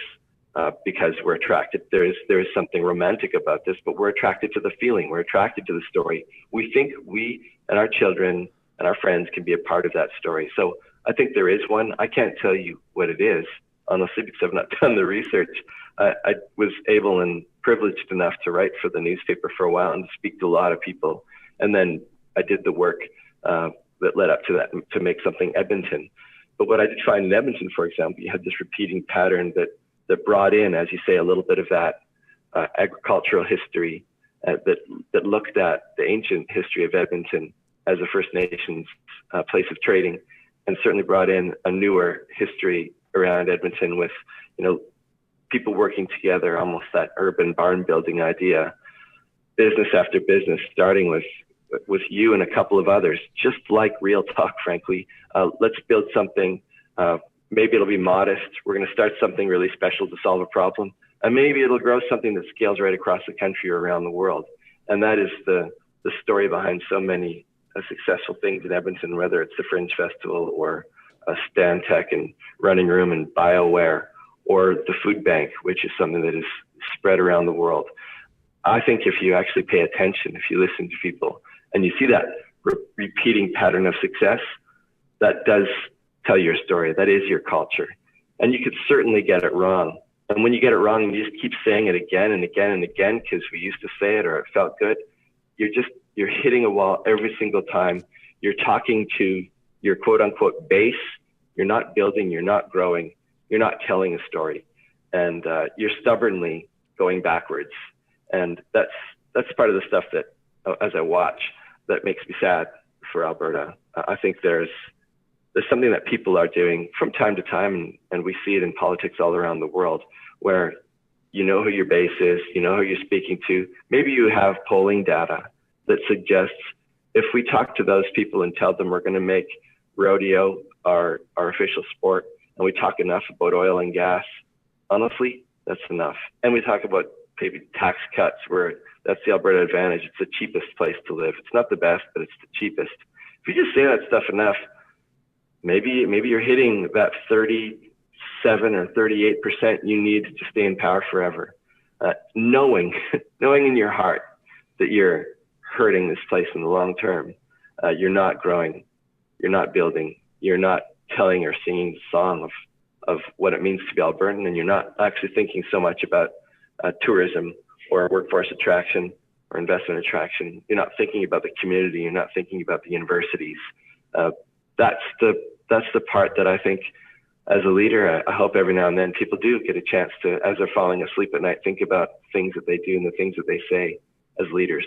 because we're attracted. There is something romantic about this, but we're attracted to the feeling. We're attracted to the story. We think we and our children and our friends can be a part of that story. So I think there is one. I can't tell you what it is, honestly, because I've not done the research. I was able and privileged enough to write for the newspaper for a while and to speak to a lot of people. And then I did the work that led up to that to make something Edmonton. But what I did find in Edmonton, for example, you had this repeating pattern that brought in, as you say, a little bit of that agricultural history that looked at the ancient history of Edmonton as a First Nations place of trading, and certainly brought in a newer history around Edmonton with, people working together, almost that urban barn building idea, business after business, starting with you and a couple of others, just like Real Talk, frankly. Let's build something. Maybe it'll be modest. We're going to start something really special to solve a problem. And maybe it'll grow something that scales right across the country or around the world. And that is the story behind so many successful things in Edmonton, whether it's the Fringe Festival or Stantec and Running Room and BioWare, or the food bank, which is something that is spread around the world. I think if you actually pay attention, if you listen to people and you see that repeating pattern of success, that does tell your story. That is your culture. And you could certainly get it wrong. And when you get it wrong and you just keep saying it again and again and again, because we used to say it or it felt good, you're hitting a wall every single time. You're talking to your quote unquote base. You're not building, you're not growing, you're not telling a story. And you're stubbornly going backwards. And that's part of the stuff that, as I watch, that makes me sad for Alberta. I think there's something that people are doing from time to time, and we see it in politics all around the world, where you know who your base is, you know who you're speaking to. Maybe you have polling data that suggests if we talk to those people and tell them we're going to make rodeo our official sport, and we talk enough about oil and gas, honestly, that's enough. And we talk about maybe tax cuts, where that's the Alberta advantage. It's the cheapest place to live. It's not the best, but it's the cheapest. If you just say that stuff enough, maybe you're hitting that 37 or 38% you need to stay in power forever. Knowing in your heart that you're hurting this place in the long term, you're not growing, you're not building, you're not telling or singing the song of what it means to be Albertan, and you're not actually thinking so much about tourism or workforce attraction or investment attraction. You're not thinking about the community. You're not thinking about the universities. That's the part that I think, as a leader, I hope every now and then people do get a chance to, as they're falling asleep at night, think about things that they do and the things that they say as leaders,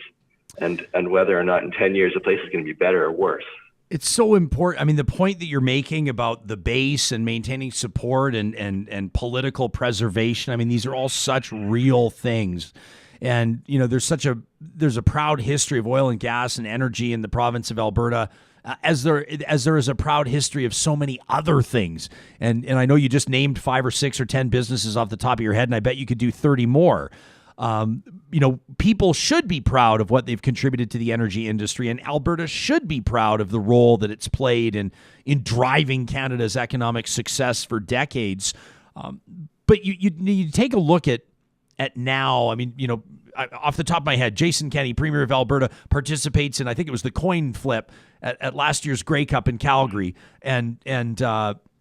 and whether or not in 10 years the place is going to be better or worse. It's so important. I mean, the point that you're making about the base and maintaining support and political preservation, I mean, these are all such real things. And, you know, there's a proud history of oil and gas and energy in the province of Alberta, as there is a proud history of so many other things. And I know you just named 5 or 6 or 10 businesses off the top of your head, and I bet you could do 30 more. You know, people should be proud of what they've contributed to the energy industry, and Alberta should be proud of the role that it's played in driving Canada's economic success for decades. But you take a look at now. I mean, you know, off the top of my head, Jason Kenney, Premier of Alberta, participates in, I think it was the coin flip at last year's Grey Cup in Calgary,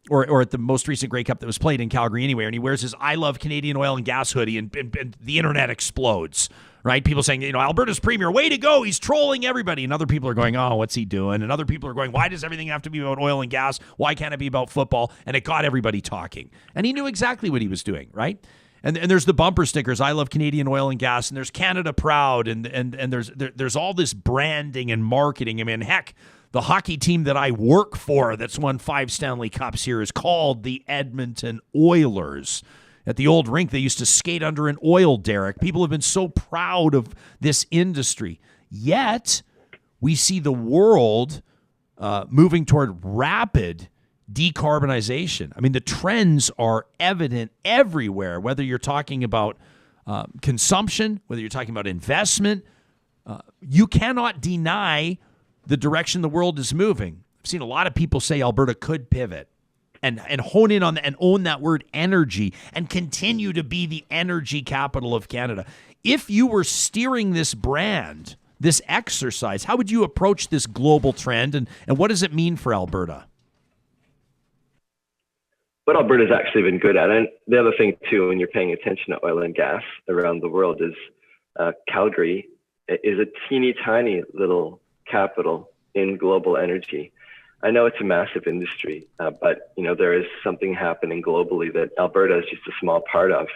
or at the most recent Grey Cup that was played in Calgary anyway, and he wears his I Love Canadian Oil and Gas hoodie, and the internet explodes, right? People saying, you know, Alberta's premier, way to go, he's trolling everybody. And other people are going, oh, what's he doing? And other people are going, why does everything have to be about oil and gas? Why can't it be about football? And it got everybody talking. And he knew exactly what he was doing, right? And there's the bumper stickers, I Love Canadian Oil and Gas, and there's Canada Proud, and there's all this branding and marketing. I mean, heck, the hockey team that I work for that's won 5 Stanley Cups here is called the Edmonton Oilers. At the old rink, they used to skate under an oil derrick. People have been so proud of this industry. Yet, we see the world moving toward rapid decarbonization. I mean, the trends are evident everywhere, whether you're talking about consumption, whether you're talking about investment. You cannot deny the direction the world is moving. I've seen a lot of people say Alberta could pivot and hone in on that and own that word energy and continue to be the energy capital of Canada. If you were steering this brand, this exercise, how would you approach this global trend, and what does it mean for Alberta? What Alberta's actually been good at, and the other thing too, when you're paying attention to oil and gas around the world, is Calgary is a teeny tiny little capital in global energy. I know it's a massive industry, but you know, there is something happening globally that Alberta is just a small part of.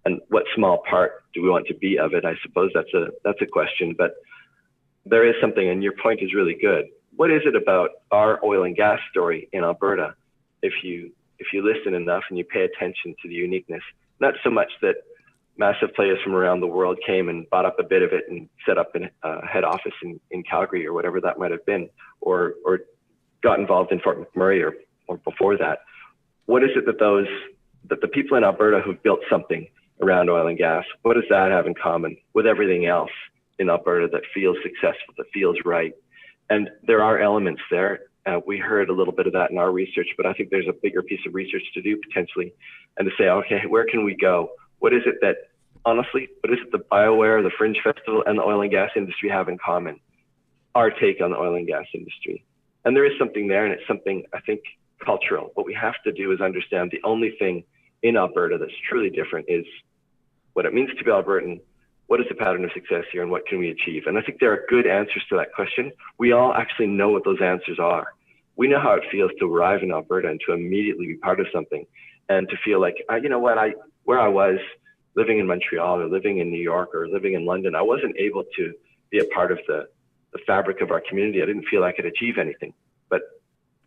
And what small part do we want to be of it? I suppose that's a question, but there is something, and your point is really good. What is it about our oil and gas story in Alberta? If you listen enough and you pay attention to the uniqueness, not so much that massive players from around the world came and bought up a bit of it and set up a head office in Calgary or whatever that might have been, or got involved in Fort McMurray or before that. What is it that the people in Alberta who've built something around oil and gas, what does that have in common with everything else in Alberta that feels successful, that feels right? And there are elements there. We heard a little bit of that in our research, but I think there's a bigger piece of research to do potentially and to say, okay, where can we go? What is it that, honestly, what is it the BioWare, the Fringe Festival, and the oil and gas industry have in common? Our take on the oil and gas industry. And there is something there, and it's something, I think, cultural. What we have to do is understand the only thing in Alberta that's truly different is what it means to be Albertan, what is the pattern of success here, and what can we achieve? And I think there are good answers to that question. We all actually know what those answers are. We know how it feels to arrive in Alberta and to immediately be part of something and to feel like, you know what, where I was living in Montreal or living in New York or living in London, I wasn't able to be a part of the fabric of our community. I didn't feel I could achieve anything. But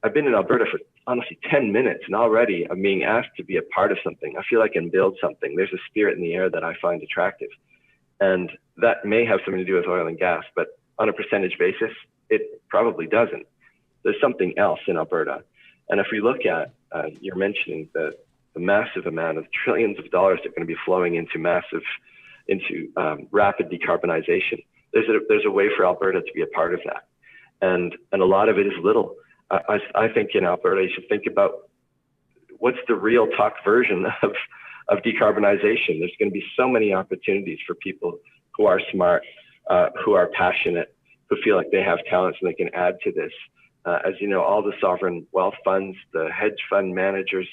I've been in Alberta for honestly 10 minutes, and already I'm being asked to be a part of something. I feel I can build something. There's a spirit in the air that I find attractive. And that may have something to do with oil and gas, but on a percentage basis, it probably doesn't. There's something else in Alberta. And if we look at, you're mentioning the massive amount of trillions of dollars that are going to be flowing into rapid decarbonization, there's a way for Alberta to be a part of that. And a lot of it is little. I think in Alberta, you should think about what's the real talk version of decarbonization. There's going to be so many opportunities for people who are smart, who are passionate, who feel like they have talents and they can add to this. As you know, all the sovereign wealth funds, the hedge fund managers,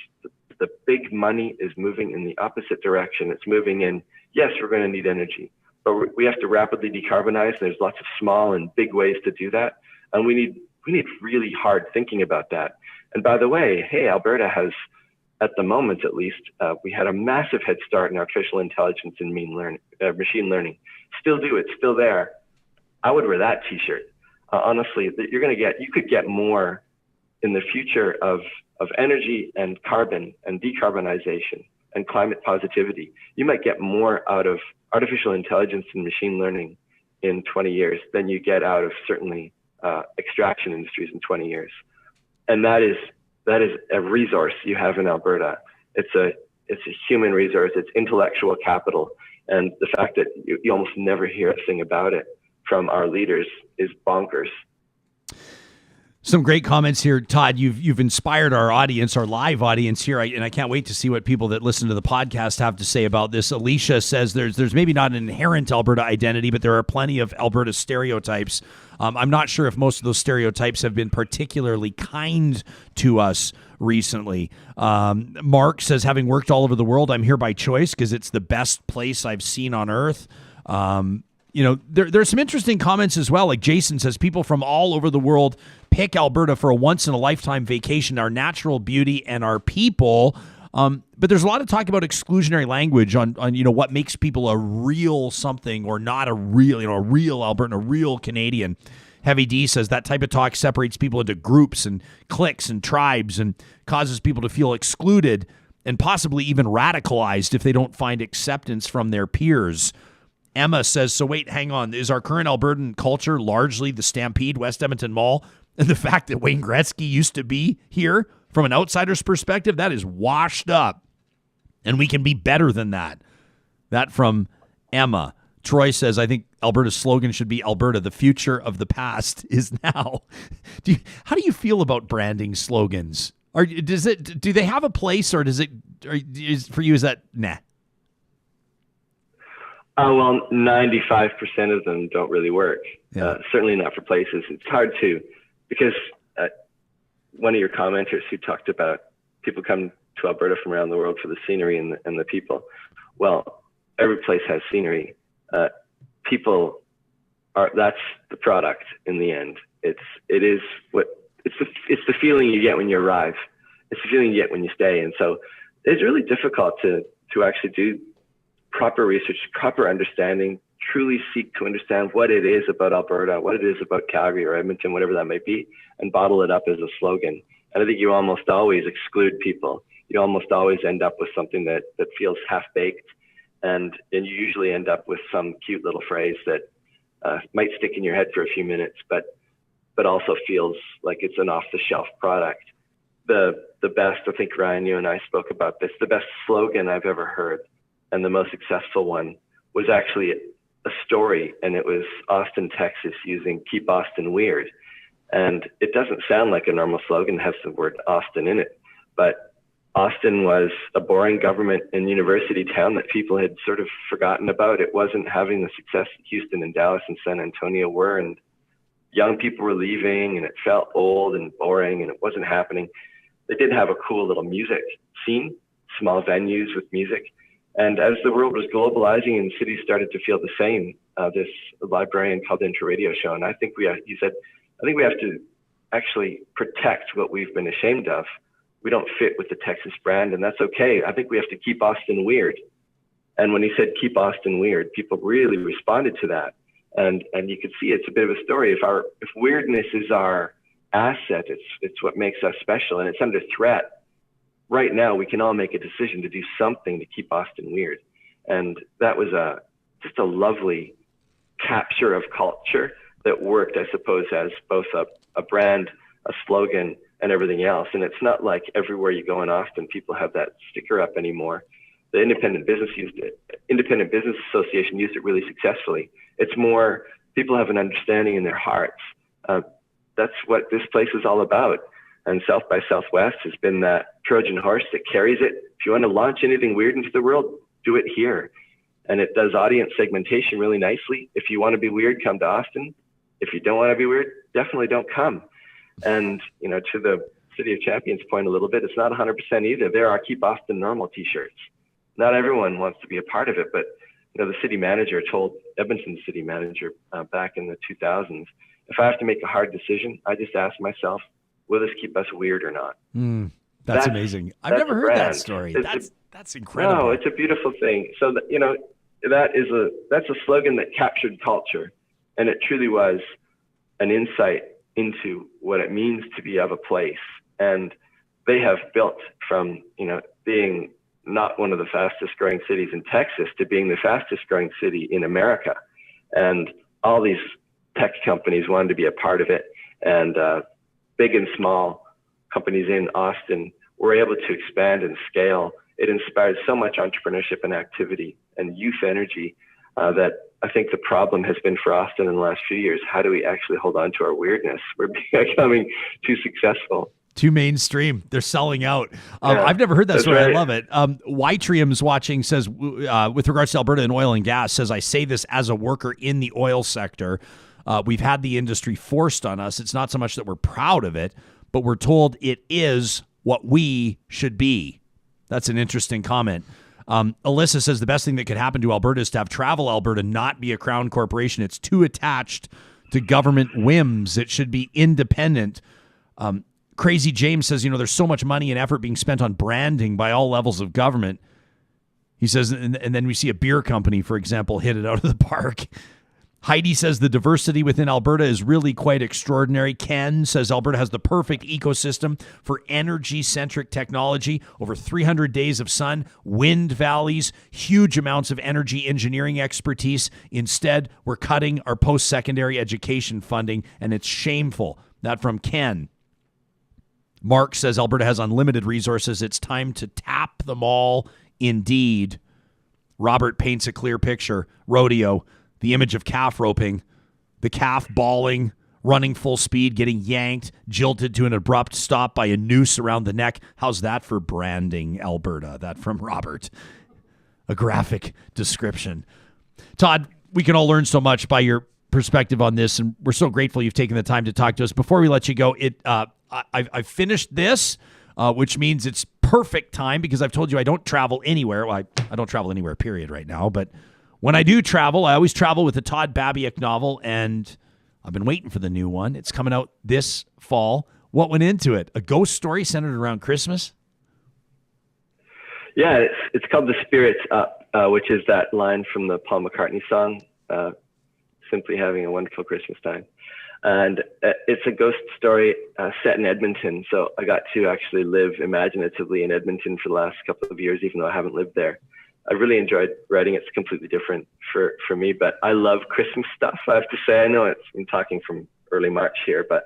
the big money is moving in the opposite direction. It's moving in, yes, we're going to need energy, but we have to rapidly decarbonize. There's lots of small and big ways to do that. And we need really hard thinking about that. And by the way, hey, Alberta has, at the moment at least, we had a massive head start in artificial intelligence and machine learning. Still do, it's still there. I would wear that t-shirt. Honestly, you could get more in the future of energy and carbon and decarbonization and climate positivity. You might get more out of artificial intelligence and machine learning in 20 years than you get out of certainly extraction industries in 20 years. And that is a resource you have in Alberta. It's a human resource, it's intellectual capital. And the fact that you almost never hear a thing about it from our leaders is bonkers. Some great comments here, Todd. You've inspired our audience, our live audience here, and I can't wait to see what people that listen to the podcast have to say about this. Alicia says there's maybe not an inherent Alberta identity, but there are plenty of Alberta stereotypes. I'm not sure if most of those stereotypes have been particularly kind to us recently. Mark says, having worked all over the world, I'm here by choice because it's the best place I've seen on earth. There's some interesting comments as well. Like Jason says, people from all over the world pick Alberta for a once-in-a-lifetime vacation, our natural beauty and our people. But there's a lot of talk about exclusionary language on what makes people a real something or not a real Albertan, a real Canadian. Heavy D says that type of talk separates people into groups and cliques and tribes and causes people to feel excluded and possibly even radicalized if they don't find acceptance from their peers. Emma says, so wait, hang on. Is our current Albertan culture largely the Stampede, West Edmonton Mall, and the fact that Wayne Gretzky used to be here? From an outsider's perspective, that is washed up, and we can be better than that. That from Emma. Troy says, I think Alberta's slogan should be Alberta, the future of the past is now. How do you feel about branding slogans? Do they have a place, or for you, is that nah? Well, 95% of them don't really work. Yeah. Certainly not for places. It's hard to, because one of your commenters who talked about people come to Alberta from around the world for the scenery and the people. Well, every place has scenery. People that's the product in the end. It's the feeling you get when you arrive. It's the feeling you get when you stay. And so it's really difficult to actually do proper research, proper understanding, truly seek to understand what it is about Alberta, what it is about Calgary or Edmonton, whatever that may be, and bottle it up as a slogan. And I think you almost always exclude people. You almost always end up with something that feels half-baked, and you usually end up with some cute little phrase that might stick in your head for a few minutes, but also feels like it's an off-the-shelf product. The best, I think, Ryan, you and I spoke about this, the best slogan I've ever heard, and the most successful one, was actually a story, and it was Austin, Texas, using Keep Austin Weird. And it doesn't sound like a normal slogan, it has the word Austin in it, but Austin was a boring government and university town that people had sort of forgotten about. It wasn't having the success that Houston and Dallas and San Antonio were, and young people were leaving, and it felt old and boring, and it wasn't happening. They did have a cool little music scene, small venues with music. And as the world was globalizing and cities started to feel the same, this librarian called into a radio show, and he said, I think we have to actually protect what we've been ashamed of. We don't fit with the Texas brand, and that's okay. I think we have to keep Austin weird. And when he said keep Austin weird, people really responded to that. And you could see it's a bit of a story. If weirdness is our asset, it's what makes us special, and it's under threat. Right now, we can all make a decision to do something to keep Austin weird. And that was just a lovely capture of culture that worked, I suppose, as both a brand, a slogan, and everything else. And it's not like everywhere you go in Austin, people have that sticker up anymore. The Independent Business Association used it really successfully. It's more, people have an understanding in their hearts. That's what this place is all about. And South by Southwest has been that Trojan horse that carries it. If you want to launch anything weird into the world, do it here. And it does audience segmentation really nicely. If you want to be weird, come to Austin. If you don't want to be weird, definitely don't come. And, to the City of Champions point a little bit, it's not 100% either. There are Keep Austin Normal t-shirts. Not everyone wants to be a part of it, but the city manager told Edmonton's city manager back in the 2000s, if I have to make a hard decision, I just ask myself, will this keep us weird or not? That's amazing. I've never heard that story. That's incredible. No, it's a beautiful thing. So that's a slogan that captured culture, and it truly was an insight into what it means to be of a place. And they have built from being not one of the fastest growing cities in Texas to being the fastest growing city in America. And all these tech companies wanted to be a part of it. And big and small companies in Austin were able to expand and scale. It inspired so much entrepreneurship and activity and youth energy that I think the problem has been for Austin in the last few years. How do we actually hold on to our weirdness? We're becoming too successful. Too mainstream. They're selling out. I've never heard that story. Right. I love it. Ytrium's watching, says, with regards to Alberta and oil and gas, says, I say this as a worker in the oil sector. We've had the industry forced on us. It's not so much that we're proud of it, but we're told it is what we should be. That's an interesting comment. Alyssa says the best thing that could happen to Alberta is to have Travel Alberta not be a crown corporation. It's too attached to government whims. It should be independent. Crazy James says, there's so much money and effort being spent on branding by all levels of government. He says, and then we see a beer company, for example, hit it out of the park. Heidi says the diversity within Alberta is really quite extraordinary. Ken says Alberta has the perfect ecosystem for energy-centric technology. Over 300 days of sun, wind valleys, huge amounts of energy engineering expertise. Instead, we're cutting our post-secondary education funding, and it's shameful. That from Ken. Mark says Alberta has unlimited resources. It's time to tap them all. Indeed. Robert paints a clear picture. Rodeo. The image of calf roping, the calf bawling, running full speed, getting yanked, jilted to an abrupt stop by a noose around the neck. How's that for branding, Alberta? That from Robert. A graphic description. Todd, we can all learn so much by your perspective on this, and we're so grateful you've taken the time to talk to us. Before we let you go, I've finished this, which means it's perfect time because I've told you I don't travel anywhere. Well, I don't travel anywhere, period, right now, but when I do travel, I always travel with the Todd Babiak novel, and I've been waiting for the new one. It's coming out this fall. What went into it? A ghost story centered around Christmas? Yeah, it's called The Spirits Up, which is that line from the Paul McCartney song, Simply Having a Wonderful Christmas Time. And it's a ghost story set in Edmonton. So I got to actually live imaginatively in Edmonton for the last couple of years, even though I haven't lived there. I really enjoyed writing. It's completely different for me, but I love Christmas stuff, I have to say. I know I'm talking from early March here, but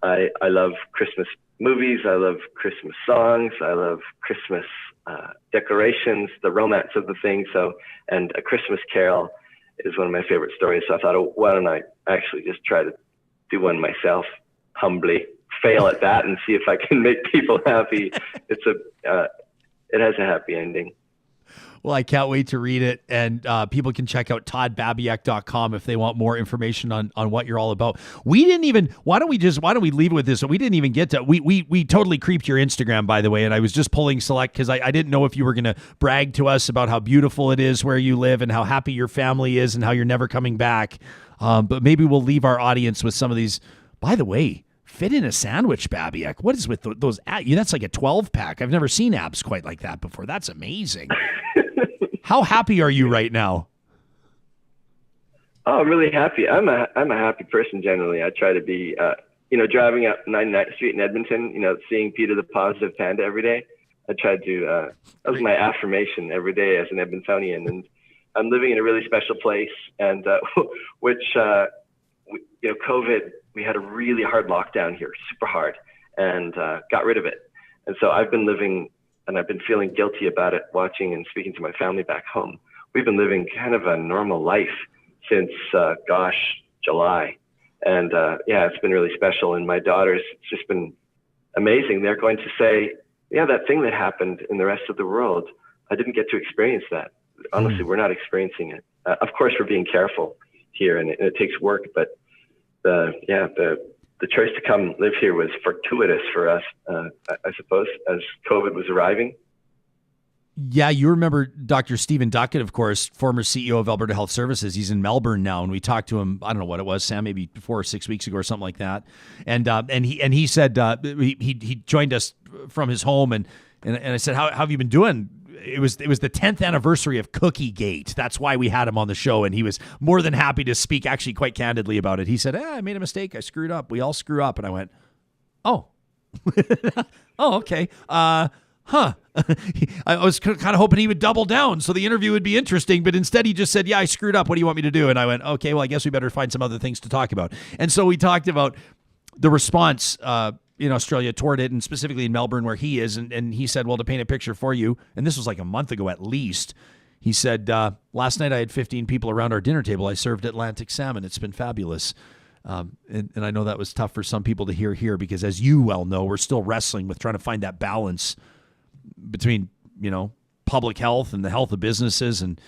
I love Christmas movies. I love Christmas songs. I love Christmas decorations, the romance of the thing. And A Christmas Carol is one of my favorite stories. So I thought, oh, why don't I actually just try to do one myself, humbly fail at that and see if I can make people happy. It's it has a happy ending. Well, I can't wait to read it. And people can check out toddbabiak.com if they want more information on what you're all about. We didn't even, why don't we leave it with this? We didn't even get to, we totally creeped your Instagram, by the way. And I was just pulling select because I didn't know if you were going to brag to us about how beautiful it is where you live and how happy your family is and how you're never coming back. But maybe we'll leave our audience with some of these. By the way, fit in a sandwich, Babiak. What is with those? That's like a 12-pack. I've never seen abs quite like that before. That's amazing. How happy are you right now? Oh, I'm really happy. I'm a happy person generally. I try to be, driving up 99th Street in Edmonton, seeing Peter the Positive Panda every day. I tried to, that was my affirmation every day as an Edmontonian. And I'm living in a really special place, and COVID, we had a really hard lockdown here, super hard, and got rid of it. And so I've been living, and I've been feeling guilty about it, watching and speaking to my family back home. We've been living kind of a normal life since, July. And it's been really special. And my daughters, it's just been amazing. They're going to say, yeah, that thing that happened in the rest of the world, I didn't get to experience that. Honestly, we're not experiencing it. Of course, we're being careful here, and it takes work, but the choice to come live here was fortuitous for us, I suppose, as COVID was arriving. Yeah, you remember Dr. Stephen Duckett, of course, former CEO of Alberta Health Services. He's in Melbourne now, and we talked to him. I don't know what it was, Sam, maybe 4 or 6 weeks ago or something like that. And he said he joined us from his home, and I said, how have you been doing? It was the 10th anniversary of Cookie Gate. That's why we had him on the show, and he was more than happy to speak actually quite candidly about it. He said, I made a mistake. I screwed up. We all screw up. And I went, oh, oh, okay. Huh. I was kind of hoping he would double down so the interview would be interesting, but instead he just said, yeah, I screwed up. What do you want me to do? And I went, okay, well, I guess we better find some other things to talk about. And so we talked about the response in Australia toward it, and specifically in Melbourne where he is. And he said, well, to paint a picture for you, and this was like a month ago at least, he said, last night I had 15 people around our dinner table. I served Atlantic salmon. It's been fabulous. And I know that was tough for some people to hear here because, as you well know, we're still wrestling with trying to find that balance between, public health and the health of businesses. And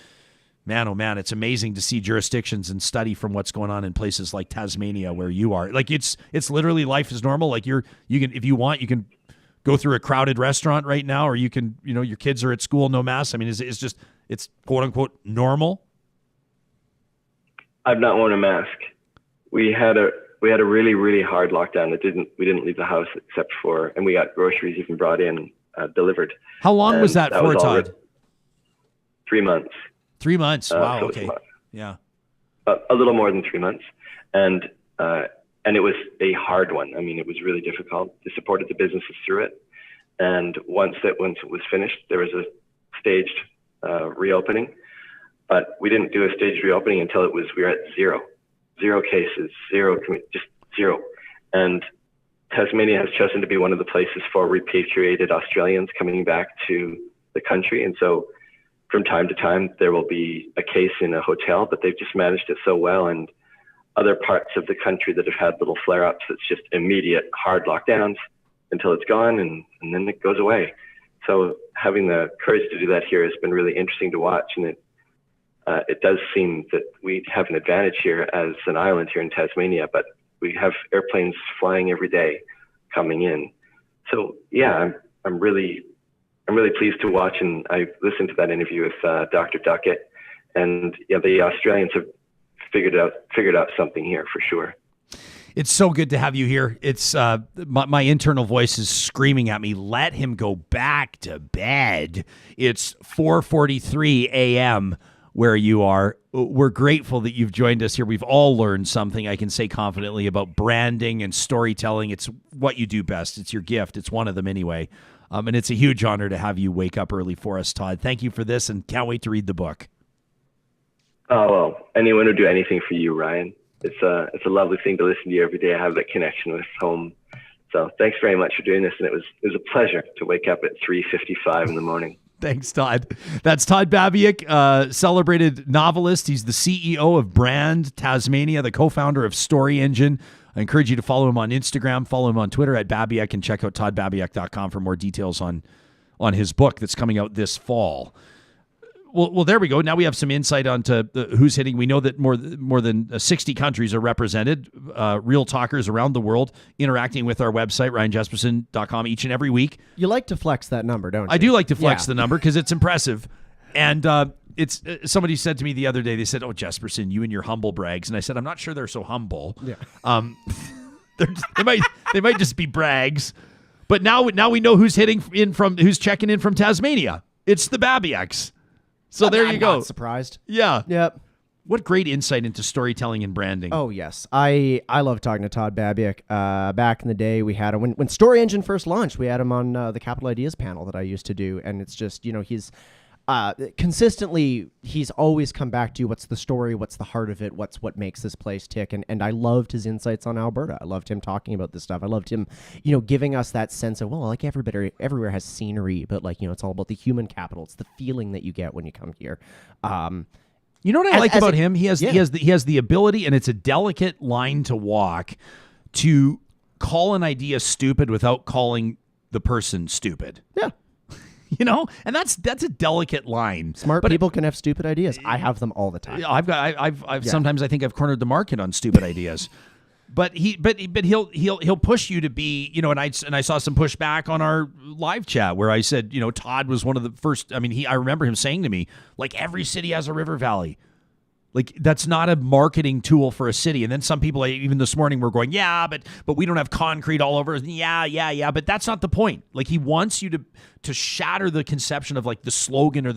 man, oh man, it's amazing to see jurisdictions and study from what's going on in places like Tasmania where you are. Like it's literally life is normal. Like you can, if you want, you can go through a crowded restaurant right now, or you can, your kids are at school, no mask. I mean, it's quote unquote normal. I've not worn a mask. We had a really, really hard lockdown we didn't leave the house except for, and we got groceries even brought in, delivered. How long was that for, Todd? 3 months. 3 months. Wow. So Okay. Yeah. A little more than 3 months. And it was a hard one. I mean, it was really difficult. They supported the businesses through it. And once it was finished, there was a staged reopening, but we didn't do a staged reopening until we were at zero cases, just zero. And Tasmania has chosen to be one of the places for repatriated Australians coming back to the country. And so from time to time, there will be a case in a hotel, but they've just managed it so well. And other parts of the country that have had little flare-ups, it's just immediate hard lockdowns until it's gone, and then it goes away. So having the courage to do that here has been really interesting to watch. And it does seem that we have an advantage here as an island here in Tasmania, but we have airplanes flying every day coming in. So yeah, I'm really pleased to watch, and I listened to that interview with Dr. Duckett, and yeah, the Australians have figured out something here for sure. It's so good to have you here. It's my internal voice is screaming at me, let him go back to bed. It's 4:43 a.m. where you are. We're grateful that you've joined us here. We've all learned something, I can say confidently, about branding and storytelling. It's what you do best. It's your gift. It's one of them anyway. And it's a huge honor to have you wake up early for us, Todd. Thank you for this, and can't wait to read the book. Oh, well, anyone would do anything for you, Ryan. It's a lovely thing to listen to you every day. I have that connection with home. So thanks very much for doing this. And it was a pleasure to wake up at 3:55 in the morning. Thanks, Todd. That's Todd Babiak, celebrated novelist. He's the CEO of Brand Tasmania, the co-founder of Story Engine. I encourage you to follow him on Instagram, follow him on Twitter at Babiak, and check out toddbabiak.com for more details on on his book that's coming out this fall. Well, there we go. Now we have some insight onto who's hitting. We know that more than 60 countries are represented, real talkers around the world interacting with our website, ryanjesperson.com, each and every week. You like to flex that number, don't you? I do like to flex the number because it's impressive. And it's somebody said to me the other day, they said, "Oh, Jesperson, you and your humble brags." And I said, "I'm not sure they're so humble. Yeah. They might just be brags." But now we know who's who's checking in from Tasmania. It's the Babiaks. So there you go. Not surprised. Yeah. Yep. What great insight into storytelling and branding. Oh, yes. I love talking to Todd Babiak. Back in the day, we had him, when Story Engine first launched, we had him on the Capital Ideas panel that I used to do. And it's just, he's consistently, he's always come back to what's the story, what's the heart of it, what makes this place tick. And I loved his insights on Alberta. I loved him talking about this stuff. I loved him, giving us that sense of, well, like everybody, everywhere has scenery, but like, it's all about the human capital. It's the feeling that you get when you come here. You know what I like about him? He has the ability, and it's a delicate line to walk, to call an idea stupid without calling the person stupid. Yeah. And that's a delicate line. Smart people can have stupid ideas. I have them all the time. Sometimes I think I've cornered the market on stupid ideas. But he'll push you to be, and I saw some pushback on our live chat where I said, Todd was one of the first. I mean, I remember him saying to me, like, every city has a river valley. Like, that's not a marketing tool for a city. And then some people, even this morning, were going, yeah, but we don't have concrete all over. Yeah. But that's not the point. Like, he wants you to shatter the conception of like the slogan or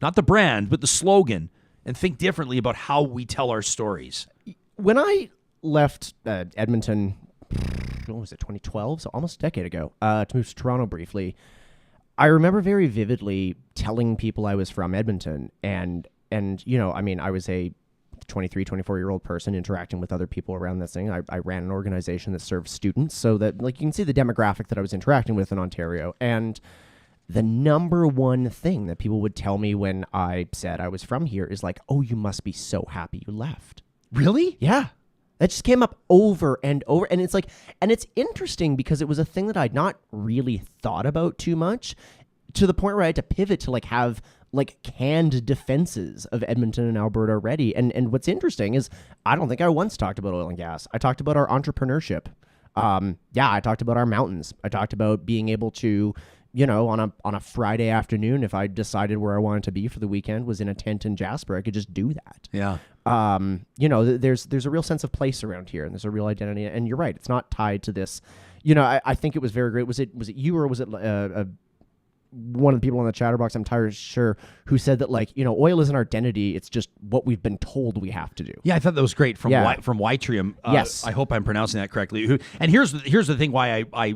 not the brand, but the slogan, and think differently about how we tell our stories. When I left Edmonton, what was it, 2012? So almost a decade ago, to move to Toronto briefly, I remember very vividly telling people I was from Edmonton, and I was a 23, 24-year-old person interacting with other people around this thing. I ran an organization that served students, so that, like, you can see the demographic that I was interacting with in Ontario. And the number one thing that people would tell me when I said I was from here is like, "Oh, you must be so happy you left." Really? Yeah. That just came up over and over. And it's like, and it's interesting because it was a thing that I'd not really thought about too much, to the point where I had to pivot to like have like canned defenses of Edmonton and Alberta ready. And what's interesting is I don't think I once talked about oil and gas. I talked about our entrepreneurship. I talked about our mountains. I talked about being able to, on a Friday afternoon, if I decided where I wanted to be for the weekend was in a tent in Jasper, I could just do that. Yeah. There's a real sense of place around here, and there's a real identity. And you're right, it's not tied to this. I think it was very great. Was it you, or was it one of the people on the chatterbox, I'm entirely sure, who said that, like, oil isn't our identity, it's just what we've been told we have to do. Yeah, I thought that was great from Yttrium. Yes. I hope I'm pronouncing that correctly. And here's the thing why I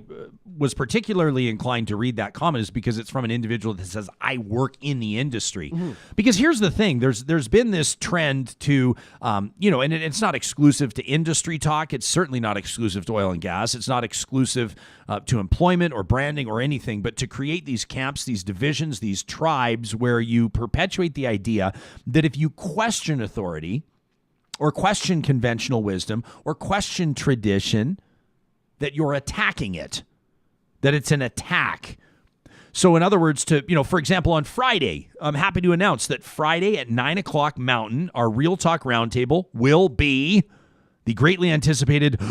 was particularly inclined to read that comment is because it's from an individual that says, I work in the industry. Mm-hmm. Because here's the thing, there's been this trend to, and it's not exclusive to industry talk. It's certainly not exclusive to oil and gas. It's not exclusive to employment or branding or anything, but to create these camps, these divisions, these tribes where you perpetuate the idea that if you question authority or question conventional wisdom or question tradition, that you're attacking it, that it's an attack. So in other words, for example, on Friday, I'm happy to announce that Friday at 9:00 Mountain, our Real Talk Roundtable will be the greatly anticipated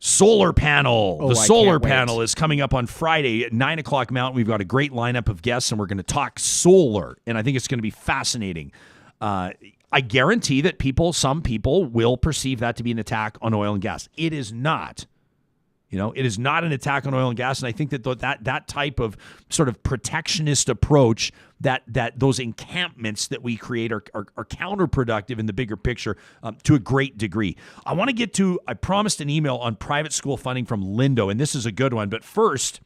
solar panel. The solar panel is coming up on Friday at 9:00 Mountain. We've got a great lineup of guests, and we're going to talk solar, and I think it's going to be fascinating. I guarantee that some people will perceive that to be an attack on oil and gas. It is not. It is not an attack on oil and gas, and I think that type of sort of protectionist approach, that those encampments that we create are counterproductive in the bigger picture to a great degree. I want to get to, I promised an email on private school funding from Lindo, and this is a good one. But first,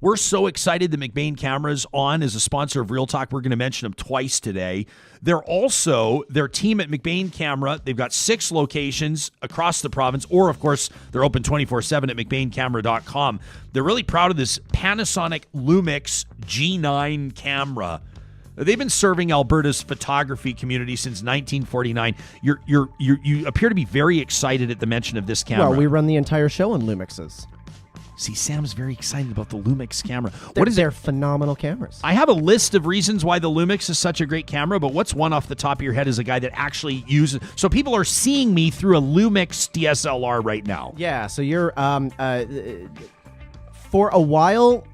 we're so excited that McBain Cameras on as a sponsor of Real Talk. We're going to mention them twice today. They're also, their team at McBain Camera, they've got 6 locations across the province, or of course, they're open 24/7 at McBainCamera.com. They're really proud of this Panasonic Lumix G9 camera. They've been serving Alberta's photography community since 1949. You appear to be very excited at the mention of this camera. Well, we run the entire show on Lumixes. See, Sam's very excited about the Lumix camera. They're phenomenal cameras. I have a list of reasons why the Lumix is such a great camera, but what's one off the top of your head as a guy that actually uses? So people are seeing me through a Lumix DSLR right now. Yeah, so you're for a while,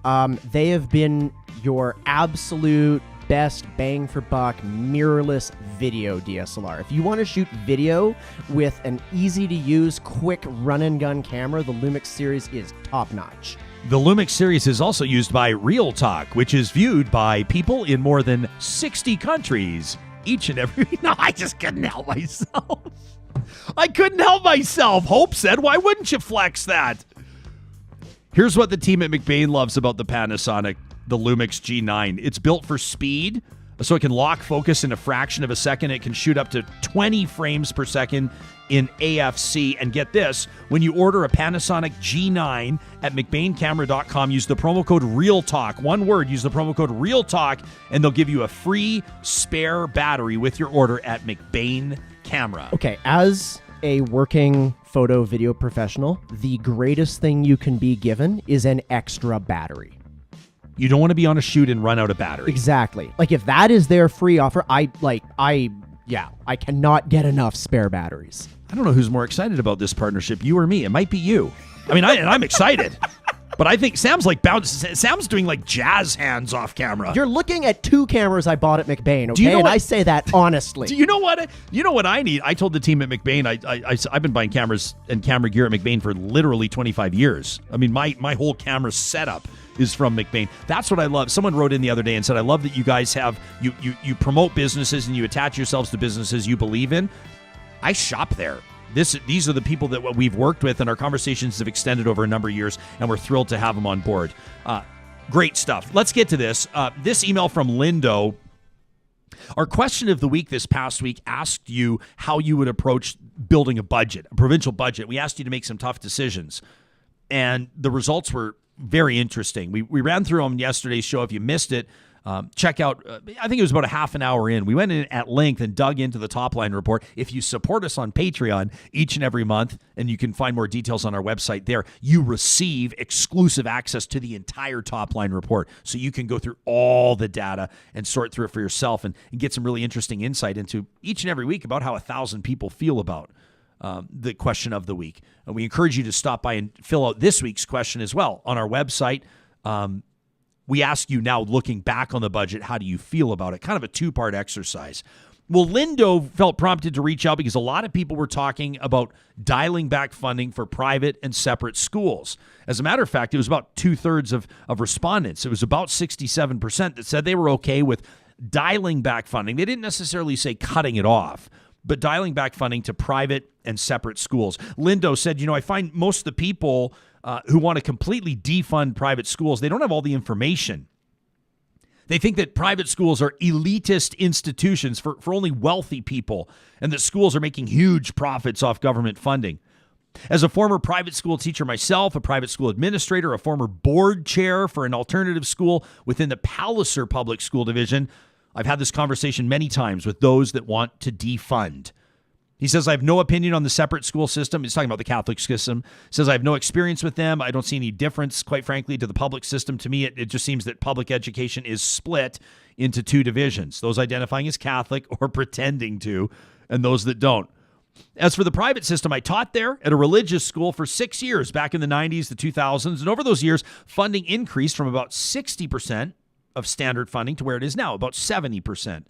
they have been your absolute best bang for buck mirrorless video DSLR. If you want to shoot video with an easy to use, quick run and gun camera, the Lumix series is top notch. The Lumix series is also used by Real Talk, which is viewed by people in more than 60 countries each and every. No, I just couldn't help myself. I couldn't help myself. Hope said, why wouldn't you flex that? Here's what the team at McBain loves about the Panasonic, the Lumix G9. It's built for speed, so it can lock focus in a fraction of a second. It can shoot up to 20 frames per second in AFC. And get this, when you order a Panasonic G9 at McBainCamera.com, use the promo code REALTALK. One word, use the promo code REALTALK, and they'll give you a free spare battery with your order at McBain Camera. Okay, as a working photo video professional, the greatest thing you can be given is an extra battery. You don't want to be on a shoot and run out of battery. Exactly. Like if that is their free offer, I cannot get enough spare batteries. I don't know who's more excited about this partnership, you or me. It might be you. I mean, I'm excited. But I think Sam's Sam's doing like jazz hands off camera. You're looking at two cameras I bought at McBain, okay? And I say that honestly. Do you know what? You know what I need? I told the team at McBain, I've been buying cameras and camera gear at McBain for literally 25 years. I mean, my whole camera setup is from McBain. That's what I love. Someone wrote in the other day and said, I love that you guys have, you promote businesses and you attach yourselves to businesses you believe in. I shop there. These are the people that we've worked with, and our conversations have extended over a number of years, and we're thrilled to have them on board. Great stuff. Let's get to this. This email from Lindo. Our question of the week this past week asked you how you would approach building a budget, a provincial budget. We asked you to make some tough decisions, and the results were very interesting. We ran through them yesterday's show. If you missed it, check out, I think it was about a half an hour in. We went in at length and dug into the top line report. If you support us on Patreon each and every month, and you can find more details on our website there, you receive exclusive access to the entire top line report. So you can go through all the data and sort through it for yourself and get some really interesting insight into each and every week about how 1,000 people feel about the question of the week. And we encourage you to stop by and fill out this week's question as well on our website. We ask you now, looking back on the budget, how do you feel about it? Kind of a two-part exercise. Well, Lindo felt prompted to reach out because a lot of people were talking about dialing back funding for private and separate schools. As a matter of fact, it was about 2/3 of respondents. It was about 67% that said they were okay with dialing back funding. They didn't necessarily say cutting it off, but dialing back funding to private and separate schools. Lindo said, I find most of the people who want to completely defund private schools, they don't have all the information. They think that private schools are elitist institutions for only wealthy people, and that schools are making huge profits off government funding. As a former private school teacher myself, a private school administrator, a former board chair for an alternative school within the Palliser Public School Division, I've had this conversation many times with those that want to defund. He says, I have no opinion on the separate school system. He's talking about the Catholic system. He says, I have no experience with them. I don't see any difference, quite frankly, to the public system. To me, it just seems that public education is split into two divisions, those identifying as Catholic or pretending to, and those that don't. As for the private system, I taught there at a religious school for 6 years back in the 90s, the 2000s. And over those years, funding increased from about 60% of standard funding to where it is now, about 70%.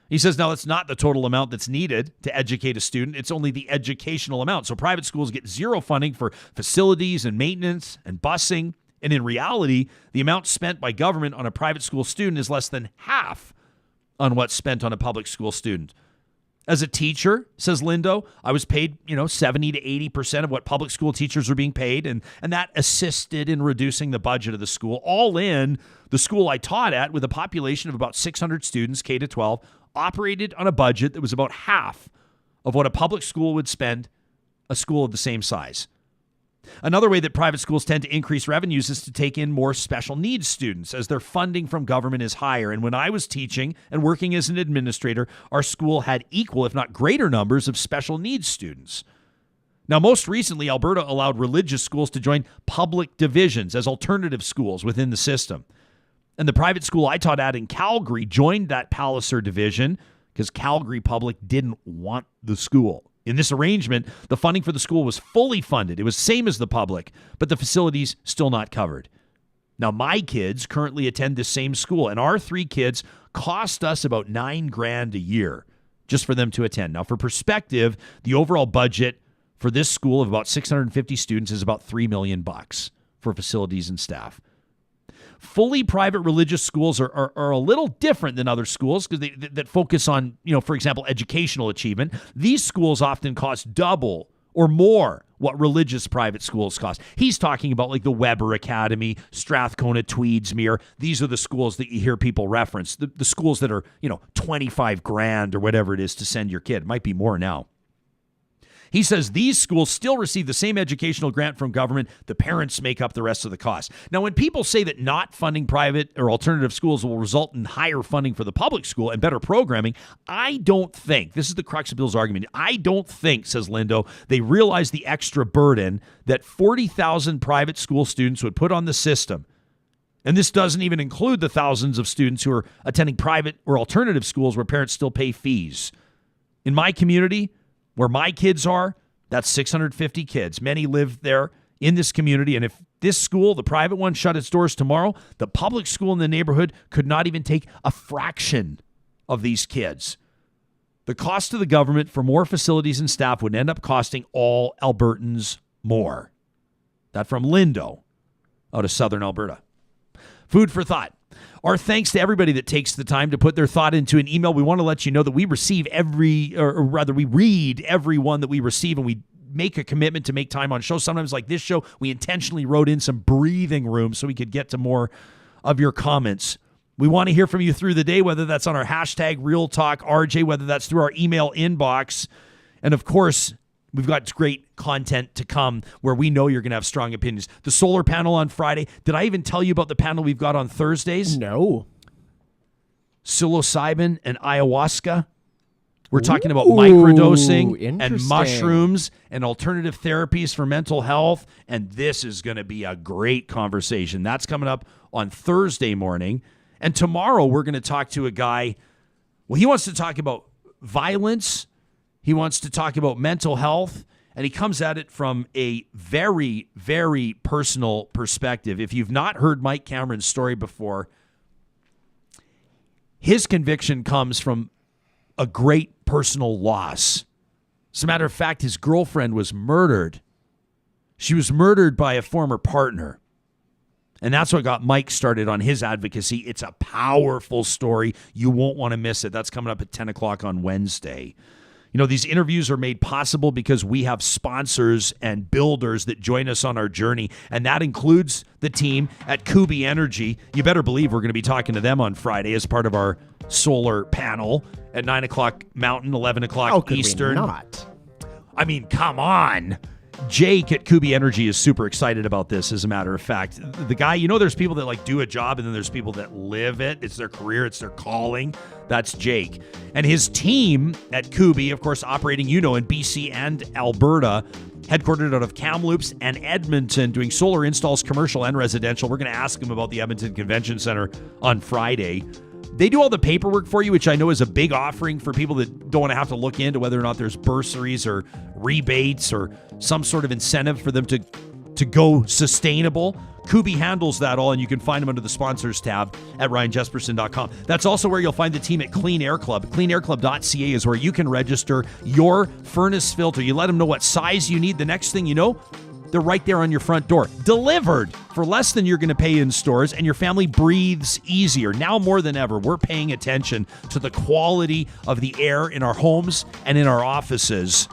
He says, now that's not the total amount that's needed to educate a student. It's only the educational amount. So private schools get zero funding for facilities and maintenance and busing. And in reality, the amount spent by government on a private school student is less than half on what's spent on a public school student. As a teacher, says Lindo, I was paid, 70 to 80% of what public school teachers were being paid, and that assisted in reducing the budget of the school. All in, the school I taught at, with a population of about 600 students, K to 12, operated on a budget that was about half of what a public school would spend a school of the same size. Another way that private schools tend to increase revenues is to take in more special needs students as their funding from government is higher. And when I was teaching and working as an administrator, our school had equal, if not greater, numbers of special needs students. Now, most recently, Alberta allowed religious schools to join public divisions as alternative schools within the system. And the private school I taught at in Calgary joined that Palliser division because Calgary Public didn't want the school. In this arrangement, the funding for the school was fully funded. It was same as the public, but the facilities still not covered. Now, my kids currently attend this same school, and our 3 kids cost us about $9,000 a year just for them to attend. Now, for perspective, the overall budget for this school of about 650 students is about $3 million for facilities and staff. Fully private religious schools are a little different than other schools because that focus on, for example, educational achievement. These schools often cost double or more what religious private schools cost. He's talking about like the Weber Academy, Strathcona, Tweedsmuir. These are the schools that you hear people reference. The schools that are, $25,000 or whatever it is to send your kid. It might be more now. He says these schools still receive the same educational grant from government. The parents make up the rest of the cost. Now, when people say that not funding private or alternative schools will result in higher funding for the public school and better programming, I don't think, this is the crux of Bill's argument, I don't think, says Lindo, they realize the extra burden that 40,000 private school students would put on the system. And this doesn't even include the thousands of students who are attending private or alternative schools where parents still pay fees. In my community, where my kids are, that's 650 kids. Many live there in this community. And if this school, the private one, shut its doors tomorrow, the public school in the neighborhood could not even take a fraction of these kids. The cost to the government for more facilities and staff would end up costing all Albertans more. That from Lindo out of southern Alberta. Food for thought. Our thanks to everybody that takes the time to put their thought into an email. We want to let you know that we receive we read every one that we receive, and we make a commitment to make time on shows. Sometimes like this show, we intentionally wrote in some breathing room so we could get to more of your comments. We want to hear from you through the day, whether that's on our hashtag Real Talk RJ, whether that's through our email inbox. And of course, we've got great content to come where we know you're going to have strong opinions. The solar panel on Friday. Did I even tell you about the panel we've got on Thursdays? No. Psilocybin and ayahuasca. We're talking about microdosing and interesting. mushrooms and alternative therapies for mental health. And this is going to be a great conversation. That's coming up on Thursday morning. And tomorrow we're going to talk to a guy. Well, he wants to talk about violence. He wants to talk about mental health, and he comes at it from a very, very personal perspective. If you've not heard Mike Cameron's story before, his conviction comes from a great personal loss. As a matter of fact, his girlfriend was murdered. She was murdered by a former partner. And that's what got Mike started on his advocacy. It's a powerful story. You won't want to miss it. That's coming up at 10 o'clock on Wednesday. These interviews are made possible because we have sponsors and builders that join us on our journey, and that includes the team at Kubi Energy. You better believe we're going to be talking to them on Friday as part of our solar panel at 9 o'clock Mountain, 11 o'clock Eastern. We not? I mean, come on. Jake at Kubi Energy is super excited about this, as a matter of fact. The guy, there's people that do a job, and then there's people that live it. It's their career. It's their calling. That's Jake. And his team at Kubi, of course, operating, in BC and Alberta, headquartered out of Kamloops and Edmonton, doing solar installs, commercial and residential. We're going to ask him about the Edmonton Convention Center on Friday. They do all the paperwork for you, which I know is a big offering for people that don't want to have to look into whether or not there's bursaries or rebates or some sort of incentive for them to go sustainable. Kubi handles that all, and you can find them under the sponsors tab at ryanjesperson.com. That's also where you'll find the team at Clean Air Club. CleanAirClub.ca is where you can register your furnace filter. You let them know what size you need. The next thing you know, they're right there on your front door, delivered for less than you're going to pay in stores, and your family breathes easier. Now more than ever, we're paying attention to the quality of the air in our homes and in our offices.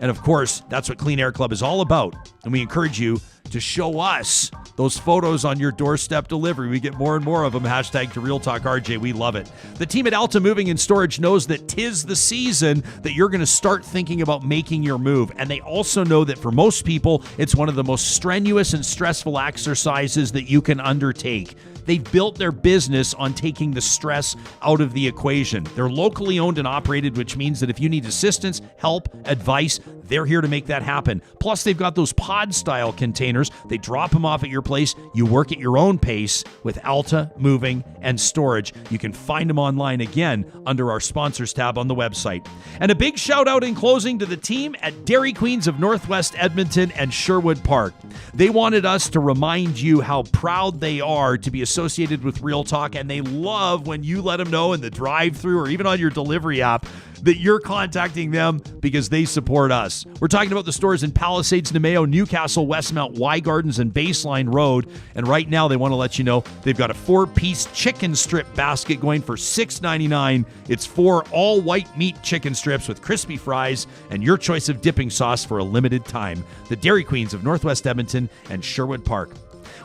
And of course, that's what Clean Air Club is all about. And we encourage you to show us those photos on your doorstep delivery. We get more and more of them. Hashtag to Real Talk RJ. We love it. The team at Alta Moving and Storage knows that 'tis the season that you're going to start thinking about making your move. And they also know that for most people, it's one of the most strenuous and stressful exercises that you can undertake. They've built their business on taking the stress out of the equation. They're locally owned and operated, which means that if you need assistance, help, advice, they're here to make that happen. Plus, they've got those pod-style containers. They drop them off at your place. You work at your own pace with Alta Moving and Storage. You can find them online again under our sponsors tab on the website. And a big shout out in closing to the team at Dairy Queens of Northwest Edmonton and Sherwood Park. They wanted us to remind you how proud they are to be associated with Real Talk, and they love when you let them know in the drive-thru or even on your delivery app that you're contacting them because they support us. We're talking about the stores in Palisades, Nemeo, Newcastle, Westmount, Y Gardens, and Baseline Road. And right now they want to let you know they've got a 4-piece chicken strip basket going for $6.99. It's 4 all-white meat chicken strips with crispy fries and your choice of dipping sauce for a limited time. The Dairy Queens of Northwest Edmonton and Sherwood Park.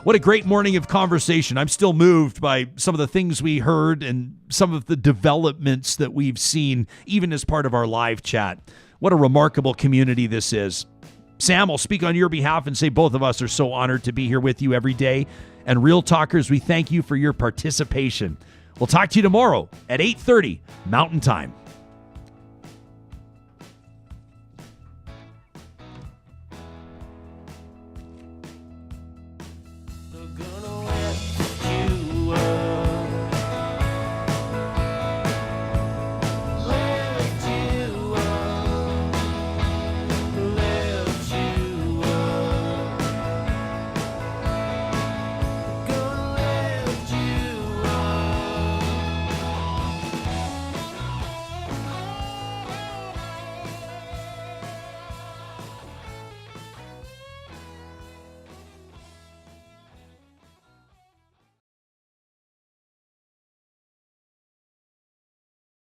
What a great morning of conversation. I'm still moved by some of the things we heard and some of the developments that we've seen, even as part of our live chat. What a remarkable community this is. Sam, I'll speak on your behalf and say both of us are so honored to be here with you every day. And Real Talkers, we thank you for your participation. We'll talk to you tomorrow at 8:30 Mountain Time.